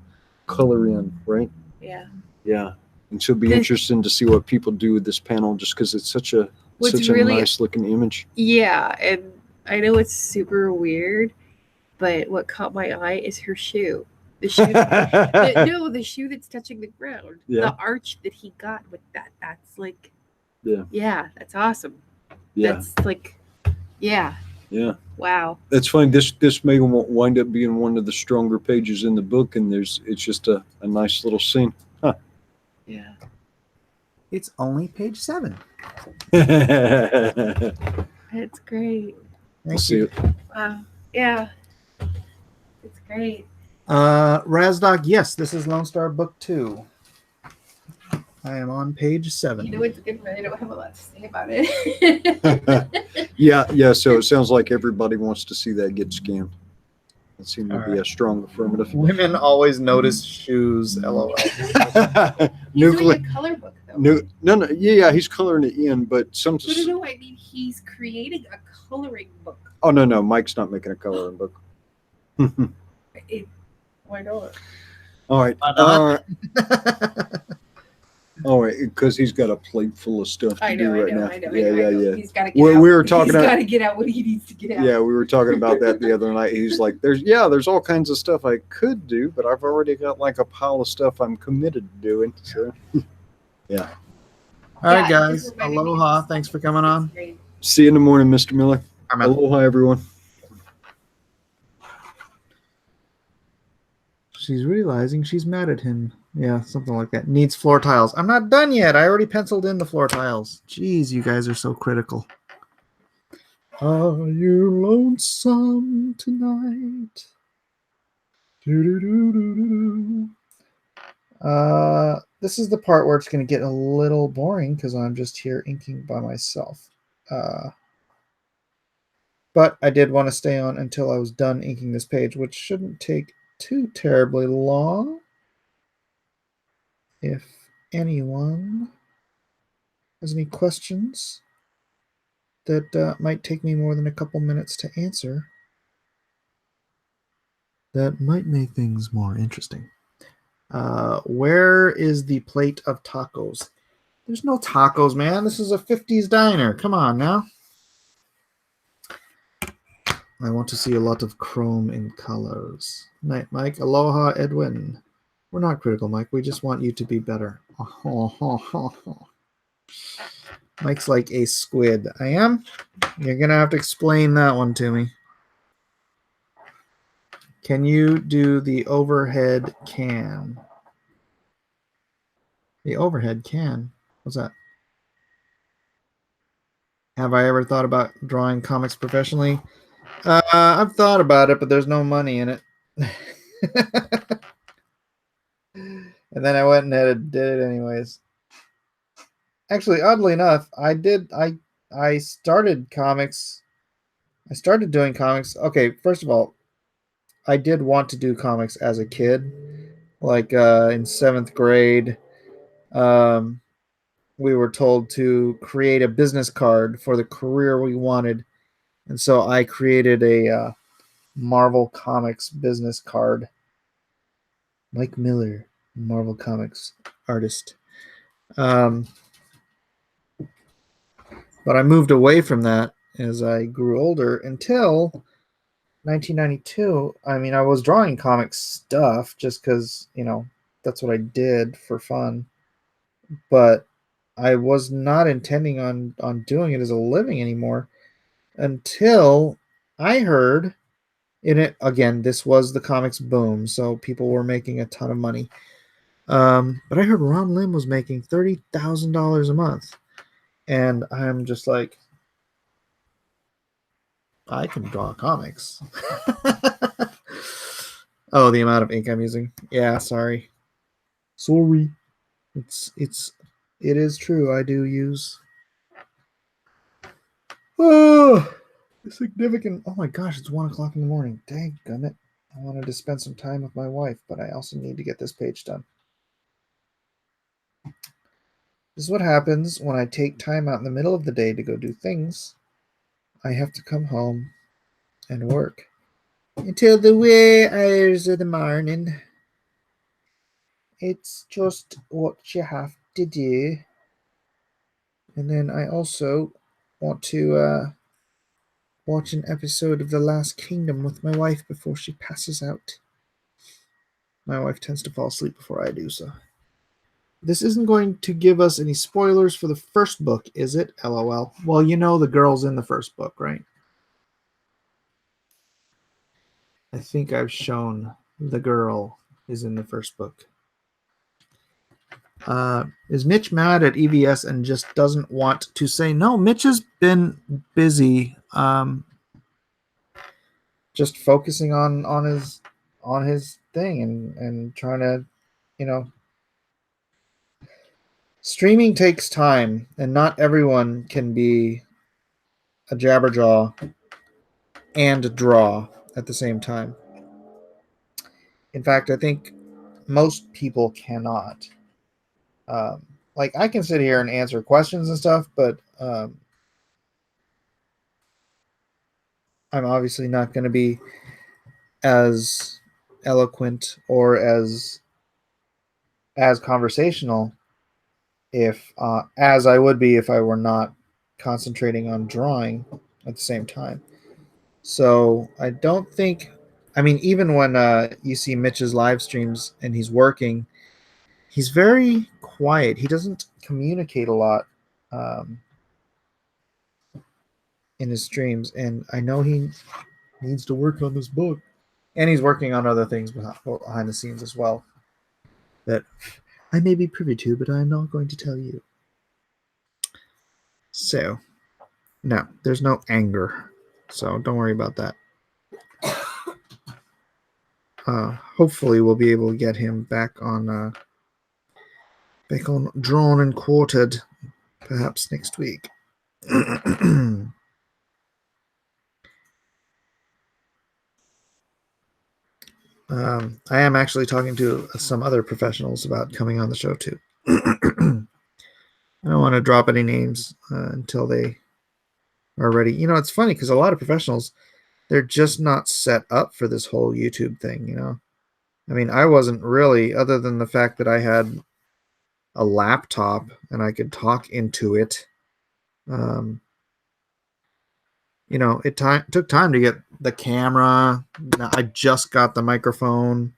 color in, right? Yeah. Yeah, and so it'd be interesting to see what people do with this panel, just because it's such a nice looking image. Yeah, and I know it's super weird, but what caught my eye is her shoe. The shoe. The shoe that's touching the ground. Yeah. The arch that he got with that. That's like. Yeah. Yeah, that's awesome. Yeah. That's like. Yeah. Yeah. Wow. That's fine. This may wind up being one of the stronger pages in the book, and it's just a nice little scene. Huh. Yeah. It's only page 7. It's great. We'll see it. Wow. Yeah. It's great. Razdoc, yes, this is Lone Star Book 2. I am on page 7. You know it's good, but I don't have a lot to say about it. Yeah. So it sounds like everybody wants to see that get scanned. That seemed to be a strong affirmative. Women always notice shoes. LOL. He's doing a color book though. No. Yeah, he's coloring it in, but some. No, I mean he's creating a coloring book. Oh no, Mike's not making a coloring book. Why not? All right. All right, because he's got a plate full of stuff to do right now. Yeah. He's got to get We out. were talking He's about. got to get out what he needs to get out. Yeah, we were talking about that the other night. He's like, there's all kinds of stuff I could do, but I've already got like a pile of stuff I'm committed to doing. So, yeah. All right, Yeah, guys. this reminded me of Aloha. this. Thanks for coming on. Great. See you in the morning, Mr. Miller. I'm out. Aloha, everyone. She's realizing she's mad at him. Yeah, something like that. Needs floor tiles. I'm not done yet. I already penciled in the floor tiles. Jeez, you guys are so critical. Are you lonesome tonight? Do-do-do-do-do-do. This is the part where it's going to get a little boring because I'm just here inking by myself. But I did want to stay on until I was done inking this page, which shouldn't take too terribly long. If anyone has any questions that might take me more than a couple minutes to answer, that might make things more interesting. Where is the plate of tacos? There's no tacos, man. This is a 50s diner. Come on now. I want to see a lot of chrome in colors. Night, Mike. Aloha, Edwin. We're not critical, Mike. We just want you to be better. Mike's like a squid. I am? You're going to have to explain that one to me. Can you do the overhead can? The overhead can? What's that? Have I ever thought about drawing comics professionally? I've thought about it, but there's no money in it. And then I went ahead and did it anyways. Actually, oddly enough, I started comics. I started doing comics. Okay, first of all, I did want to do comics as a kid. Like in 7th grade, we were told to create a business card for the career we wanted. And so I created a Marvel Comics business card. Mike Miller, Marvel Comics artist. But I moved away from that as I grew older until 1992. I mean, I was drawing comic stuff just because, that's what I did for fun. But I was not intending on doing it as a living anymore until I heard in it. Again, this was the comics boom, so people were making a ton of money. But I heard Ron Lim was making $30,000 a month. And I'm just like, I can draw comics. Oh, the amount of ink I'm using. Yeah, sorry. Sorry. It is true. I do use significant. Oh my gosh, it's 1 o'clock in the morning. Dang gummit. I wanted to spend some time with my wife, but I also need to get this page done. This is what happens when I take time out in the middle of the day to go do things. I have to come home and work until the wee hours of the morning. It's just what you have to do. And then I also want to watch an episode of The Last Kingdom with my wife before she passes out. My wife tends to fall asleep before I do, so. This isn't going to give us any spoilers for the first book, is it? LOL. Well, you know the girl's in the first book, right? I think I've shown the girl is in the first book. Is Mitch mad at EVS and just doesn't want to say no? Mitch has been busy, just focusing on his thing and trying to, you know. Streaming takes time, and not everyone can be a jabberjaw and draw at the same time. In fact, I think most people cannot. Like, I can sit here and answer questions and stuff, but I'm obviously not going to be as eloquent or as conversational if as I would be if I were not concentrating on drawing at the same time. So I don't think, I mean, even when you see Mitch's live streams and he's working, he's very quiet. He doesn't communicate a lot in his streams, and I know he needs to work on this book, and he's working on other things behind the scenes as well that I may be privy to, but I'm not going to tell you. So, no, there's no anger, so don't worry about that. Hopefully we'll be able to get him back on Drawn and Quartered perhaps next week. I am actually talking to some other professionals about coming on the show too. I don't want to drop any names until they are ready. You know, it's funny because a lot of professionals, they're just not set up for this whole YouTube thing, you know. I mean, I wasn't really, other than the fact that I had a laptop and I could talk into it. You know, it took time to get the camera. I just got the microphone.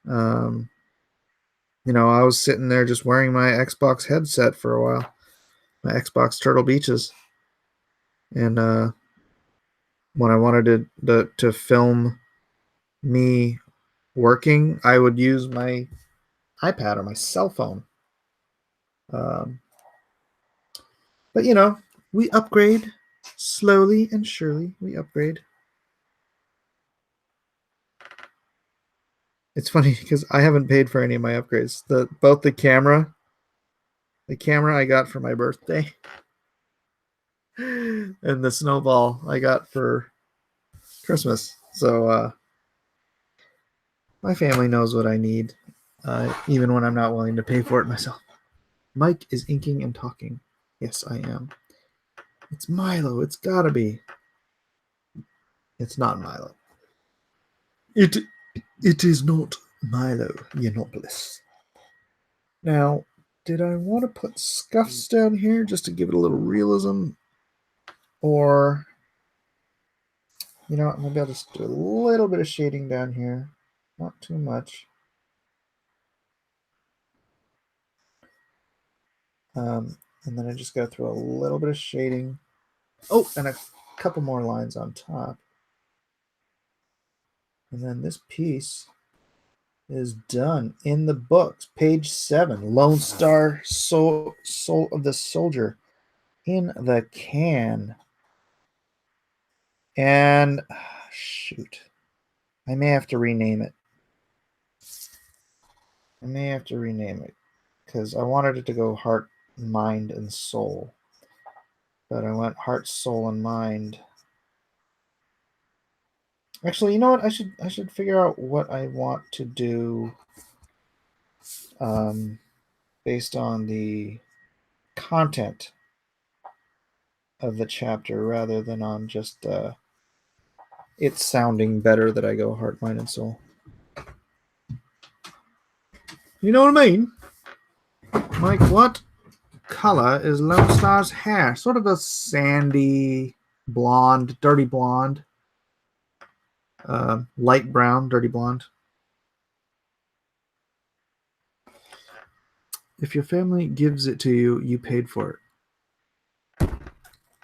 You know, I was sitting there just wearing my Xbox headset for a while, my Xbox Turtle Beaches. And when I wanted to film me working, I would use my iPad or my cell phone. But, you know, we upgrade slowly and surely. We upgrade. It's funny because I haven't paid for any of my upgrades. Both the camera I got for my birthday, and the snowball I got for Christmas. So my family knows what I need, even when I'm not willing to pay for it myself. Mike is inking and talking. Yes, I am. It's Milo. It's gotta be. It's not Milo. It is not Milo Yiannopoulos. Now, did I want to put scuffs down here just to give it a little realism? Or, you know what, maybe I'll just do a little bit of shading down here. Not too much. And then I just go through a little bit of shading. Oh, and a couple more lines on top. And then this piece is done in the books. Page 7, Lone Star, Soul of the Soldier. in the can. And shoot, I may have to rename it. Because I wanted it to go heart, mind, and soul. But I went heart, soul, and mind. Actually, you know what? I should figure out what I want to do based on the content of the chapter rather than on just it sounding better that I go heart, mind, and soul. You know what I mean? Mike, what color is Lone Star's hair? Sort of a sandy blonde, dirty blonde. Light brown, dirty blonde. If your family gives it to you, you paid for it.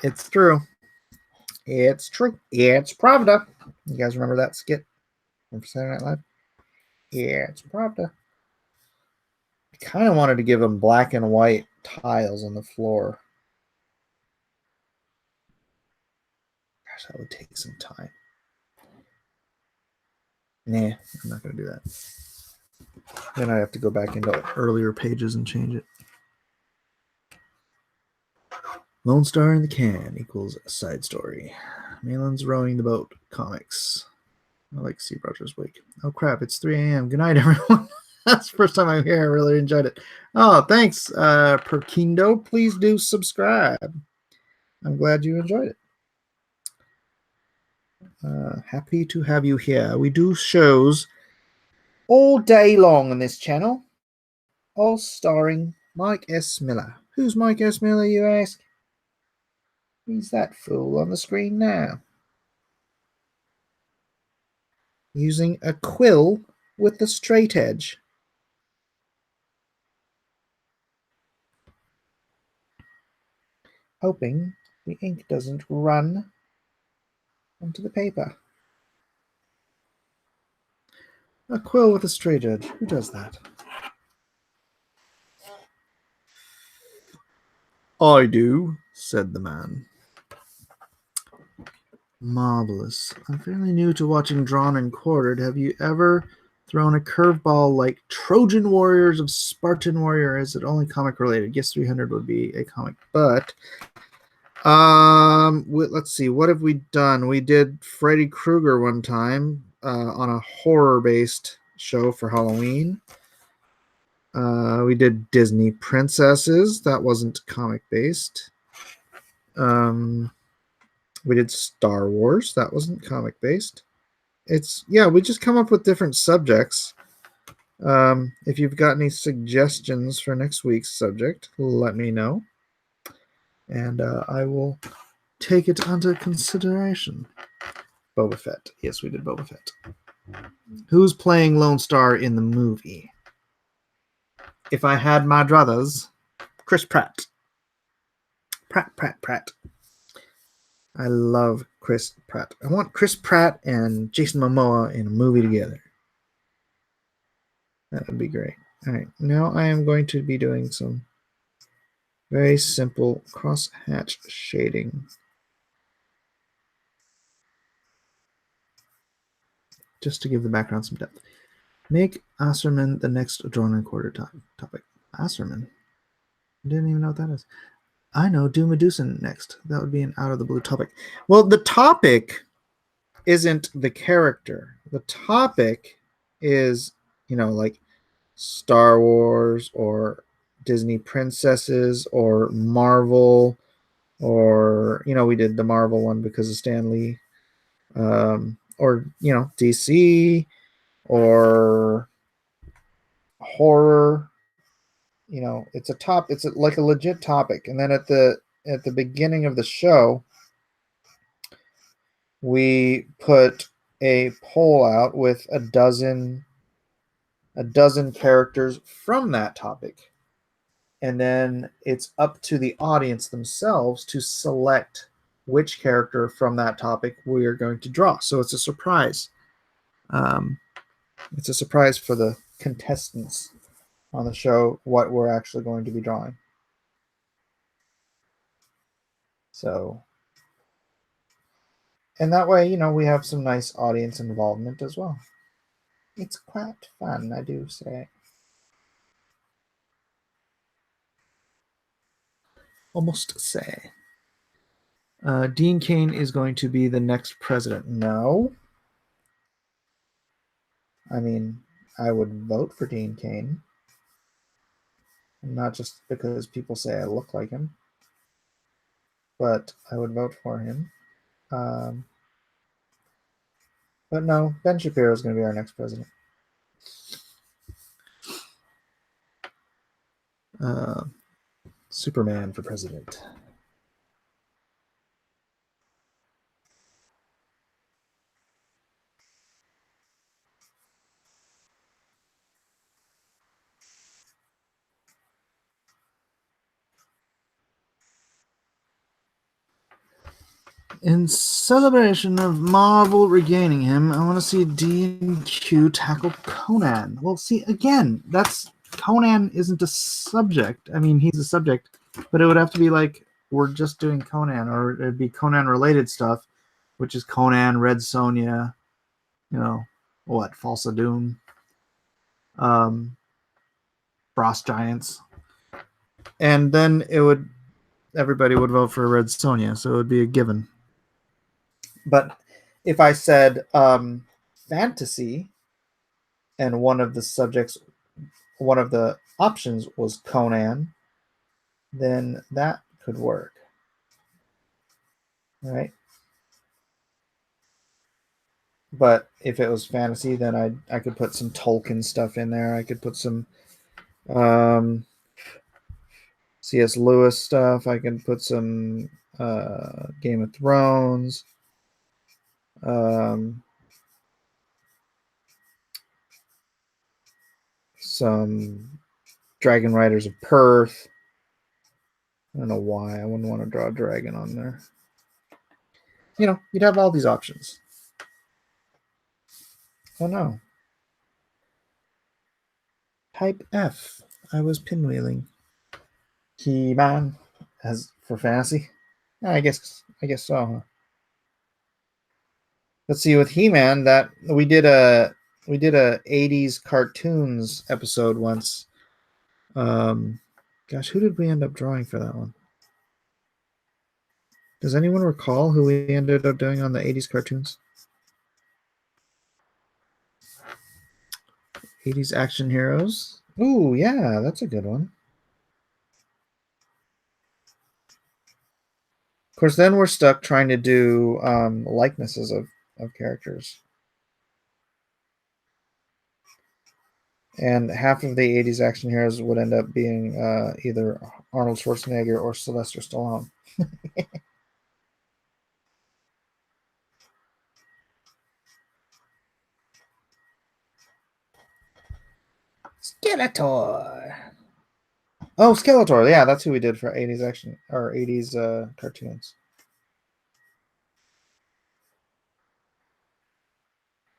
It's true. It's true. It's Pravda. You guys remember that skit from Saturday Night Live? Yeah, it's Pravda. I kind of wanted to give them black and white tiles on the floor. Gosh, that would take some time. Nah, I'm not going to do that. Then I have to go back into earlier pages and change it. Lone Star in the Can equals a side story. Malin's rowing the boat. Comics. I like Sea Rogers Wake. Oh crap, it's 3 a.m. Good night, everyone. That's the first time I'm here. I really enjoyed it. Oh, thanks, Perkindo. Please do subscribe. I'm glad you enjoyed it. Happy to have you here. We do shows all day long on this channel, all starring Mike S. Miller. Who's Mike S. Miller, you ask? He's that fool on the screen now. Using a quill with the straight edge. Hoping the ink doesn't run onto the paper. A quill with a straight edge. Who does that? I do, said the man. Marvelous. I'm fairly new to watching Drawn and Quartered. Have you ever thrown a curveball like Trojan Warriors of Spartan Warrior? Is it only comic related? Yes, 300 would be a comic, but let's see. What have we done? We did Freddy Krueger one time on a horror-based show for Halloween. We did Disney Princesses. That wasn't comic-based. We did Star Wars. That wasn't comic-based. We just come up with different subjects. If you've got any suggestions for next week's subject, let me know. And I will take it under consideration. Boba Fett. Yes, we did Boba Fett. Who's playing Lone Star in the movie? If I had my druthers, Chris Pratt. Pratt. I love Chris Pratt. I want Chris Pratt and Jason Momoa in a movie together. That would be great. All right, now I am going to be doing some very simple cross-hatch shading. Just to give the background some depth. Make Asserman the next Drawn and Quartered topic. Asserman? I didn't even know what that is. I know, do Medusa next. That would be an out-of-the-blue topic. Well, the topic isn't the character. The topic is, like Star Wars or Disney Princesses or Marvel or, we did the Marvel one because of Stan Lee. Or, DC or horror. It's like a legit topic. And then at the beginning of the show, we put a poll out with a dozen characters from that topic. And then it's up to the audience themselves to select which character from that topic we are going to draw. So it's a surprise. It's a surprise for the contestants on the show what we're actually going to be drawing. So, and that way, you know, we have some nice audience involvement as well. It's quite fun, I do say. Almost say. Dean Cain is going to be the next president. No. I mean, I would vote for Dean Cain. Not just because people say I look like him, but I would vote for him. But no, Ben Shapiro is going to be our next president. Superman for president. In celebration of Marvel regaining him, I want to see D&Q tackle Conan. Well, see, again, that's Conan isn't a subject. I mean, he's a subject, but it would have to be like we're just doing Conan, or it'd be Conan-related stuff, which is Conan, Red Sonja, you know, what, Falsa Doom, Frost Giants. And then everybody would vote for Red Sonja, so it would be a given. But if I said fantasy, and one of the options was Conan, then that could work. All right. But if it was fantasy, then I could put some Tolkien stuff in there. I could put some C.S. Lewis stuff. I can put some Game of Thrones. Some Dragon Riders of Perth. I don't know why I wouldn't want to draw a dragon on there. You know, you'd have all these options. Oh no. Type F. I was pinwheeling. He-Man as for fantasy. I guess so. Huh? Let's see, with He-Man, that we did a 80s cartoons episode once. Gosh, who did we end up drawing for that one? Does anyone recall who we ended up doing on the 80s cartoons? 80s action heroes. Ooh, yeah, that's a good one. Of course, then we're stuck trying to do likenesses of characters. And half of the 80s action heroes would end up being either Arnold Schwarzenegger or Sylvester Stallone. Skeletor. Oh, Skeletor. Yeah, that's who we did for 80s action or 80s cartoons.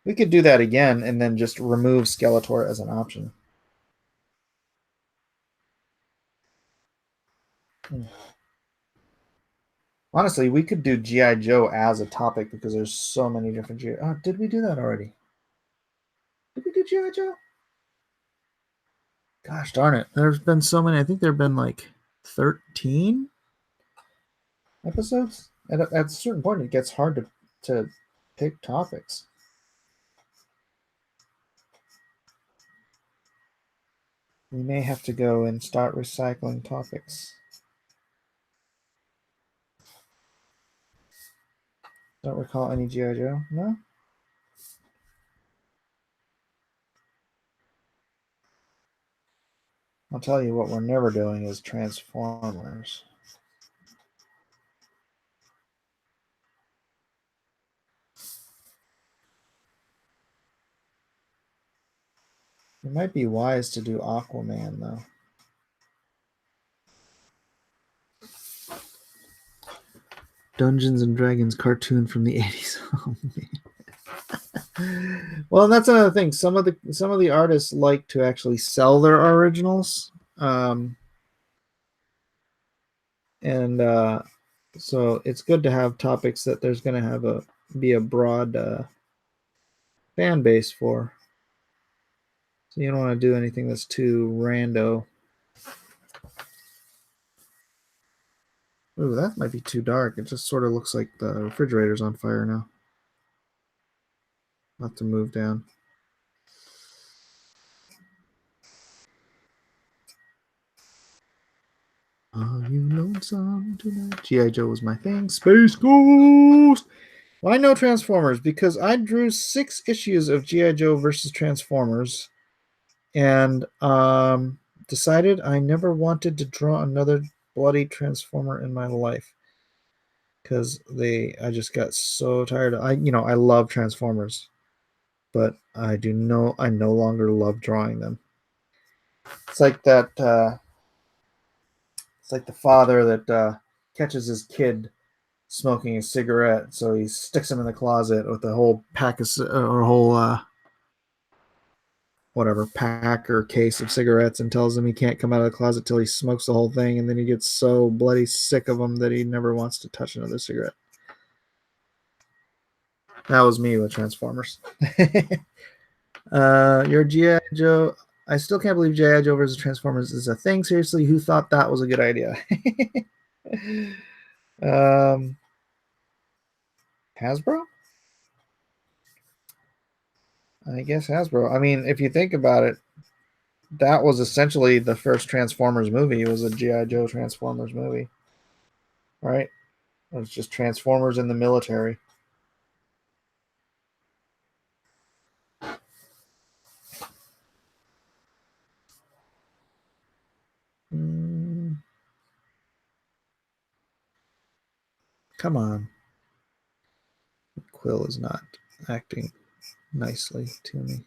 We could do that again and then just remove Skeletor as an option. Honestly, we could do G.I. Joe as a topic because there's so many different G.I. Oh, did we do that already? Did we do G.I. Joe? Gosh darn it. There's been so many. I think there have been like 13 episodes. At a certain point, it gets hard to pick topics. We may have to go and start recycling topics. Don't recall any G.I. Joe? No? I'll tell you what we're never doing is Transformers. It might be wise to do Aquaman, though. Dungeons and Dragons cartoon from the 80s. Oh, man. Well, that's another thing. Some of the artists like to actually sell their originals. And So it's good to have topics that there's going to have be a broad fan base for. So you don't want to do anything that's too rando. Ooh, that might be too dark. It just sort of looks like the refrigerator's on fire now. I'll have to move down. Are you lonesome tonight? G.I. Joe was my thing. Space Ghost! Why no Transformers? Because I drew 6 issues of G.I. Joe versus Transformers and decided I never wanted to draw another bloody Transformer in my life. Because I just got so tired of, I love Transformers, but I no longer love drawing them. It's like that it's like the father that catches his kid smoking a cigarette, so he sticks him in the closet with a whole pack of or a whole whatever pack or case of cigarettes and tells him he can't come out of the closet till he smokes the whole thing, and then he gets so bloody sick of them that he never wants to touch another cigarette. That was me with Transformers. Your G.I. Joe. I still can't believe G.I. Joe versus Transformers is a thing. Seriously, who thought that was a good idea? Hasbro? I guess Hasbro. I mean, if you think about it, that was essentially the first Transformers movie. It was a G.I. Joe Transformers movie. Right? It was just Transformers in the military. Come on. Quill is not acting nicely to me.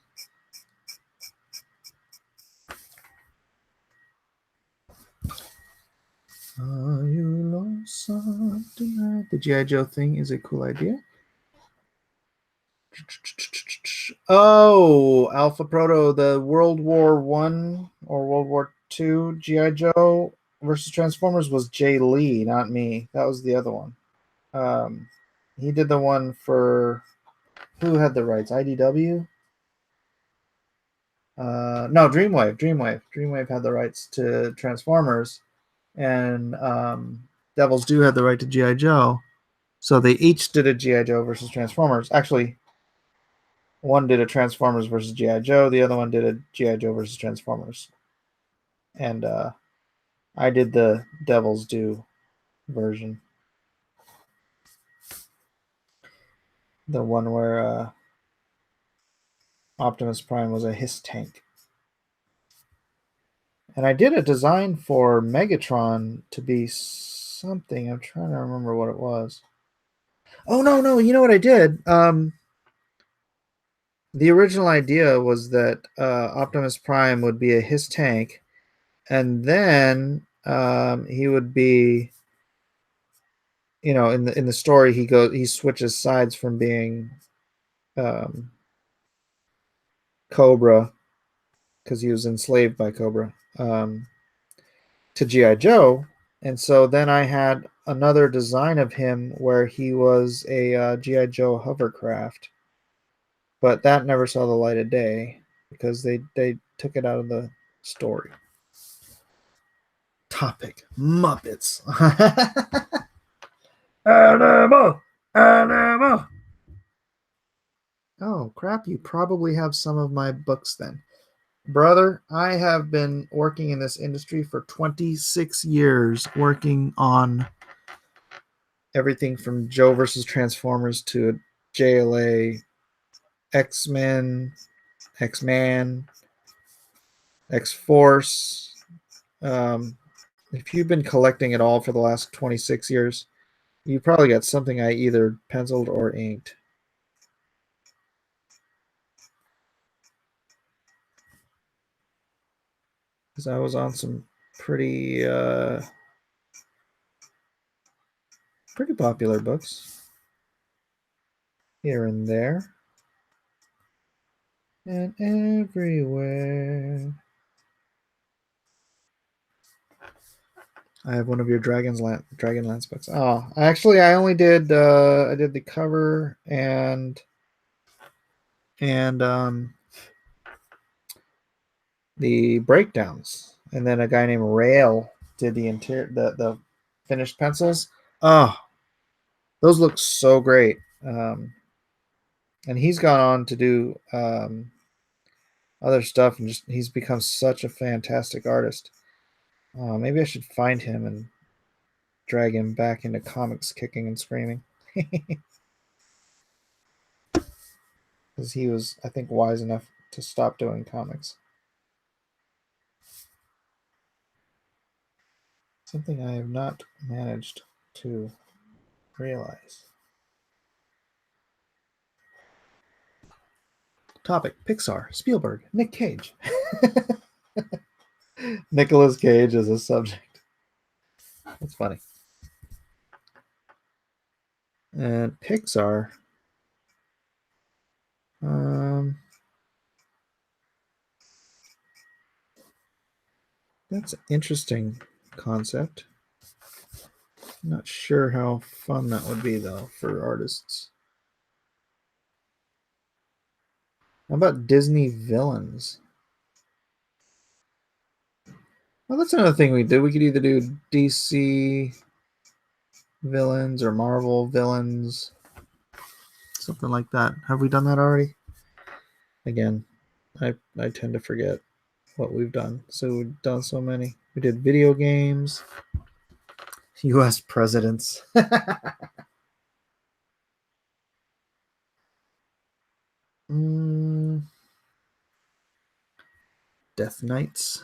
Are you lonesome tonight? The G.I. Joe thing is a cool idea. Oh, Alpha Proto, the World War I or World War II G.I. Joe versus Transformers was Jay Lee, not me. That was the other one. He did the one for, who had the rights? IDW? No, Dreamwave. Dreamwave had the rights to Transformers, and Devil's Due had the right to G.I. Joe. So they each did a G.I. Joe versus Transformers. Actually, one did a Transformers versus G.I. Joe. The other one did a G.I. Joe versus Transformers. And I did the Devil's Due version. The one where Optimus Prime was a Hiss tank. And I did a design for Megatron to be something. I'm trying to remember what it was. Oh, no. You know what I did? The original idea was that Optimus Prime would be a Hiss tank, and then he would be, in the story he switches sides from being Cobra, because he was enslaved by Cobra, to G.I. Joe. And so then I had another design of him where he was a G.I. Joe hovercraft. But that never saw the light of day because they took it out of the story. Topic: Muppets. Animal! Oh, crap. You probably have some of my books then. Brother, I have been working in this industry for 26 years, working on everything from Joe versus Transformers to JLA, X-Men, X-Man, X-Force. If you've been collecting it all for the last 26 years, you probably got something I either penciled or inked. Because I was on some pretty popular books here and there and everywhere. I have one of your Dragonlance books. Oh, actually, I only did I did the cover and the breakdowns, and then a guy named Rail did the the finished pencils. Oh, those look so great. And he's gone on to do other stuff, and just he's become such a fantastic artist. Maybe I should find him and drag him back into comics, kicking and screaming. Because he was, I think, wise enough to stop doing comics. Something I have not managed to realize. Topic: Pixar, Spielberg, Nick Cage. Nicolas Cage as a subject. That's funny. And Pixar. That's an interesting concept. Not sure how fun that would be, though, for artists. How about Disney villains? Well, that's another thing we do. We could either do DC villains or Marvel villains. Something like that. Have we done that already? Again, I tend to forget what we've done. So we've done so many. We did video games. U.S. presidents. Death Knights.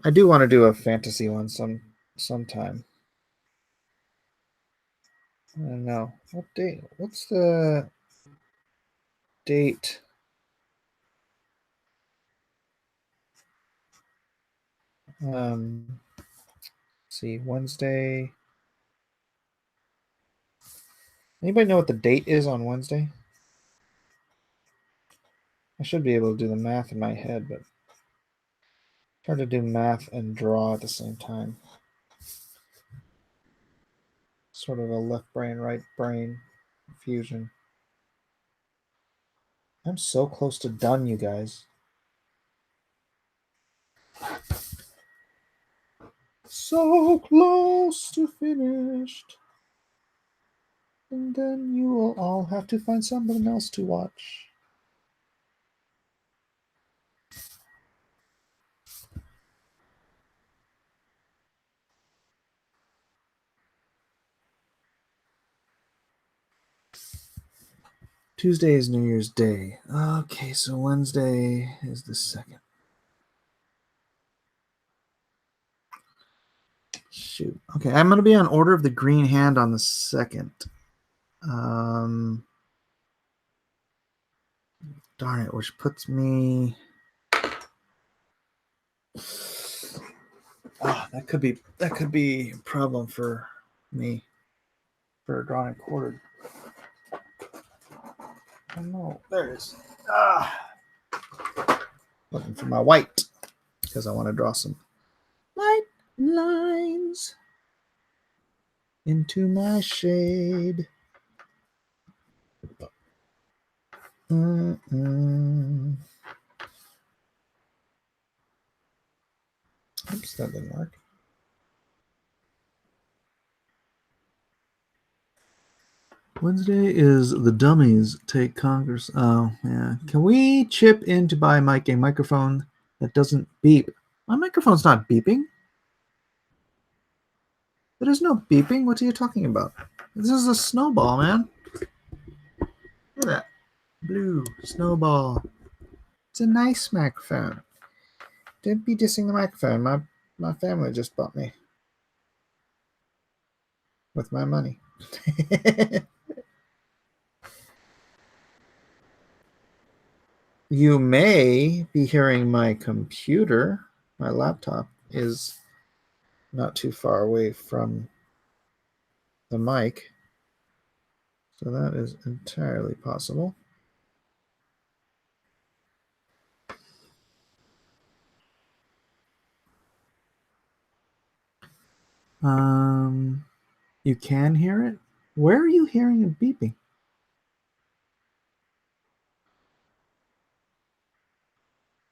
I do want to do a fantasy one sometime. I don't know. What date? What's the date? Let's see, Wednesday. Anybody know what the date is on Wednesday? I should be able to do the math in my head, but it's hard to do math and draw at the same time. Sort of a left brain, right brain fusion. I'm so close to done, you guys. So close to finished. And then you will all have to find something else to watch. Tuesday is New Year's Day. Okay, so Wednesday is the 2nd. Shoot. Okay, I'm going to be on Order of the Green Hand on the 2nd. Darn it, which puts me... that could be a problem for me for drawing and quartered. Oh no, there it is. Looking for my white because I want to draw some light lines into my shade. Oops, that didn't work. Wednesday is the dummies take Congress. Oh, yeah. Can we chip in to buy Mike a microphone that doesn't beep? My microphone's not beeping. There is no beeping. What are you talking about? This is a snowball, man. Look at that. Blue snowball. It's a nice microphone. Don't be dissing the microphone. My family just bought me. With my money. You may be hearing my computer. My laptop is not too far away from the mic. So that is entirely possible. You can hear it? Where are you hearing it beeping?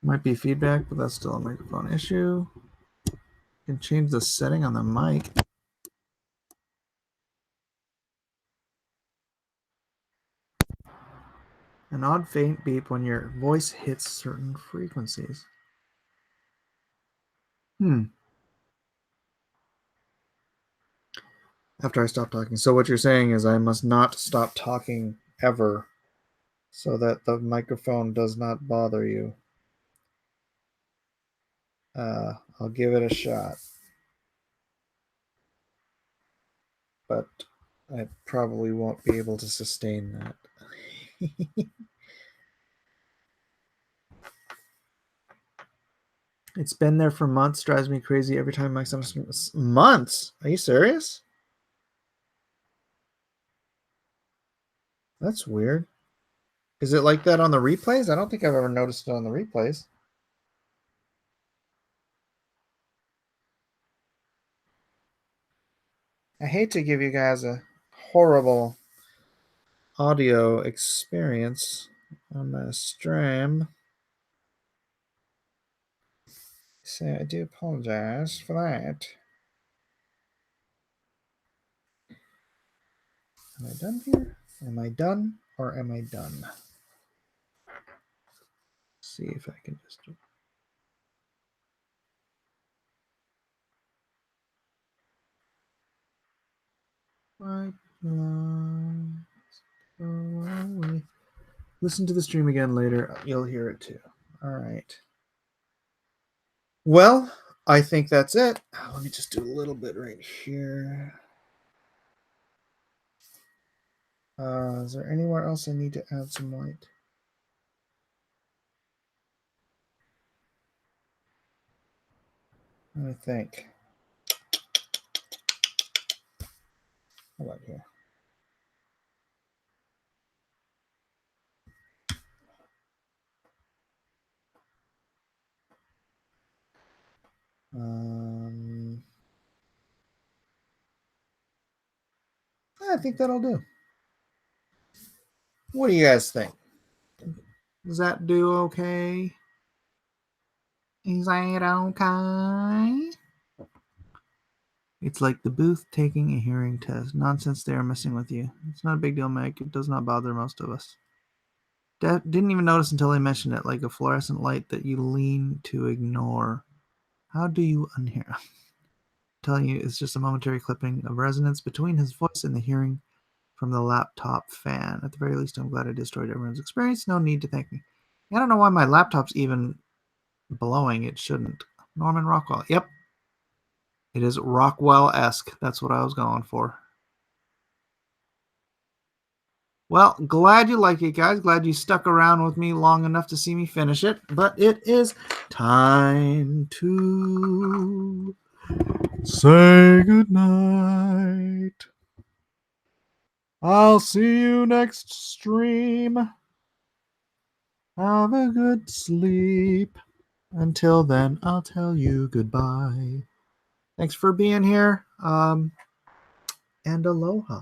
Might be feedback, but that's still a microphone issue. You can change the setting on the mic. An odd faint beep when your voice hits certain frequencies. After I stop talking. So what you're saying is I must not stop talking ever so that the microphone does not bother you. I'll give it a shot. But I probably won't be able to sustain that. It's been there for months. Drives me crazy every time my son. Months? Are you serious? That's weird. Is it like that on the replays? I don't think I've ever noticed it on the replays. I hate to give you guys a horrible audio experience on the stream. So I do apologize for that. Am I done here? Am I done or am I done? See if I can just. Listen to the stream again later. You'll hear it too. All right. Well, I think that's it. Let me just do a little bit right here. Is there anywhere else I need to add some light? Let me think. How about here? I think that'll do. What do you guys think? Does that do okay? Is that okay? It's like the booth taking a hearing test. Nonsense, they are messing with you. It's not a big deal, Mike. It does not bother most of us. Didn't even notice until I mentioned it, like a fluorescent light that you lean to ignore. How do you unhear? I'm telling you, it's just a momentary clipping of resonance between his voice and the hearing from the laptop fan. At the very least, I'm glad I destroyed everyone's experience. No need to thank me. I don't know why my laptop's even blowing. It shouldn't. Norman Rockwell. Yep. It is Rockwell-esque. That's what I was going for. Well, glad you like it, guys. Glad you stuck around with me long enough to see me finish it. But it is time to say goodnight. I'll see you next stream. Have a good sleep. Until then, I'll tell you goodbye. Thanks for being here. And aloha.